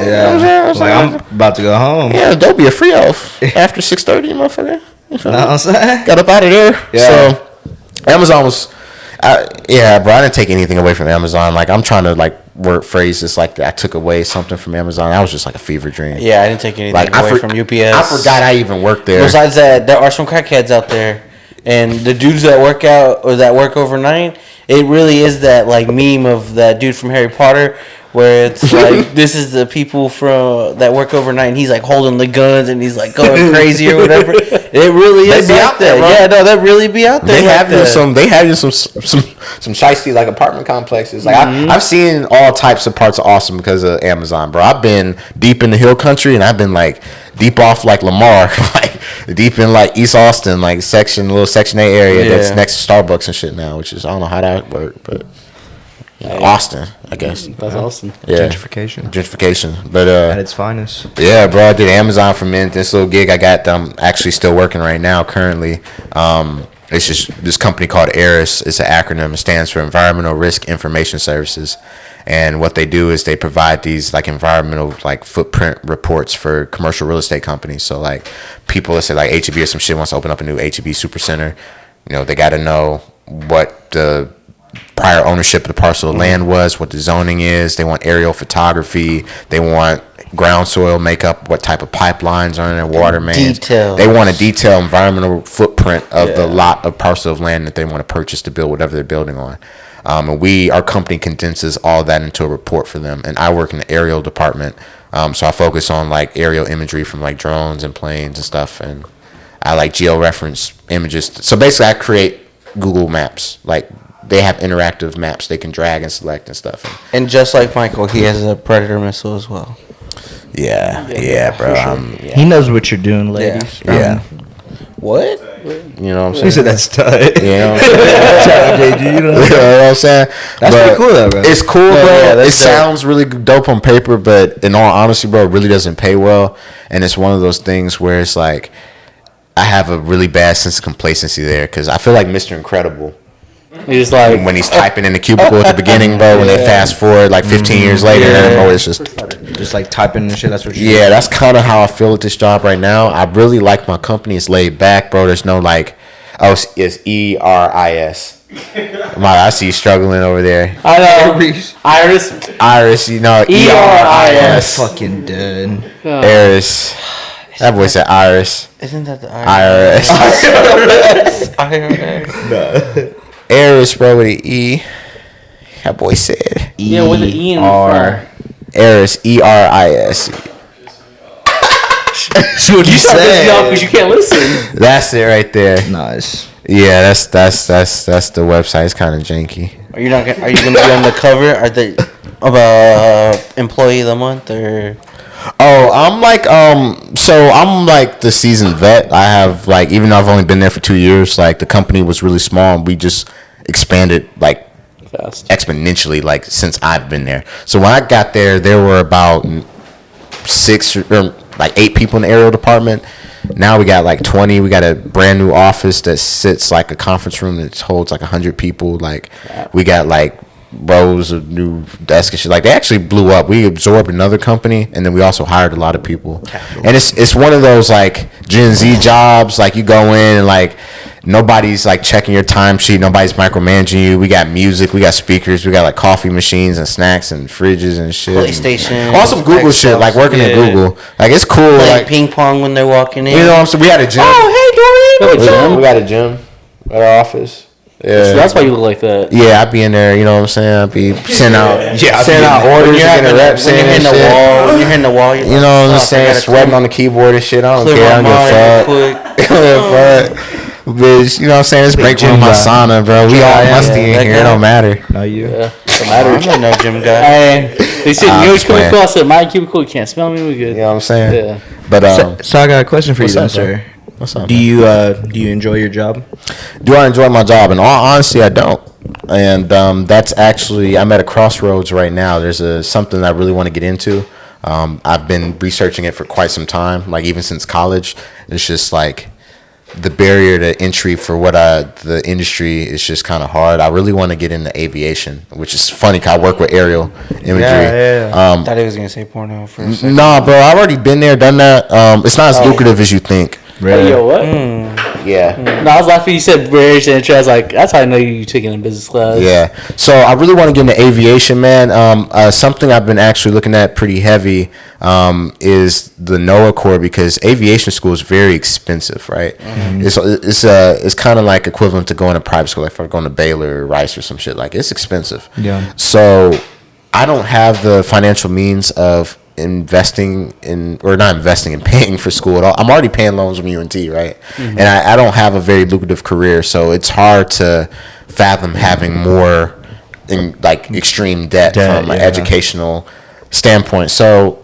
[SPEAKER 2] Yeah. Like, I'm about to go home.
[SPEAKER 3] yeah, don't be a free off after 6:30, motherfucker. You feel
[SPEAKER 2] Know
[SPEAKER 3] me?
[SPEAKER 2] what I'm saying?
[SPEAKER 3] Got up out of there.
[SPEAKER 2] Yeah.
[SPEAKER 3] So Amazon was, yeah, bro. I didn't take anything away from Amazon. Like, I'm trying to like word phrase this like I took away something from Amazon. That was just like a fever dream.
[SPEAKER 1] Yeah, I didn't take anything
[SPEAKER 3] Like
[SPEAKER 1] away from UPS.
[SPEAKER 3] I forgot I even worked there.
[SPEAKER 1] Besides that, there are some crackheads out there, and the dudes that work out or that work overnight, it really is that like meme of that dude from Harry Potter, where it's like this is the people from that work overnight, and he's like holding the guns and he's like going crazy or whatever. It really is
[SPEAKER 3] They be
[SPEAKER 1] like
[SPEAKER 3] out there,
[SPEAKER 1] that.
[SPEAKER 3] bro.
[SPEAKER 1] Yeah, no, that really be out there.
[SPEAKER 3] They
[SPEAKER 1] like
[SPEAKER 3] have you
[SPEAKER 1] that.
[SPEAKER 3] some shiesty like apartment complexes. Like I've seen all types of parts of Austin because of Amazon, bro. I've been deep in the hill country and I've been like deep off like Lamar, like deep in like East Austin, like little Section 8 area that's next to Starbucks and shit now, which is I don't know how that worked, but Austin, I guess.
[SPEAKER 4] That's awesome.
[SPEAKER 3] Yeah.
[SPEAKER 2] Gentrification.
[SPEAKER 3] But
[SPEAKER 2] At its finest.
[SPEAKER 3] yeah, bro, I did Amazon for a minute. This little gig I got that I'm actually still working right now currently. It's just this company called ERIS. It's an acronym. It stands for Environmental Risk Information Services. And what they do is they provide these like environmental like footprint reports for commercial real estate companies. So like people, let's say like HEB or some shit wants to open up a new HEB supercenter. They got to know what the prior ownership of the parcel of land was, what the zoning is. They want aerial photography. They want ground soil makeup, what type of pipelines are in their water mains.
[SPEAKER 1] Details.
[SPEAKER 3] They want a detailed environmental footprint of the lot of parcel of land that they want to purchase to build whatever they're building on. And our company condenses all that into a report for them. And I work in the aerial department, so I focus on like aerial imagery from like drones and planes and stuff. And I like georeference images. So basically, I create Google Maps. Like they have interactive maps they can drag and select and stuff.
[SPEAKER 1] And just like Michael, he has a Predator missile as well.
[SPEAKER 3] Yeah, bro.
[SPEAKER 2] He knows what you're doing, ladies.
[SPEAKER 3] Yeah.
[SPEAKER 1] What?
[SPEAKER 3] You know what I'm saying?
[SPEAKER 2] He said that's tight.
[SPEAKER 3] You know?
[SPEAKER 2] JD, you know?
[SPEAKER 3] You know what I'm saying?
[SPEAKER 2] That's pretty cool, though, bro.
[SPEAKER 3] It's cool,
[SPEAKER 1] Yeah,
[SPEAKER 3] bro.
[SPEAKER 1] yeah,
[SPEAKER 3] It
[SPEAKER 1] that's dope.
[SPEAKER 3] sounds really dope on paper, but in all honesty, bro, it really doesn't pay well. And it's one of those things where it's like I have a really bad sense of complacency there because I feel like Mr. Incredible
[SPEAKER 4] He's like,
[SPEAKER 3] when he's typing in the cubicle at the beginning, bro. When they fast forward like 15 years later, bro, it's just
[SPEAKER 2] Like typing and shit. That's what you're
[SPEAKER 3] yeah. That's kind of how I feel at this job right now. I really like my company. It's laid back, bro. There's no like, it's ERIS. I see you struggling over there.
[SPEAKER 4] I know. Iris.
[SPEAKER 3] Iris,
[SPEAKER 4] ERIS.
[SPEAKER 2] fucking dead.
[SPEAKER 3] Iris. That boy said Iris.
[SPEAKER 1] Isn't that the
[SPEAKER 3] IRS.
[SPEAKER 1] IRS?
[SPEAKER 3] Iris, bro, with an E. That boy said.
[SPEAKER 4] Yeah, with the E in
[SPEAKER 2] R.
[SPEAKER 3] Iris, ERIS.
[SPEAKER 2] That's what
[SPEAKER 4] You start this off because you can't listen.
[SPEAKER 3] That's it right there.
[SPEAKER 2] Nice.
[SPEAKER 3] Yeah, that's the website. It's kind of janky.
[SPEAKER 1] Are you gonna be on the cover? employee of the month or?
[SPEAKER 3] Oh, I'm like the seasoned vet. I have like, even though I've only been there for 2 years, like the company was really small and we just expanded like
[SPEAKER 4] Fast.
[SPEAKER 3] exponentially like since I've been there. So when I got there, there were about 6 or like 8 people in the aerial department. Now we got like 20. We got a brand new office that sits like a conference room that holds like 100 people. Like we got like rows of new desks and shit. Like they actually blew up. We absorbed another company and then we also hired a lot of people. And it's one of those like Gen Z jobs. Like you go in and like nobody's like checking your timesheet. Nobody's micromanaging you. We got music. We got speakers. We got like coffee machines and snacks and fridges and shit.
[SPEAKER 1] PlayStation.
[SPEAKER 3] All some Google shit. Like working at Google. Like it's cool.
[SPEAKER 1] Playing
[SPEAKER 3] Like
[SPEAKER 1] ping pong when they're walking in.
[SPEAKER 3] you know what I'm saying? We had a gym.
[SPEAKER 1] Oh, hey, Dorian.
[SPEAKER 3] We got a gym at our office. Yeah.
[SPEAKER 4] So that's why you look like that.
[SPEAKER 3] Yeah, I'd be in there, you know what I'm saying? I'd be sending out, sending out orders,
[SPEAKER 1] When you're
[SPEAKER 3] getting reps
[SPEAKER 1] when
[SPEAKER 3] in
[SPEAKER 1] you're
[SPEAKER 3] and
[SPEAKER 1] hitting the
[SPEAKER 3] shit.
[SPEAKER 1] wall, when you're hitting the wall, you're
[SPEAKER 3] You know what I'm
[SPEAKER 1] "Fuck, I
[SPEAKER 3] saying?
[SPEAKER 1] gotta
[SPEAKER 3] Sweating on the keyboard and shit. I don't
[SPEAKER 1] clear
[SPEAKER 3] care. I
[SPEAKER 1] my
[SPEAKER 3] don't
[SPEAKER 1] mind
[SPEAKER 3] give a fuck.
[SPEAKER 1] real quick."
[SPEAKER 3] I don't give a fuck. Bitch, you know what I'm saying? It's break room, my sauna, bro. We all musty in
[SPEAKER 1] that
[SPEAKER 3] here. It
[SPEAKER 1] guy.
[SPEAKER 3] don't matter.
[SPEAKER 2] No, you.
[SPEAKER 4] Yeah. Don't
[SPEAKER 1] I'm
[SPEAKER 4] matter.
[SPEAKER 1] not no gym guy.
[SPEAKER 4] And they said,
[SPEAKER 3] I'm
[SPEAKER 4] "Your
[SPEAKER 3] just playing.
[SPEAKER 4] cubicle." I said, "My cubicle. You can't smell me. We good."
[SPEAKER 3] You know what I'm saying?
[SPEAKER 4] Yeah.
[SPEAKER 3] But
[SPEAKER 2] So I got a question for you,
[SPEAKER 3] what's
[SPEAKER 2] then,
[SPEAKER 3] up, bro?
[SPEAKER 2] sir.
[SPEAKER 3] What's up?
[SPEAKER 2] Do you enjoy your job?
[SPEAKER 3] Do I enjoy my job? In all honesty, I don't. And that's actually, I'm at a crossroads right now. There's something I really want to get into. I've been researching it for quite some time, like even since college. It's just like the barrier to entry for what the industry is just kind of hard. I really want to get into aviation, which is funny because I work with aerial imagery.
[SPEAKER 1] I thought he was gonna say porno for a second.
[SPEAKER 3] Nah, bro, I've already been there, done that. It's not as lucrative as you think.
[SPEAKER 4] Hey, yo, what?
[SPEAKER 3] Yeah.
[SPEAKER 4] No, I was laughing. You said barriers to entry. I was like, that's how I know you taking in business class.
[SPEAKER 3] Yeah. So I really want to get into aviation, man. Something I've been actually looking at pretty heavy is the NOAA Corps, because aviation school is very expensive, right? Mm-hmm. It's kind of like equivalent to going to private school, like if I'm going to Baylor or Rice or some shit. Like it's expensive.
[SPEAKER 2] Yeah.
[SPEAKER 3] So I don't have the financial means of investing in, or not investing in, paying for school at all. I'm already paying loans from UNT, right? Mm-hmm. And I don't have a very lucrative career, so it's hard to fathom having more in like extreme debt from an educational standpoint. So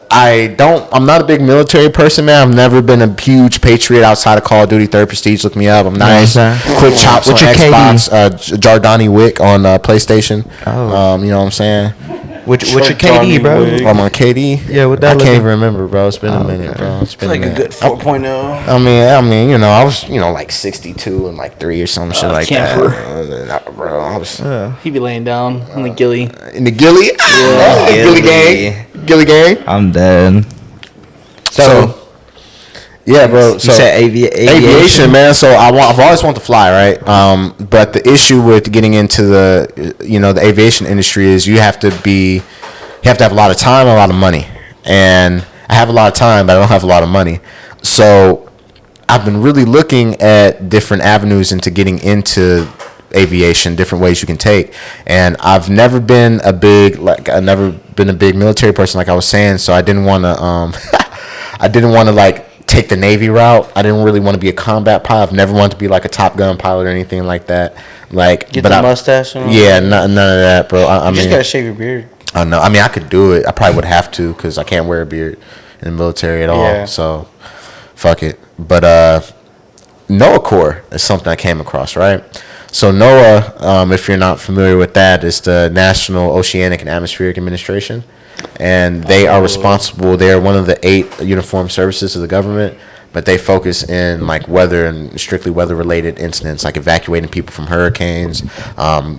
[SPEAKER 3] I'm not a big military person, man. I've never been a huge patriot outside of Call of Duty. Third Prestige, look me up. I'm nice. Quick chops on Xbox. Jardani Wick on PlayStation. You know what I'm saying?
[SPEAKER 2] What's your KD, bro?
[SPEAKER 3] I'm on KD.
[SPEAKER 2] Yeah, what that
[SPEAKER 3] I
[SPEAKER 2] looking?
[SPEAKER 3] can't even remember, bro. It's been a minute, bro. It's been
[SPEAKER 1] Like a good 4.0.
[SPEAKER 3] I mean, you know, I was, like 62 and like 3 or some shit like
[SPEAKER 4] camper.
[SPEAKER 3] that. Bro, I was
[SPEAKER 4] He be laying down on the ghillie.
[SPEAKER 3] in the ghillie. Yeah, ghillie gang. Ghillie gang.
[SPEAKER 2] I'm dead.
[SPEAKER 3] So yeah, bro.
[SPEAKER 2] You
[SPEAKER 3] So
[SPEAKER 2] said
[SPEAKER 3] aviation, man. So I've always wanted to fly, right? But the issue with getting into the aviation industry is you have to have a lot of time and a lot of money. And I have a lot of time, but I don't have a lot of money. So I've been really looking at different avenues into getting into aviation, different ways you can take. And I've never been a big military person, like I was saying. So I didn't want to like take the Navy route. I didn't really want to be a combat pilot. I've never wanted to be like a Top Gun pilot or anything like that. Like,
[SPEAKER 1] Get the mustache on.
[SPEAKER 3] Yeah, none of that, bro. I
[SPEAKER 1] You just
[SPEAKER 3] mean,
[SPEAKER 1] gotta shave your beard.
[SPEAKER 3] I know. I mean, I could do it. I probably would have to because I can't wear a beard in the military at all.
[SPEAKER 1] Yeah.
[SPEAKER 3] So, fuck it. But NOAA Corps is something I came across, right? So NOAA, if you're not familiar with that, is the National Oceanic and Atmospheric Administration. And they are responsible. They are one of the 8 uniformed services of the government, but they focus in like weather and strictly weather-related incidents, like evacuating people from hurricanes,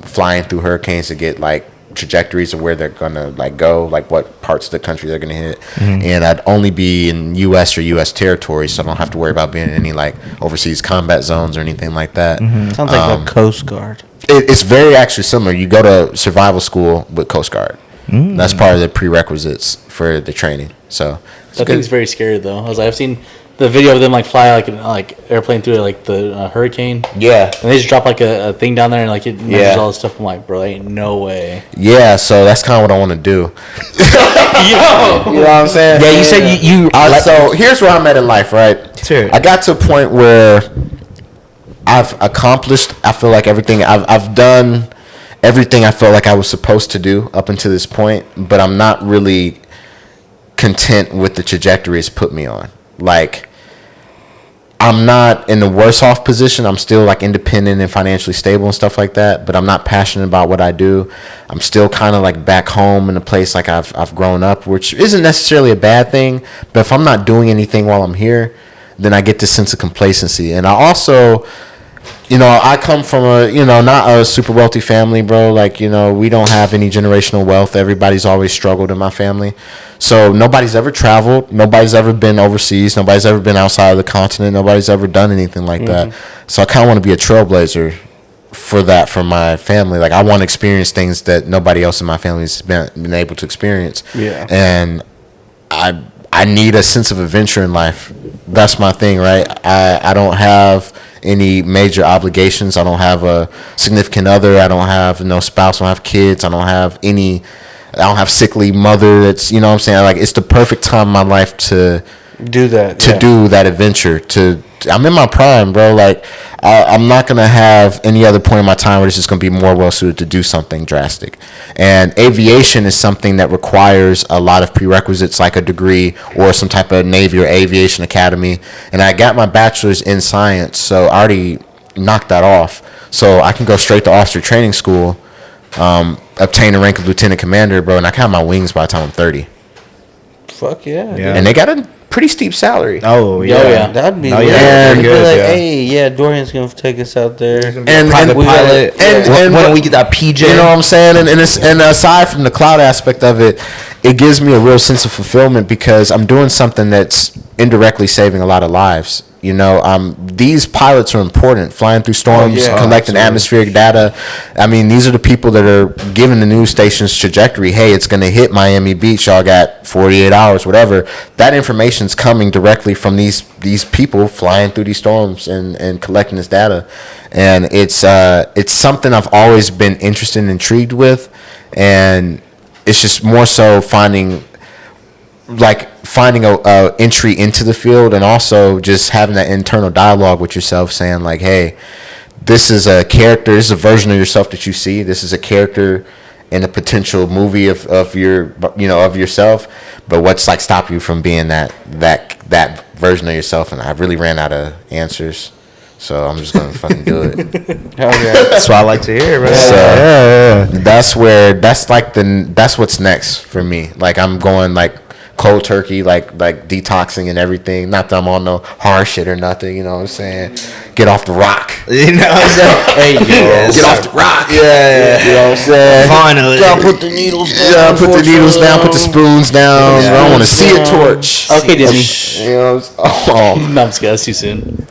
[SPEAKER 3] flying through hurricanes to get like trajectories of where they're gonna like go, like what parts of the country they're gonna hit. Mm-hmm. And I'd only be in U.S. or U.S. territory, so I don't have to worry about being in any like overseas combat zones or anything like that.
[SPEAKER 2] Mm-hmm.
[SPEAKER 1] Sounds like the Coast Guard.
[SPEAKER 3] It's very actually similar. You go to survival school with Coast Guard. That's part of the prerequisites for the training. So
[SPEAKER 4] That thing's very scary though. I was like, I've seen the video of them like fly like airplane through like the hurricane.
[SPEAKER 3] Yeah.
[SPEAKER 4] And they just drop like a thing down there and like it measures all this stuff. I'm like, bro, ain't no way.
[SPEAKER 3] Yeah, so that's kind of what I want to do.
[SPEAKER 4] Yo,
[SPEAKER 3] You know what I'm saying?
[SPEAKER 2] Yeah, you said you
[SPEAKER 3] So here's where I'm at in life, right?
[SPEAKER 2] Sure.
[SPEAKER 3] I got to a point where I've accomplished, I feel like everything I've done everything I felt like I was supposed to do up until this point, but I'm not really content with the trajectory it's put me on. Like, I'm not in the worse off position. I'm still like independent and financially stable and stuff like that, but I'm not passionate about what I do. I'm still kind of like back home in a place like I've grown up, which isn't necessarily a bad thing, but if I'm not doing anything while I'm here, then I get this sense of complacency. And I also, you know, I come from a, you know, not a super wealthy family, bro. Like, you know, we don't have any generational wealth. Everybody's always struggled in my family. So nobody's ever traveled. Nobody's ever been overseas. Nobody's ever been outside of the continent. Nobody's ever done anything like that. So I kind of want to be a trailblazer for that, for my family. Like, I want to experience things that nobody else in my family's been able to experience.
[SPEAKER 4] Yeah.
[SPEAKER 3] And I need a sense of adventure in life. That's my thing, right? I don't have any major obligations. I don't have a significant other. I don't have no spouse. I don't have kids. I don't have sickly mother. That's, you know what I'm saying? Like, it's the perfect time in my life to
[SPEAKER 1] Do that.
[SPEAKER 3] do that adventure. I'm in my prime, bro. Like, I'm not gonna have any other point in my time where it's just gonna be more well suited to do something drastic. And aviation is something that requires a lot of prerequisites, like a degree or some type of Navy or aviation academy. And I got my bachelor's in science, so I already knocked that off. So I can go straight to officer training school, obtain the rank of lieutenant commander, bro, and I can have my wings by the time I'm 30.
[SPEAKER 1] Fuck yeah.
[SPEAKER 2] Yeah.
[SPEAKER 3] And they got a pretty steep salary.
[SPEAKER 2] Oh yeah,
[SPEAKER 4] yeah.
[SPEAKER 1] That'd be
[SPEAKER 2] Oh,
[SPEAKER 1] lit.
[SPEAKER 2] yeah,
[SPEAKER 1] They'd be
[SPEAKER 2] good,
[SPEAKER 1] like,
[SPEAKER 2] yeah.
[SPEAKER 1] hey, yeah, Dorian's gonna take us out there.
[SPEAKER 3] And
[SPEAKER 2] private
[SPEAKER 3] we gotta-
[SPEAKER 2] pilot.
[SPEAKER 3] and
[SPEAKER 2] when we get that PJ,
[SPEAKER 3] You know what I'm saying? And aside from the cloud aspect of it, it gives me a real sense of fulfillment because I'm doing something that's indirectly saving a lot of lives. You know, these pilots are important, flying through storms,
[SPEAKER 1] yeah.
[SPEAKER 3] collecting atmospheric data. I mean, these are the people that are giving the news station's trajectory. Hey, it's going to hit Miami Beach. Y'all got 48 hours, whatever. That information's coming directly from these people flying through these storms and collecting this data. And it's something I've always been interested and intrigued with. And it's just more so finding a entry into the field, and also just having that internal dialogue with yourself, saying like, hey, this is a character, this is a version of yourself that you see, this is a character in a potential movie of yourself, but what's like stop you from being that version of yourself? And I really ran out of answers, so I'm just gonna fucking do it.
[SPEAKER 1] Hell yeah.
[SPEAKER 2] that's what I like to hear, bro.
[SPEAKER 3] So that's what's next for me. Like, I'm going like cold turkey, like detoxing and everything. Not that I'm on no hard shit or nothing, you know what I'm saying? Get off the rock.
[SPEAKER 2] You know what I'm saying?
[SPEAKER 1] Hey, yo.
[SPEAKER 3] Get off the rock.
[SPEAKER 2] Yeah.
[SPEAKER 3] You know what I'm saying?
[SPEAKER 2] Finally.
[SPEAKER 1] Put the needles down.
[SPEAKER 3] Yeah, put the needles down, put the spoons down.
[SPEAKER 2] Yeah.
[SPEAKER 3] I want to see a torch.
[SPEAKER 4] Okay, Disney.
[SPEAKER 3] You know what I'm saying?
[SPEAKER 4] No, I'm just kidding. That's too soon.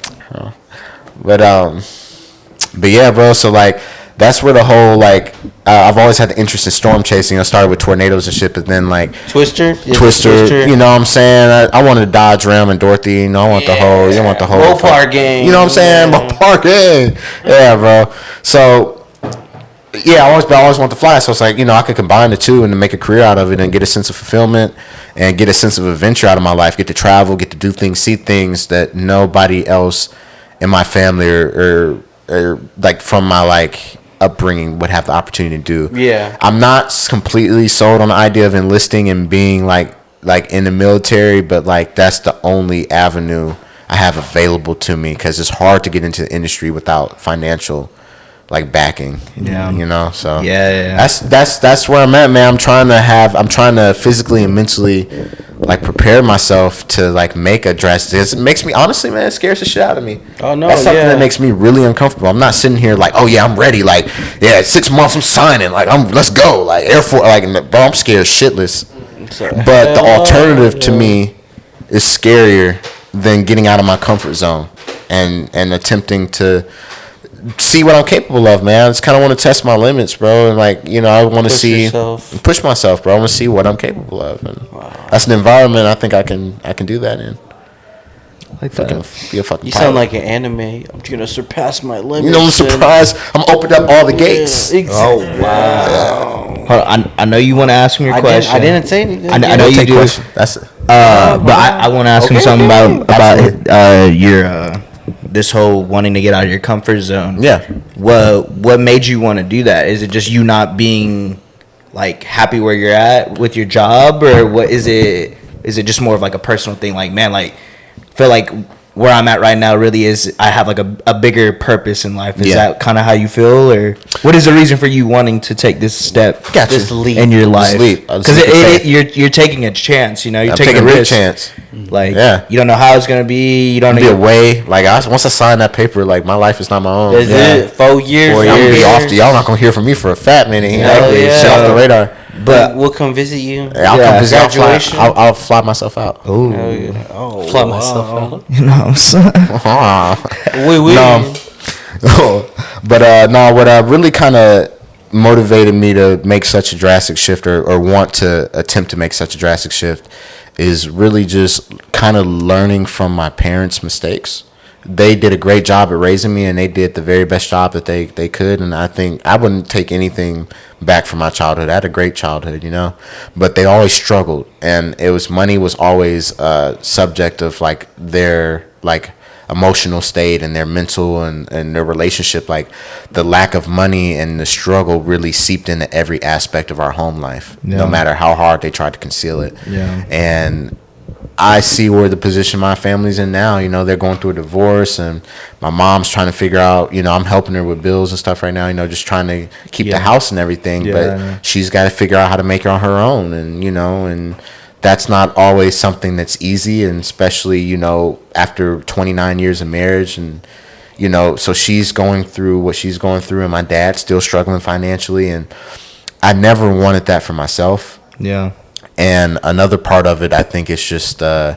[SPEAKER 3] But yeah, bro. So like, that's where the whole like, I've always had the interest in storm chasing. I started with tornadoes and shit, but then like
[SPEAKER 1] Twister.
[SPEAKER 3] Twister, you know what I'm saying? I wanted to Dodge Ram and Dorothy. You know, I want the whole. You want the whole.
[SPEAKER 1] Mopar gang.
[SPEAKER 3] You know what I'm saying? Mopar gang. Yeah, bro. So yeah, I always want to fly. So it's like, you know, I could combine the two and make a career out of it and get a sense of fulfillment and get a sense of adventure out of my life. Get to travel, get to do things, see things that nobody else in my family or like from my like upbringing would have the opportunity to do.
[SPEAKER 1] Yeah.
[SPEAKER 3] I'm not completely sold on the idea of enlisting and being like in the military, but like that's the only avenue I have available to me, because it's hard to get into the industry without financial like backing.
[SPEAKER 2] Yeah.
[SPEAKER 3] You know, so
[SPEAKER 2] Yeah.
[SPEAKER 3] that's where I'm at, man. I'm trying to physically and mentally like prepare myself to like make a dress. It makes me, honestly, man, it scares the shit out of me.
[SPEAKER 1] Oh, no,
[SPEAKER 3] that's something
[SPEAKER 1] yeah.
[SPEAKER 3] that makes me really uncomfortable. I'm not sitting here like, oh yeah, I'm ready. Like, yeah, 6 months I'm signing. Like, let's go. Like, Air Force. Like, bro, I'm scared shitless. But the alternative to me is scarier than getting out of my comfort zone and attempting to see what I'm capable of, man. I just kind of want to test my limits, bro, and like, you know, I want to push myself, bro. I want to see what I'm capable of, and that's an environment I think I can do that in.
[SPEAKER 2] Like
[SPEAKER 3] Fucking be a fucking
[SPEAKER 1] You
[SPEAKER 3] pilot.
[SPEAKER 1] sound like an anime. I'm gonna surpass my limits.
[SPEAKER 3] You know, I'm surprised. I'm opened up all the gates.
[SPEAKER 1] Yeah, exactly.
[SPEAKER 2] Oh wow! Hold on, I know you want to ask me your question.
[SPEAKER 1] I didn't say anything.
[SPEAKER 2] I know you
[SPEAKER 3] Take
[SPEAKER 2] do.
[SPEAKER 3] question. That's it.
[SPEAKER 2] But I want to ask him something about your this whole wanting to get out of your comfort zone.
[SPEAKER 3] Yeah.
[SPEAKER 2] what made you want to do that? Is it just you not being like happy where you're at with your job, or what is it? Is it just more of like a personal thing? Like, man, like feel like where I'm at right now really is I have like a bigger purpose in life. Is that kind of how you feel, or what is the reason for you wanting to take this step,
[SPEAKER 1] this leap
[SPEAKER 2] in your life? Because you're taking a chance, you know. You're taking a
[SPEAKER 3] real
[SPEAKER 2] risk.
[SPEAKER 3] chance.
[SPEAKER 2] Like, you don't know how it's gonna be. You don't know.
[SPEAKER 3] Be away. Like, once I sign that paper, like my life is not my own.
[SPEAKER 1] Is it 4 years?
[SPEAKER 3] 4 years. I'm gonna be off. Y'all not gonna hear from me for a fat minute. Shit off the radar.
[SPEAKER 1] But we'll come visit you.
[SPEAKER 3] I'll come visit.
[SPEAKER 1] Graduation.
[SPEAKER 3] I'll fly myself out.
[SPEAKER 2] Oh,
[SPEAKER 4] Fly myself out.
[SPEAKER 2] you know what I'm saying?
[SPEAKER 3] No. But no, what really kind of motivated me to make such a drastic shift, or want to attempt to make such a drastic shift, is really just kind of learning from my parents' mistakes. They did a great job at raising me, and they did the very best job that they could. And I think I wouldn't take anything back from my childhood. I had a great childhood, you know, but they always struggled, and money was always subject of like their like emotional state and their mental and their relationship. Like the lack of money and the struggle really seeped into every aspect of our home life, no matter how hard they tried to conceal it. And I see where the position my family's in now. You know, they're going through a divorce, and my mom's trying to figure out, you know, I'm helping her with bills and stuff right now, you know, just trying to keep the house and everything. But she's got to figure out how to make it on her own. And, you know, and that's not always something that's easy. And especially, you know, after 29 years of marriage, and, you know, so she's going through what she's going through, and my dad's still struggling financially. And I never wanted that for myself.
[SPEAKER 2] Yeah.
[SPEAKER 3] And another part of it, I think, is just I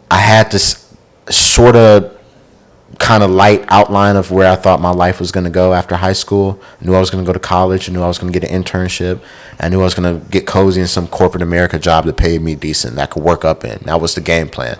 [SPEAKER 3] had this sort of kind of light outline of where I thought my life was going to go after high school. I knew I was going to go to college. I knew I was going to get an internship. I knew I was going to get cozy in some corporate America job that paid me decent, that I could work up in. That was the game plan.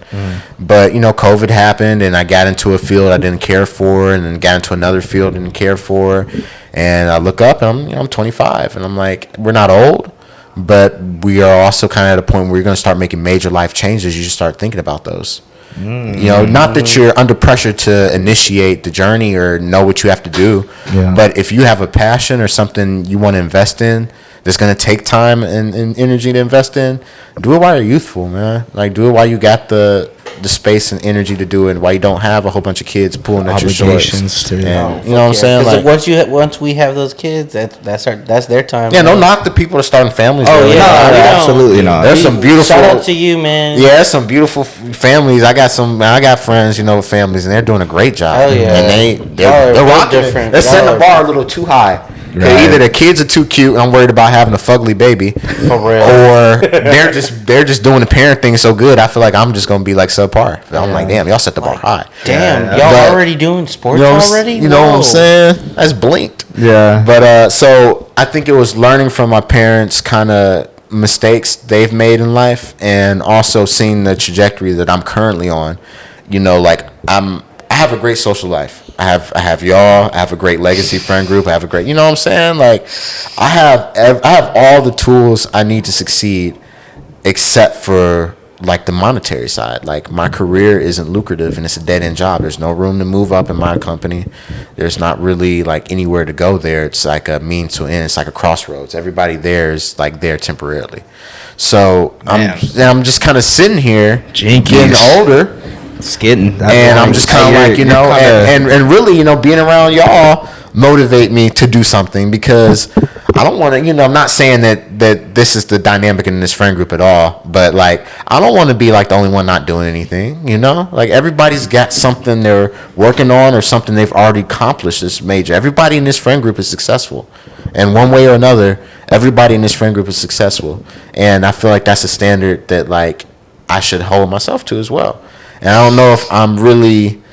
[SPEAKER 3] But, you know, COVID happened, and I got into a field I didn't care for, and then got into another field I didn't care for. And I look up, and I'm 25, and I'm like, we're not old. But we are also kind of at a point where you're going to start making major life changes. You just start thinking about those. You know, not that you're under pressure to initiate the journey or know what you have to do. But if you have a passion or something you want to invest in that's going to take time and energy to invest in, do it while you're youthful, man. Like, do it while you got the space and energy to do it, while you don't have a whole bunch of kids pulling at your shorts. You know what I'm saying?
[SPEAKER 1] Like, once we have those kids, that's their time.
[SPEAKER 3] Yeah, don't knock the people that starting families.
[SPEAKER 1] Oh yeah,
[SPEAKER 2] absolutely not.
[SPEAKER 3] There's some beautiful.
[SPEAKER 1] Shout out to you, man.
[SPEAKER 3] Yeah, there's some beautiful families. I got friends, you know, with families, and they're doing a great job.
[SPEAKER 1] Oh yeah,
[SPEAKER 3] and they're rocking it. They're setting the bar a little too high. Either the kids are too cute and I'm worried about having a fugly baby,
[SPEAKER 1] for real,
[SPEAKER 3] or they're just doing the parent thing so good. I feel like I'm just gonna be like subpar. I'm like, damn, y'all set the bar high.
[SPEAKER 1] Damn, y'all already doing sports already?
[SPEAKER 3] You know what I'm saying? That's blinked.
[SPEAKER 2] Yeah.
[SPEAKER 3] But so I think it was learning from my parents' kind of mistakes they've made in life, and also seeing the trajectory that I'm currently on. You know, like I have a great social life. I have y'all. I have a great legacy friend group. I have a great, you know what I'm saying? Like, I have all the tools I need to succeed, except for like the monetary side. Like, my career isn't lucrative, and it's a dead end job. There's no room to move up in my company. There's not really like anywhere to go there. It's like a means to an end. It's like a crossroads. Everybody there is like there temporarily. So I'm just kind of sitting here, getting older. And I'm just kind of like, you know, and really, you know, being around y'all motivate me to do something, because I don't want to, you know, I'm not saying that this is the dynamic in this friend group at all, but like, I don't want to be like the only one not doing anything, you know, like everybody's got something they're working on or something they've already accomplished that's major. Everybody in this friend group is successful, and one way or another, everybody in this friend group is successful. And I feel like that's a standard that like I should hold myself to as well. And I don't know if I'm really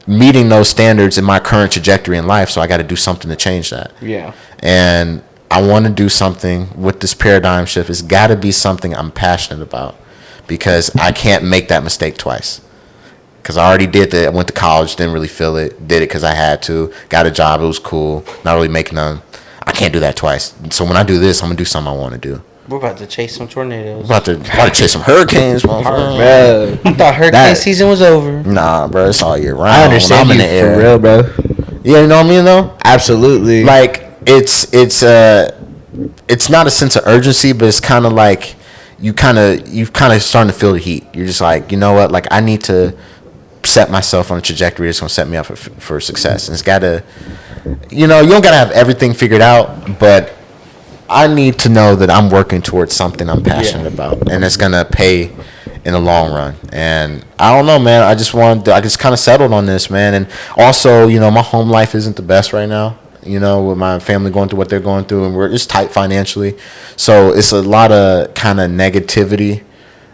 [SPEAKER 3] meeting those standards in my current trajectory in life, so I got to do something to change that.
[SPEAKER 1] Yeah.
[SPEAKER 3] And I want to do something with this paradigm shift. It's got to be something I'm passionate about, because I can't make that mistake twice. Because I already did that. I went to college, didn't really feel it. Did it because I had to. Got a job, it was cool. Not really making none. I can't do that twice. So when I do this, I'm going to do something I want to do.
[SPEAKER 1] We're about to chase some tornadoes.
[SPEAKER 3] About to chase some hurricanes, motherfucker.
[SPEAKER 1] Bro, I thought hurricane season was over.
[SPEAKER 3] Nah, bro, it's all year round.
[SPEAKER 2] I understand you for real, bro.
[SPEAKER 3] Yeah, you know what I mean though?
[SPEAKER 2] Absolutely.
[SPEAKER 3] Like it's not a sense of urgency, but it's kind of like you kind of starting to feel the heat. You're just like, you know what? Like I need to set myself on a trajectory that's gonna set me up for success. And it's gotta, you know, you don't gotta have everything figured out, but I need to know that I'm working towards something I'm passionate about, and it's gonna pay in the long run. And I don't know, man. I just kind of settled on this, man. And also, you know, my home life isn't the best right now. You know, with my family going through what they're going through, and we're just tight financially. So it's a lot of kind of negativity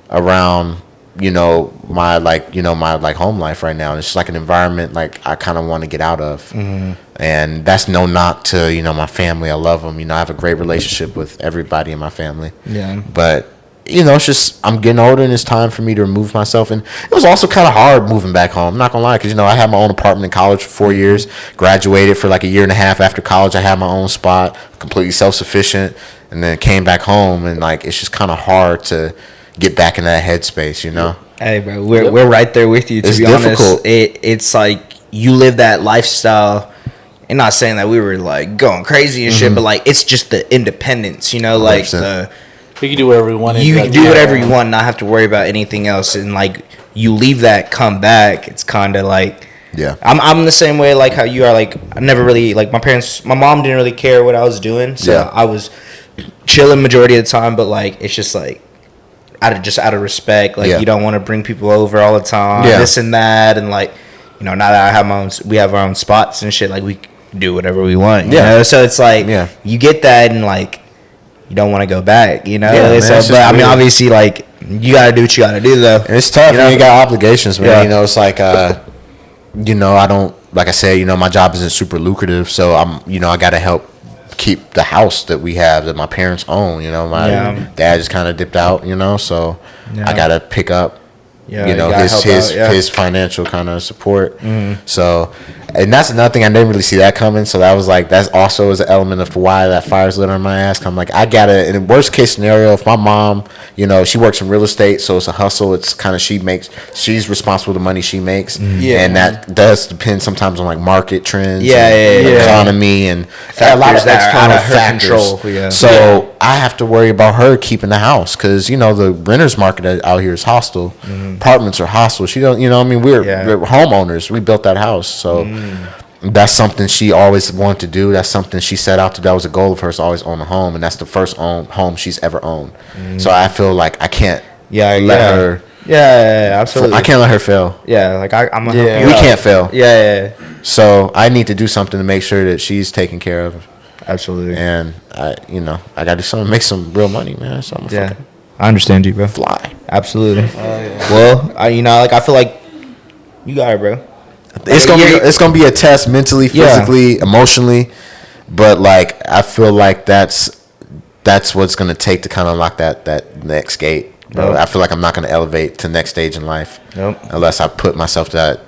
[SPEAKER 3] around, you know, my home life right now. And it's just like an environment like I kind of want to get out of. Mm-hmm. And that's no knock to, you know, my family. I love them. You know, I have a great relationship with everybody in my family. Yeah. But you know, it's just I'm getting older and it's time for me to remove myself. And it was also kind of hard moving back home. I'm not gonna lie, because you know I had my own apartment in college for 4 years. Graduated for like a year and a half after college. I had my own spot, completely self-sufficient, and then came back home. And like it's just kind of hard to get back in that headspace, you know.
[SPEAKER 2] Hey, bro, we're right there with you. To be honest, it's like you live that lifestyle. And not saying that we were like going crazy and shit, but like it's just the independence, you know, like 100%.
[SPEAKER 4] You can do whatever you want.
[SPEAKER 2] You can do whatever you want, not have to worry about anything else. And like you leave that, come back. It's kind of like, yeah. I'm the same way, like how you are. Like I never really like my mom didn't really care what I was doing, so I was chilling majority of the time. But like it's just like out of respect, like you don't want to bring people over all the time, this and that, and like you know now that I have we have our own spots and shit, like we do whatever we want, you know? So it's like you get that and like you don't want to go back, you know. But I mean, obviously, like you gotta do what you gotta do, though.
[SPEAKER 3] And it's tough. You got obligations, man. Yeah. You know, it's like, you know, I don't, like I said, you know, my job isn't super lucrative, so you know, I gotta help keep the house that we have that my parents own. You know, my dad just kind of dipped out, you know, so I gotta pick up. You know, his financial kind of support. So, and that's another thing I didn't really see that coming. So that was like, that's also as an element of why that fire's lit on my ass. I'm like, I gotta, in the worst case scenario, if my mom, you know, she works in real estate, so it's a hustle. It's kind of, she's responsible for the money she makes. And that does depend sometimes on like market trends, economy, and a lot of external factors. So I have to worry about her keeping the house, because you know the renters market out here is hostile. Apartments are hostile. She don't, you know, I mean, we're homeowners. We built that house, so that's something she always wanted to do. That's something she set out to do. That was a goal of hers, to always own a home, and that's the first home she's ever owned. So I feel like I can't let her. Yeah, absolutely. I can't let her fail. Yeah, like I'm. We can't fail. Yeah. So I need to do something to make sure that she's taken care of. Absolutely. And I gotta do something to make some real money, man. So
[SPEAKER 2] I understand you, bro.
[SPEAKER 3] Fly.
[SPEAKER 2] Absolutely. Well, I feel like you got it, bro.
[SPEAKER 3] It's gonna be a test mentally, physically, emotionally, but like I feel like that's what's gonna take to kind of unlock that next gate. Bro. I feel like I'm not gonna elevate to the next stage in life unless I put myself to that.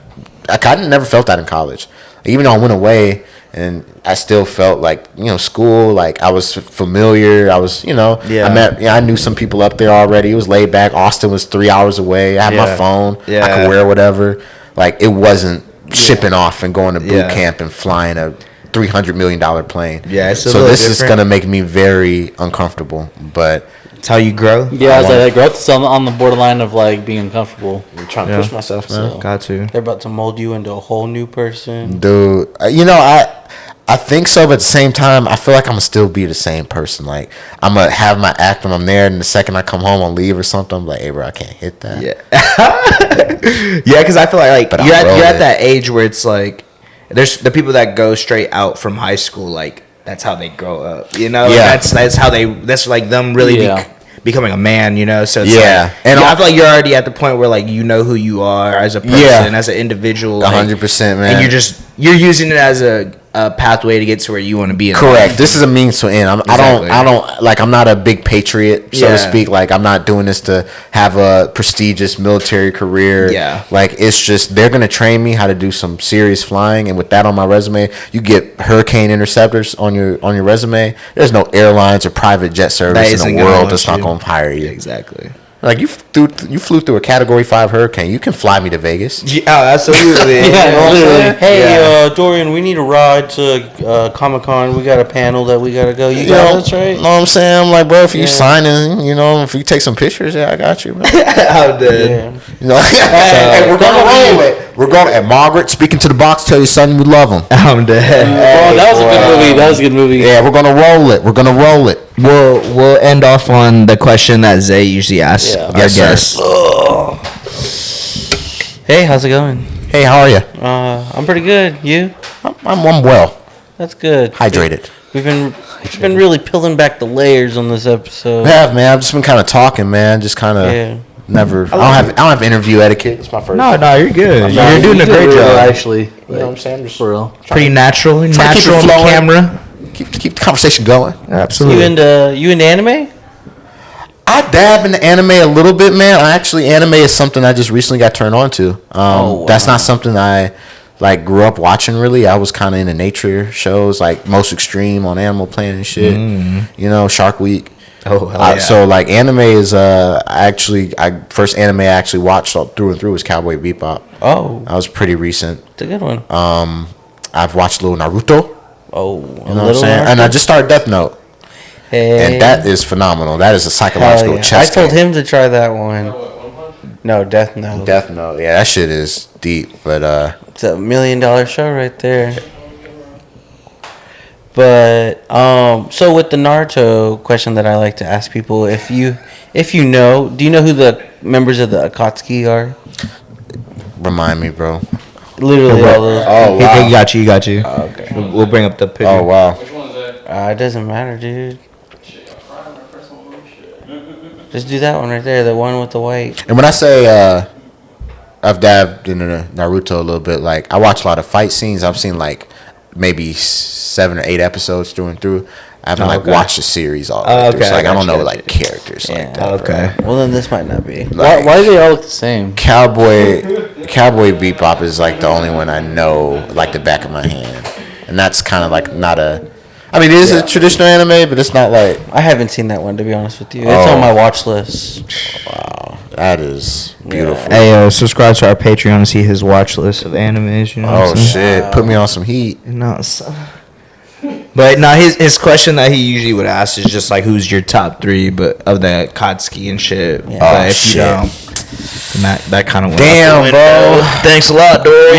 [SPEAKER 3] I kind of never felt that in college, even though I went away. And I still felt like, you know, school, like I was familiar. I was, you know, I knew some people up there already. It was laid back. Austin was 3 hours away. I had my phone. I could wear whatever. Like it wasn't shipping off and going to boot camp and flying a $300 million plane. Yeah, so this is going to make me very uncomfortable, but
[SPEAKER 2] it's how you grow.
[SPEAKER 4] Yeah, growth is on the borderline of like being uncomfortable.
[SPEAKER 3] I'm trying to push myself, man.
[SPEAKER 2] So. Got to.
[SPEAKER 1] They're about to mold you into a whole new person.
[SPEAKER 3] Dude, you know, I think so, but at the same time, I feel like I'm going to still be the same person. Like, I'm going to have my act when I'm there, and the second I come home on leave or something, I'm like, hey, bro, I can't hit that.
[SPEAKER 2] Yeah, because I feel like you're at that age where it's like, there's the people that go straight out from high school, like, that's how they grow up, you know? Yeah. That's like them really becoming a man, you know? So it's and I feel like you're already at the point where, like, you know who you are as a person, as an individual.
[SPEAKER 3] 100%, man.
[SPEAKER 2] And you're using it as a pathway to get to where you want to be.
[SPEAKER 3] Correct. This is a means to end. I don't like. I'm not a big patriot, so to speak. Like I'm not doing this to have a prestigious military career. Yeah. Like it's just they're gonna train me how to do some serious flying, and with that on my resume, you get Hurricane interceptors on your resume. There's no airlines or private jet service in the world that's not gonna hire you.
[SPEAKER 2] Exactly.
[SPEAKER 3] Like you flew through a Category 5 hurricane. You can fly me to Vegas.
[SPEAKER 2] Yeah, absolutely.
[SPEAKER 4] Yeah, literally.
[SPEAKER 1] Hey, Dorian, we need a ride to Comic-Con. We got a panel that we got to go. You got that's right?
[SPEAKER 3] You know what I'm saying? I'm like, bro, if you sign in, if you take some pictures, I got you, bro.
[SPEAKER 2] How did?
[SPEAKER 1] Yeah.
[SPEAKER 3] Hey, we're going to roll it. We're going at Margaret, speaking to the box, tell your son we love him.
[SPEAKER 2] I'm dead.
[SPEAKER 4] Oh, that was a good movie. That was a good movie.
[SPEAKER 3] Yeah, we're going to roll it. We're going to roll it.
[SPEAKER 2] We'll end off on the question that Zay usually asks our
[SPEAKER 3] Yes, sir.
[SPEAKER 2] guests.
[SPEAKER 1] Hey, how's it going?
[SPEAKER 3] Hey, how are you?
[SPEAKER 1] I'm pretty good. You?
[SPEAKER 3] I'm well.
[SPEAKER 1] That's good.
[SPEAKER 3] Hydrated.
[SPEAKER 1] We've been really peeling back the layers on this episode.
[SPEAKER 3] Yeah, man. I've just been kind of talking, man. Just kind of
[SPEAKER 1] Yeah.
[SPEAKER 3] never. I don't have interview etiquette. It's my first.
[SPEAKER 2] No, you're good.
[SPEAKER 4] Nah,
[SPEAKER 2] You're doing a great
[SPEAKER 4] really
[SPEAKER 2] job.
[SPEAKER 4] well, actually.
[SPEAKER 3] You know what I'm saying? Just
[SPEAKER 4] For real.
[SPEAKER 2] Pretty natural
[SPEAKER 3] to keep
[SPEAKER 2] natural
[SPEAKER 3] it
[SPEAKER 2] on the
[SPEAKER 3] flowing.
[SPEAKER 2] camera.
[SPEAKER 3] keep the conversation going.
[SPEAKER 2] Absolutely.
[SPEAKER 1] You into anime?
[SPEAKER 3] I dab into anime a little bit, man. Anime is something I just recently got turned on to. That's not something I grew up watching really. I was kind of into nature shows, like Most Extreme on Animal Planet and shit. Shark Week.
[SPEAKER 2] Oh, hell yeah.
[SPEAKER 3] So anime is first anime I actually watched all through and through was Cowboy Bebop.
[SPEAKER 1] Oh,
[SPEAKER 3] That was pretty recent.
[SPEAKER 1] it's a good one.
[SPEAKER 3] I've watched a little Naruto.
[SPEAKER 1] Oh,
[SPEAKER 3] You know what I'm saying? And I just started Death Note.
[SPEAKER 1] Hey.
[SPEAKER 3] And that is phenomenal. That is a psychological
[SPEAKER 1] Hell yeah. I
[SPEAKER 3] chess
[SPEAKER 1] told
[SPEAKER 3] game.
[SPEAKER 1] him to try that one. No, Death Note.
[SPEAKER 3] Death Note. Yeah, that shit is deep. But
[SPEAKER 1] It's $1 million show right there. But so with the Naruto question that I like to ask people, if you know, do you know who the members of the Akatsuki are?
[SPEAKER 3] remind me, bro.
[SPEAKER 1] Literally all those.
[SPEAKER 3] Oh wow.
[SPEAKER 2] He got you.
[SPEAKER 1] Oh, okay.
[SPEAKER 2] We'll bring up the picture.
[SPEAKER 3] Oh wow.
[SPEAKER 5] Which one is that?
[SPEAKER 1] It doesn't matter, dude.
[SPEAKER 5] Shit, I'm frying my first one. Shit.
[SPEAKER 1] Just do that one right there, the one with the white.
[SPEAKER 3] And when I say I've dabbed into Naruto a little bit, I watch a lot of fight scenes. I've seen maybe 7 or 8 episodes through and through. I haven't watched the series all the way through.
[SPEAKER 2] Okay,
[SPEAKER 3] So I don't know
[SPEAKER 2] gotcha.
[SPEAKER 3] characters
[SPEAKER 1] Yeah.
[SPEAKER 3] like that.
[SPEAKER 2] Okay.
[SPEAKER 1] Well, then this might not be.
[SPEAKER 4] Why do they all look the same?
[SPEAKER 3] Cowboy Bebop is the only one I know the back of my hand, and that's kind of not a. I mean, it is a traditional anime, but it's not
[SPEAKER 1] I haven't seen that one, to be honest with you. It's
[SPEAKER 3] Oh.
[SPEAKER 1] on my watch list.
[SPEAKER 3] Wow, that is beautiful.
[SPEAKER 2] Hey, subscribe to our Patreon to see his watch list of animes. You know what
[SPEAKER 3] Oh
[SPEAKER 2] I'm saying?
[SPEAKER 3] shit! Put me on some heat.
[SPEAKER 2] No, but no, his question that he usually would ask is just who's your top 3, but of the Akatsuki and shit.
[SPEAKER 1] Yeah.
[SPEAKER 2] But
[SPEAKER 3] Oh,
[SPEAKER 2] if
[SPEAKER 3] shit.
[SPEAKER 2] you don't, then that kind of went
[SPEAKER 3] Damn,
[SPEAKER 2] out the
[SPEAKER 3] bro.
[SPEAKER 2] window. Thanks a lot, Dorian.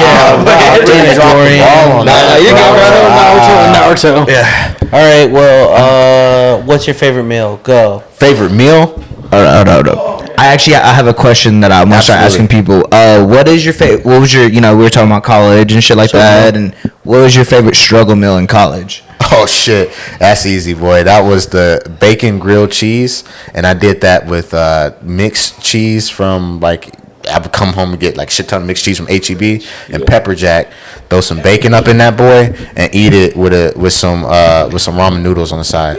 [SPEAKER 1] Thanks, Dorian.
[SPEAKER 2] You got
[SPEAKER 4] Naruto.
[SPEAKER 2] Yeah.
[SPEAKER 1] All right, well, what's your favorite meal? Go.
[SPEAKER 3] Favorite meal?
[SPEAKER 2] Hold up. I have a question that I want to start asking
[SPEAKER 3] Absolutely.
[SPEAKER 2] people. What is your favorite? What was your? We were talking about college and shit like that. And what was your favorite struggle meal in college?
[SPEAKER 3] Oh shit, that's easy, boy. That was the bacon grilled cheese, and I did that with mixed cheese from I would come home and get shit ton of mixed cheese from HEB and pepper jack. Throw some bacon up in that boy and eat it with some ramen noodles on the side.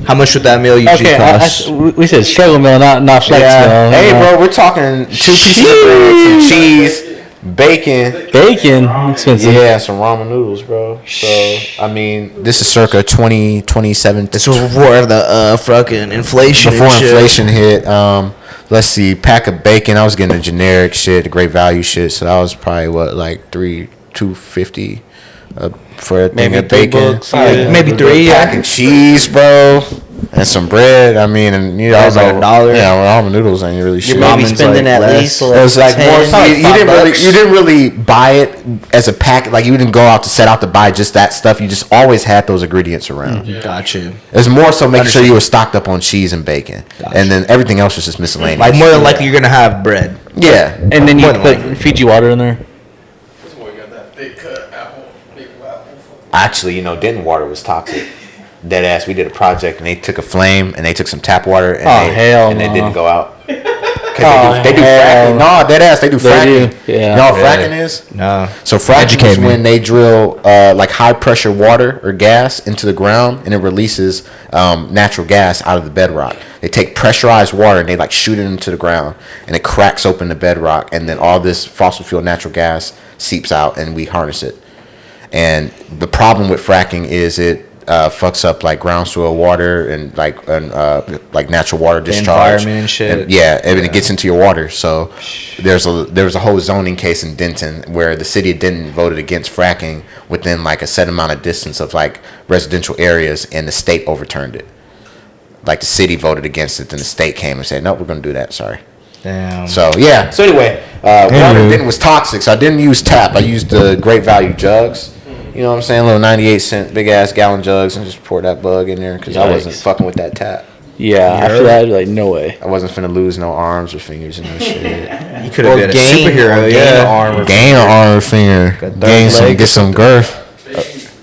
[SPEAKER 2] How much would that meal usually
[SPEAKER 4] Okay,
[SPEAKER 2] cost?
[SPEAKER 4] we said struggle meal, not flex meal.
[SPEAKER 3] Hey, bro, we're talking 2 pieces of bread, some cheese, bacon.
[SPEAKER 4] Bacon, expensive.
[SPEAKER 3] Yeah, some ramen noodles, bro. So, I mean, this is circa 2017.
[SPEAKER 2] This was before the fucking inflation.
[SPEAKER 3] Before
[SPEAKER 2] and shit.
[SPEAKER 3] inflation hit. Let's see, pack of bacon. I was getting the generic shit, the great value shit. So that was probably what, $250 for a thing
[SPEAKER 1] Maybe
[SPEAKER 3] of
[SPEAKER 1] 3
[SPEAKER 3] bacon.
[SPEAKER 1] bucks. Yeah.
[SPEAKER 2] Maybe 3.
[SPEAKER 3] Pack of cheese, bro, and some bread. I mean, and I was
[SPEAKER 2] $1.
[SPEAKER 3] Yeah, ramen noodles ain't really shit.
[SPEAKER 1] You're maybe
[SPEAKER 2] Ramen's
[SPEAKER 1] spending at
[SPEAKER 2] less.
[SPEAKER 1] least
[SPEAKER 3] It was more.
[SPEAKER 1] 10.
[SPEAKER 3] So you didn't really,
[SPEAKER 2] $5.
[SPEAKER 3] you didn't really buy it as a pack. You didn't go out to set out to buy just that stuff. You just always had those ingredients around.
[SPEAKER 2] Got you.
[SPEAKER 3] It's more so making sure you were stocked up on cheese and bacon, and then everything else was just miscellaneous.
[SPEAKER 2] More than likely, you're gonna have bread.
[SPEAKER 3] Yeah,
[SPEAKER 4] And then you
[SPEAKER 3] more than
[SPEAKER 4] put
[SPEAKER 3] likely.
[SPEAKER 4] Fiji water in there.
[SPEAKER 5] This boy got that big cut apple, big apple.
[SPEAKER 3] Actually, Denton water was toxic. Dead ass. We did a project and they took a flame and they took some tap water and they
[SPEAKER 4] no.
[SPEAKER 3] didn't go out.
[SPEAKER 4] Oh,
[SPEAKER 3] Cause they do fracking. No, dead ass. They do fracking.
[SPEAKER 4] do, yeah.
[SPEAKER 3] You know what
[SPEAKER 2] Really?
[SPEAKER 3] fracking is?
[SPEAKER 2] No.
[SPEAKER 3] So fracking
[SPEAKER 2] Educate
[SPEAKER 3] is
[SPEAKER 2] me.
[SPEAKER 3] when they drill high pressure water or gas into the ground and it releases natural gas out of the bedrock. They take pressurized water and they shoot it into the ground and it cracks open the bedrock and then all this fossil fuel natural gas seeps out and we harness it. And the problem with fracking is it fucks up like ground soil water and like natural water discharge.
[SPEAKER 2] Environment and shit.
[SPEAKER 3] It gets into your water. So there was a whole zoning case in Denton where the city of Denton voted against fracking within like a set amount of distance of like residential areas, and the state overturned it. Like the city voted against it, then the state came and said, "No, we're gonna do that." Sorry.
[SPEAKER 2] Damn.
[SPEAKER 3] So yeah. So anyway, water in Denton was toxic, so I didn't use tap. I used the Great Value jugs. You know what I'm saying? Little 98-cent big ass gallon jugs, and just pour that bug in there because I wasn't fucking with that tap.
[SPEAKER 4] Yeah, after that, like, no way.
[SPEAKER 3] I wasn't finna lose no arms or fingers and no shit.
[SPEAKER 2] You could have been a superhero.
[SPEAKER 1] Gain arm or
[SPEAKER 3] Gain an arm or finger. Get some girth.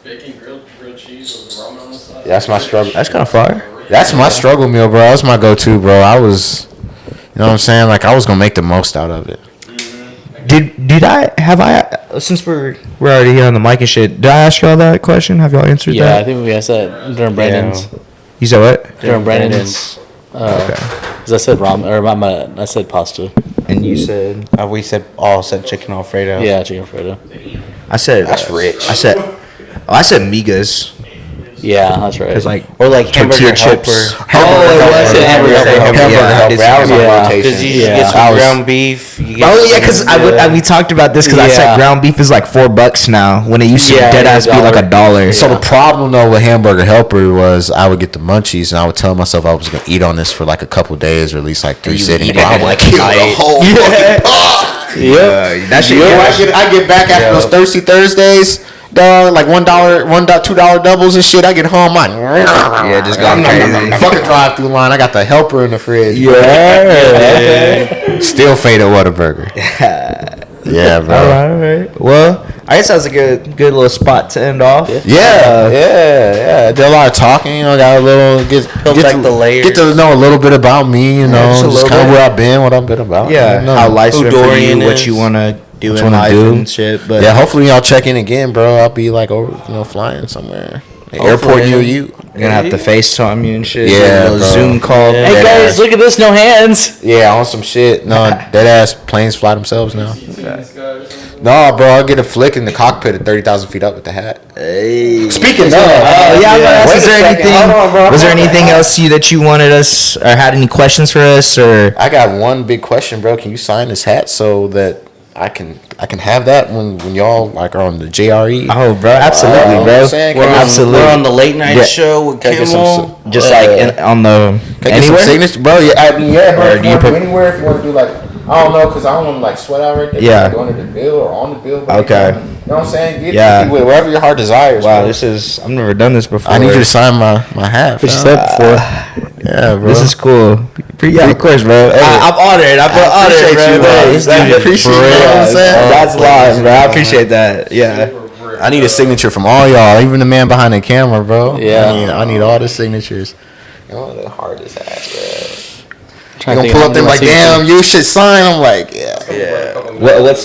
[SPEAKER 5] Baking grilled cheese with ramen on the side.
[SPEAKER 3] That's my struggle.
[SPEAKER 2] That's kind of fire.
[SPEAKER 3] That's my struggle meal, bro. That's my go-to, bro. I was, you know what I'm saying? Like I was gonna make the most out of it.
[SPEAKER 2] Since we're already here on the mic and shit, did I ask y'all that question? Have y'all answered
[SPEAKER 4] Yeah,
[SPEAKER 2] that?
[SPEAKER 4] I think we asked that during Brandon's.
[SPEAKER 2] You said what?
[SPEAKER 4] During Brandon's.
[SPEAKER 2] Okay.
[SPEAKER 4] Because I said ramen, or I said pasta.
[SPEAKER 2] And you said?
[SPEAKER 1] We said chicken Alfredo.
[SPEAKER 4] Yeah, chicken Alfredo.
[SPEAKER 2] I said
[SPEAKER 3] That's rich.
[SPEAKER 2] I said migas.
[SPEAKER 4] Yeah, that's right.
[SPEAKER 2] Cause like
[SPEAKER 1] Or like
[SPEAKER 2] tortilla
[SPEAKER 1] hamburger
[SPEAKER 2] chips.
[SPEAKER 1] helper.
[SPEAKER 4] Hamburger helper.
[SPEAKER 3] That was on
[SPEAKER 4] Yeah.
[SPEAKER 3] rotation.
[SPEAKER 1] Because you
[SPEAKER 4] Yeah.
[SPEAKER 1] get some ground beef.
[SPEAKER 2] Because we talked about this because I said
[SPEAKER 4] Yeah.
[SPEAKER 2] ground beef is like $4 now when it used to
[SPEAKER 4] Yeah,
[SPEAKER 2] dead ass be like $1.
[SPEAKER 3] So the problem though with Hamburger Helper was I would get the munchies and I would tell myself I was gonna eat on this for like a couple days or at least like 3
[SPEAKER 2] you
[SPEAKER 3] sittings.
[SPEAKER 2] eat
[SPEAKER 3] But
[SPEAKER 2] it
[SPEAKER 3] I'm
[SPEAKER 2] in
[SPEAKER 3] like,
[SPEAKER 2] like
[SPEAKER 3] kill the
[SPEAKER 2] night.
[SPEAKER 3] whole fucking pot.
[SPEAKER 2] That shit.
[SPEAKER 3] I get back after those Thirsty Thursdays, dog. Like $2 doubles and shit. I get home,
[SPEAKER 2] Yeah, just going crazy.
[SPEAKER 3] Fucking drive through line. I got the helper in the fridge.
[SPEAKER 2] Yeah.
[SPEAKER 3] Still fade at Whataburger. Yeah, bro.
[SPEAKER 2] All right. Well, I guess that was a good little spot to end off.
[SPEAKER 3] Yeah. Did a lot of talking, you know. Got a little
[SPEAKER 1] back the layers.
[SPEAKER 3] Get to know a little bit about me, you know,
[SPEAKER 2] just a
[SPEAKER 3] just
[SPEAKER 2] little
[SPEAKER 3] kind of
[SPEAKER 2] bit.
[SPEAKER 3] where I've been, what I've been about.
[SPEAKER 2] Yeah,
[SPEAKER 3] you know.
[SPEAKER 2] how life's
[SPEAKER 1] Who
[SPEAKER 2] been for you,
[SPEAKER 1] Dorian
[SPEAKER 2] what
[SPEAKER 1] is.
[SPEAKER 2] you want to do
[SPEAKER 3] What
[SPEAKER 2] in
[SPEAKER 3] you wanna
[SPEAKER 2] life
[SPEAKER 3] do.
[SPEAKER 2] and shit. But
[SPEAKER 3] Yeah, hopefully y'all check in again, bro. I'll be like over, flying somewhere. The airport near you.
[SPEAKER 2] you're gonna have to FaceTime you and shit.
[SPEAKER 3] Yeah,
[SPEAKER 2] do a little
[SPEAKER 3] bro.
[SPEAKER 2] Zoom call.
[SPEAKER 1] Yeah.
[SPEAKER 4] Hey
[SPEAKER 3] Dead
[SPEAKER 4] guys,
[SPEAKER 3] ass.
[SPEAKER 4] look at this, no hands.
[SPEAKER 3] Yeah, on some shit. No, dead ass planes fly themselves now.
[SPEAKER 5] This guy or something.
[SPEAKER 3] No, bro, I'll get a flick in the cockpit at 30,000 feet up with the hat.
[SPEAKER 2] Hey.
[SPEAKER 3] Speaking of,
[SPEAKER 2] Was there anything? Was there anything else that you wanted us or had any questions for us or?
[SPEAKER 3] I got one big question, bro. Can you sign this hat so that I can have that when y'all like are on the JRE?
[SPEAKER 2] Oh, bro, absolutely,
[SPEAKER 3] You know what
[SPEAKER 2] bro.
[SPEAKER 3] I'm saying?
[SPEAKER 1] We're on the late night
[SPEAKER 2] Yeah.
[SPEAKER 1] show with
[SPEAKER 3] Can I get some
[SPEAKER 1] Kimmel.
[SPEAKER 2] Just like on the
[SPEAKER 3] Can I get some
[SPEAKER 2] anywhere.
[SPEAKER 3] signature, bro? Yeah, I mean, yeah, bro.
[SPEAKER 2] Or
[SPEAKER 3] If
[SPEAKER 2] do
[SPEAKER 3] you
[SPEAKER 2] you
[SPEAKER 3] want to
[SPEAKER 2] put-
[SPEAKER 3] do anywhere, if you want to do like, I don't know, because I don't want to like sweat out right there.
[SPEAKER 2] Yeah.
[SPEAKER 3] Like under the bill or on the bill. But
[SPEAKER 2] Okay.
[SPEAKER 3] You know what I'm saying? Get
[SPEAKER 2] Yeah.
[SPEAKER 3] yeah. Wherever your heart desires.
[SPEAKER 2] Wow,
[SPEAKER 3] bro.
[SPEAKER 2] this is I've never done this before.
[SPEAKER 3] I need you to sign my hat.
[SPEAKER 4] What you
[SPEAKER 3] fam.
[SPEAKER 4] said before.
[SPEAKER 3] Yeah, bro.
[SPEAKER 2] This is cool. Yeah, of course, bro. I'm honored. I'm honored,
[SPEAKER 3] appreciate
[SPEAKER 2] bro.
[SPEAKER 3] you, bro.
[SPEAKER 2] This
[SPEAKER 3] I
[SPEAKER 2] dude is
[SPEAKER 3] appreciate
[SPEAKER 2] for
[SPEAKER 3] you,
[SPEAKER 2] real.
[SPEAKER 3] you know what I'm saying?
[SPEAKER 2] That's live, bro. I appreciate that. Yeah.
[SPEAKER 3] I need a signature from all y'all, even the man behind the camera, bro.
[SPEAKER 4] Yeah.
[SPEAKER 3] I need all the signatures. You know the hardest ass, bro.
[SPEAKER 4] Trying
[SPEAKER 3] You
[SPEAKER 4] to
[SPEAKER 3] gonna
[SPEAKER 4] think
[SPEAKER 3] pull
[SPEAKER 4] how
[SPEAKER 3] up there
[SPEAKER 4] to do
[SPEAKER 3] like,
[SPEAKER 4] my signature.
[SPEAKER 3] damn, you should sign. I'm like, yeah.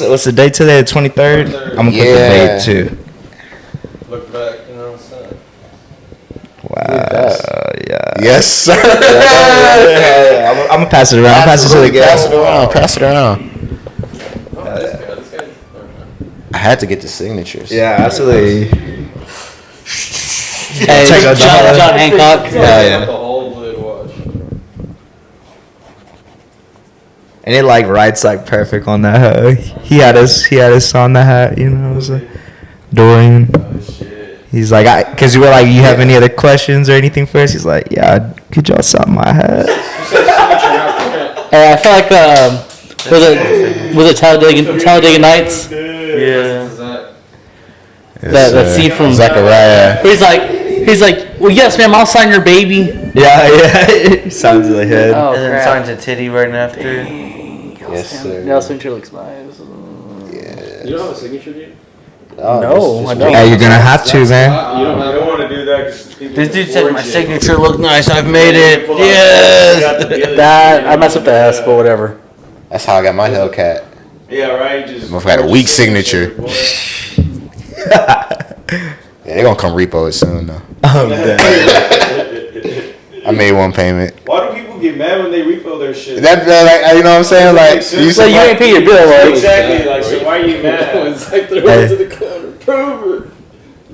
[SPEAKER 2] What's the date today? The 23rd. I'm gonna put the
[SPEAKER 3] Yeah.
[SPEAKER 2] date too.
[SPEAKER 5] Look back, you know what I'm saying?
[SPEAKER 2] Wow. Yeah.
[SPEAKER 3] Yes, sir.
[SPEAKER 2] I'm gonna pass it around. I'll pass it to the
[SPEAKER 3] Pass
[SPEAKER 2] guys.
[SPEAKER 3] it around. Pass it around.
[SPEAKER 5] Oh, this guy.
[SPEAKER 3] I had to get the signatures.
[SPEAKER 2] Yeah, absolutely.
[SPEAKER 4] Hey,
[SPEAKER 2] Check out
[SPEAKER 4] John Hancock.
[SPEAKER 2] Yeah.
[SPEAKER 5] The whole blade watch.
[SPEAKER 2] And it like writes like perfect on that hat. He had us on the hat, you know. It was Dorian.
[SPEAKER 5] Oh, shit.
[SPEAKER 2] He's like, because we were like, you have any other questions or anything for us? He's like, yeah, could y'all sign my hat?
[SPEAKER 4] I feel like was it Talladega Nights?
[SPEAKER 1] Yeah.
[SPEAKER 4] That scene from
[SPEAKER 3] Zachariah.
[SPEAKER 4] where he's like, well, yes, ma'am, I'll sign your baby.
[SPEAKER 2] Yeah. Sounds like it.
[SPEAKER 4] Oh,
[SPEAKER 1] And then
[SPEAKER 4] crap.
[SPEAKER 1] signs a titty right after.
[SPEAKER 3] Yes, sir.
[SPEAKER 4] Y'all signature looks nice.
[SPEAKER 5] You don't have a signature, dude?
[SPEAKER 4] No, I don't.
[SPEAKER 2] Hey, you're gonna have to, man.
[SPEAKER 5] You don't want to do that because
[SPEAKER 1] This dude said my signature looked nice. I've made it. Yes.
[SPEAKER 4] That I messed up the ass, but whatever.
[SPEAKER 3] That's how I got my Hellcat.
[SPEAKER 5] Yeah, right. Just
[SPEAKER 3] I've got a weak signature. Yeah, they're gonna come repo it soon though.
[SPEAKER 2] I'm dead.
[SPEAKER 3] I made one payment.
[SPEAKER 5] Why do people get mad when they refill their shit?
[SPEAKER 3] That like, you know what I'm saying? Like you
[SPEAKER 4] So you ain't pay your bill, right?
[SPEAKER 5] Exactly. Like, so why are you mad? It's like they're
[SPEAKER 2] Hey.
[SPEAKER 5] to the counter. Prove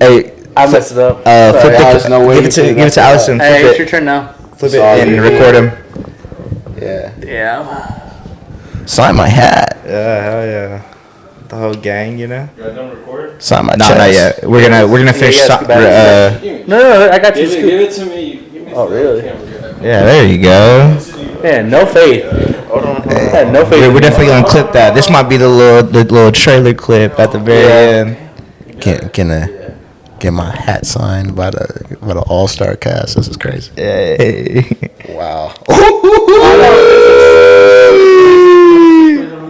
[SPEAKER 5] it.
[SPEAKER 2] Hey,
[SPEAKER 4] I messed it up.
[SPEAKER 2] Flip
[SPEAKER 3] there's no way
[SPEAKER 2] give
[SPEAKER 3] you
[SPEAKER 2] it to
[SPEAKER 3] could've
[SPEAKER 2] give it to
[SPEAKER 3] got that.
[SPEAKER 2] Allison.
[SPEAKER 4] Hey,
[SPEAKER 2] Flip
[SPEAKER 4] it's your
[SPEAKER 2] it,
[SPEAKER 4] turn now.
[SPEAKER 2] flip it,
[SPEAKER 3] Sorry.
[SPEAKER 2] and record him.
[SPEAKER 3] Yeah.
[SPEAKER 4] Yeah.
[SPEAKER 3] Sign my hat.
[SPEAKER 2] Yeah, hell yeah. The whole gang, you know.
[SPEAKER 5] You got done recording?
[SPEAKER 3] Sign my
[SPEAKER 2] No,
[SPEAKER 3] chest.
[SPEAKER 2] not yet. We're gonna finish.
[SPEAKER 4] yeah, scoop back. No, I got you.
[SPEAKER 5] Give it to me. Give me
[SPEAKER 4] Oh, really?
[SPEAKER 2] Yeah, there you go.
[SPEAKER 4] Yeah, no faith. Yeah, no faith.
[SPEAKER 2] We're definitely gonna clip that. This might be the little trailer clip at the very end.
[SPEAKER 3] Can I get my hat signed by the All-Star cast? This is crazy.
[SPEAKER 2] Hey.
[SPEAKER 3] Wow.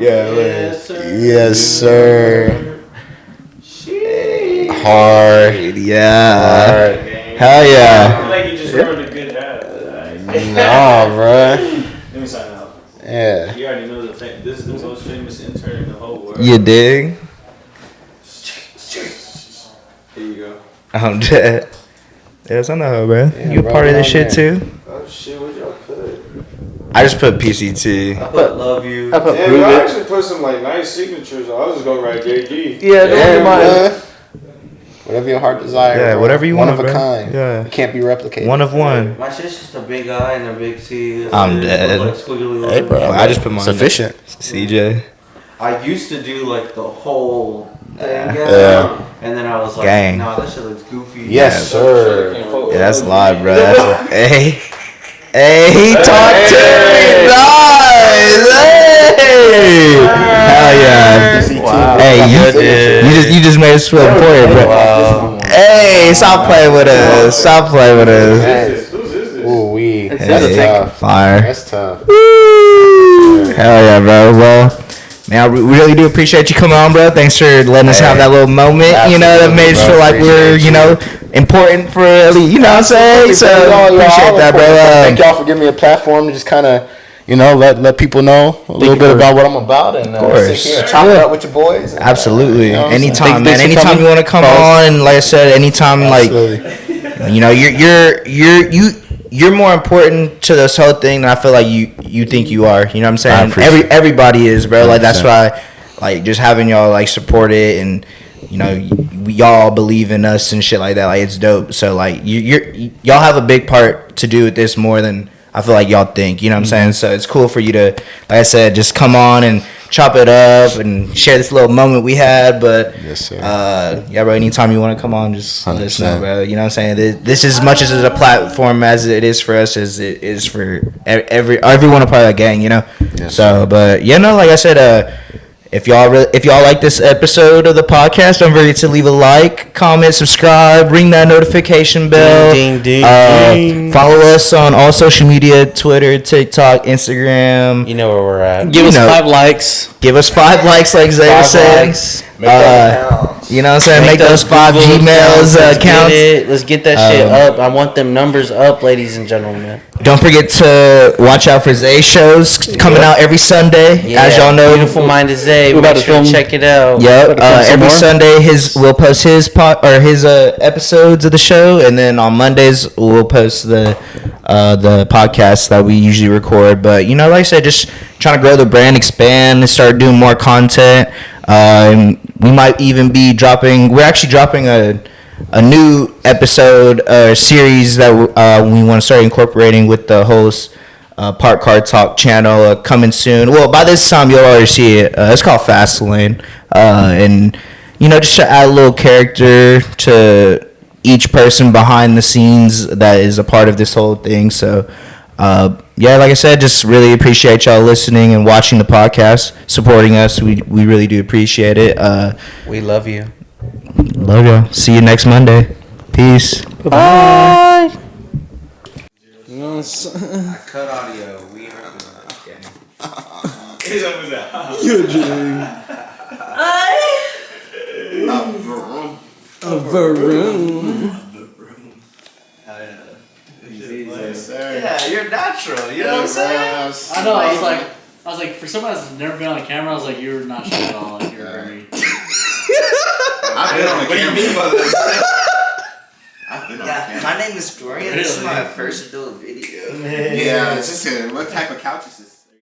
[SPEAKER 2] Yeah,
[SPEAKER 3] Yes, sir. Hard.
[SPEAKER 2] yeah.
[SPEAKER 3] Hard.
[SPEAKER 2] Hell
[SPEAKER 5] I
[SPEAKER 2] yeah.
[SPEAKER 5] feel like you just ruined a good hat.
[SPEAKER 3] Nah, bruh.
[SPEAKER 5] Let me sign out.
[SPEAKER 3] Yeah.
[SPEAKER 5] You already know this is the most famous intern in the whole world.
[SPEAKER 2] You dig?
[SPEAKER 5] Here you go.
[SPEAKER 2] I'm dead. Yes, I know, bro. You a
[SPEAKER 3] bro,
[SPEAKER 2] part of
[SPEAKER 3] get
[SPEAKER 2] this
[SPEAKER 3] on
[SPEAKER 2] shit
[SPEAKER 3] there.
[SPEAKER 2] too?
[SPEAKER 5] Oh shit, what y'all put?
[SPEAKER 2] I just put PCT.
[SPEAKER 1] I put love you.
[SPEAKER 4] I put
[SPEAKER 5] Yeah,
[SPEAKER 4] prove
[SPEAKER 5] I
[SPEAKER 4] it.
[SPEAKER 5] actually put some like nice signatures. I'll just go write JD.
[SPEAKER 4] Yeah, don't do mine.
[SPEAKER 3] bruh. Whatever your heart desires.
[SPEAKER 2] Yeah,
[SPEAKER 3] bro.
[SPEAKER 2] whatever you
[SPEAKER 3] one
[SPEAKER 2] want,
[SPEAKER 3] of a
[SPEAKER 2] bro.
[SPEAKER 3] kind.
[SPEAKER 2] Yeah.
[SPEAKER 3] It can't be replicated.
[SPEAKER 2] One of one.
[SPEAKER 1] My shit's just a big I and a big T.
[SPEAKER 2] I'm dead.
[SPEAKER 1] Like squiggly
[SPEAKER 3] Hey, bro.
[SPEAKER 2] I just put mine.
[SPEAKER 3] Sufficient.
[SPEAKER 2] CJ.
[SPEAKER 1] I used to do like the whole thing,
[SPEAKER 3] Yeah.
[SPEAKER 1] and then I was like,
[SPEAKER 2] Gang.
[SPEAKER 1] nah, that shit looks goofy.
[SPEAKER 3] Yes, sir.
[SPEAKER 2] Yeah, that's live, bro. Hey. Hey, talk to me. Nice. Hey. Hell yeah.
[SPEAKER 3] Wow.
[SPEAKER 2] Hey, you just made us feel important, bro.
[SPEAKER 1] Wow.
[SPEAKER 2] Hey, stop playing with us. Stop playing with us.
[SPEAKER 5] Whose is this?
[SPEAKER 3] Ooh, wee.
[SPEAKER 4] It's
[SPEAKER 3] That's
[SPEAKER 2] Hey,
[SPEAKER 3] tough.
[SPEAKER 2] fire.
[SPEAKER 3] That's tough.
[SPEAKER 2] Woo. Hell yeah, bro. Well, man, I really do appreciate you coming on, bro. Thanks for letting us have that little moment, you know, that made us feel like we're, you know, important for, you know what I'm saying? So, appreciate that, bro.
[SPEAKER 3] Thank y'all for giving me a platform to just kind of, you know, let people know a little bit about what I'm about and sit here and chop it up with your boys. And,
[SPEAKER 2] Absolutely.
[SPEAKER 3] you know what I'm saying?
[SPEAKER 2] Anytime, man.
[SPEAKER 3] Thanks for
[SPEAKER 2] Anytime
[SPEAKER 3] coming.
[SPEAKER 2] you want to come on, like I said, anytime,
[SPEAKER 3] Absolutely.
[SPEAKER 2] you know, you're more important to this whole thing than I feel like you think you are. You know what I'm saying?
[SPEAKER 3] appreciate it.
[SPEAKER 2] Everybody is, bro. Like that's
[SPEAKER 3] 100%.
[SPEAKER 2] why, like just having y'all like support it and you know y'all believe in us and shit like that. Like it's dope. So like y'all have a big part to do with this more than I feel like y'all think. You know what I'm saying? So it's cool for you to, like I said, just come on and chop it up and share this little moment we had. But
[SPEAKER 3] Yes, sir.
[SPEAKER 2] yeah, bro. Anytime you want to come on, just let us know,
[SPEAKER 3] 100%.
[SPEAKER 2] bro. You know what I'm saying? This is as much as a platform as it is for us, as it is for everyone a part of the gang. You know.
[SPEAKER 3] Yes,
[SPEAKER 2] So, but yeah, no, like I said, if y'all like this episode of the podcast, don't forget to leave a like, comment, subscribe, ring that notification bell.
[SPEAKER 1] Ding, ding, ding.
[SPEAKER 2] Follow us on all social media: Twitter, TikTok, Instagram.
[SPEAKER 1] You know where we're at.
[SPEAKER 4] Give us
[SPEAKER 2] know.
[SPEAKER 4] 5 likes.
[SPEAKER 2] Give us 5 likes, like Zay was saying. You know what I'm saying? Make those 5
[SPEAKER 1] Google
[SPEAKER 2] Gmails accounts.
[SPEAKER 1] Let's get that shit up. I want them numbers up, ladies and gentlemen.
[SPEAKER 2] Don't forget to watch out for Zay shows coming out every Sunday. As y'all know,
[SPEAKER 1] Beautiful Mind is Zay.
[SPEAKER 4] We're about
[SPEAKER 1] Make
[SPEAKER 4] to
[SPEAKER 1] sure to
[SPEAKER 4] film-
[SPEAKER 1] check it out.
[SPEAKER 2] Yep.
[SPEAKER 4] some
[SPEAKER 2] Every
[SPEAKER 4] more?
[SPEAKER 2] Sunday, we'll post his episodes of the show, and then on Mondays we'll post the podcast that we usually record. But you know, like I said, just trying to grow the brand, expand, and start doing more content. We might even be dropping. We're actually dropping a new episode series that we want to start incorporating with the host. Park Car Talk channel coming soon. Well, by this time you'll already see it. It's called Fast Lane, and you know, just to add a little character to each person behind the scenes that is a part of this whole thing. So, yeah, like I said, just really appreciate y'all listening and watching the podcast, supporting us. We really do appreciate it.
[SPEAKER 1] We love you.
[SPEAKER 2] Love y'all. See you next Monday. Peace.
[SPEAKER 1] Bye.
[SPEAKER 2] Cut audio. We are Yeah, you're natural. You know what I'm saying?
[SPEAKER 4] I know. I was like, for someone that's never been on camera, I was like, you're not shy at all. Like, you're very.
[SPEAKER 6] I've been on the camera. What do you mean by that? I've been on the
[SPEAKER 2] Yeah,
[SPEAKER 6] camera.
[SPEAKER 2] my name is Dorian. This is my first adult video.
[SPEAKER 6] Yeah, it's just what type of couch is this?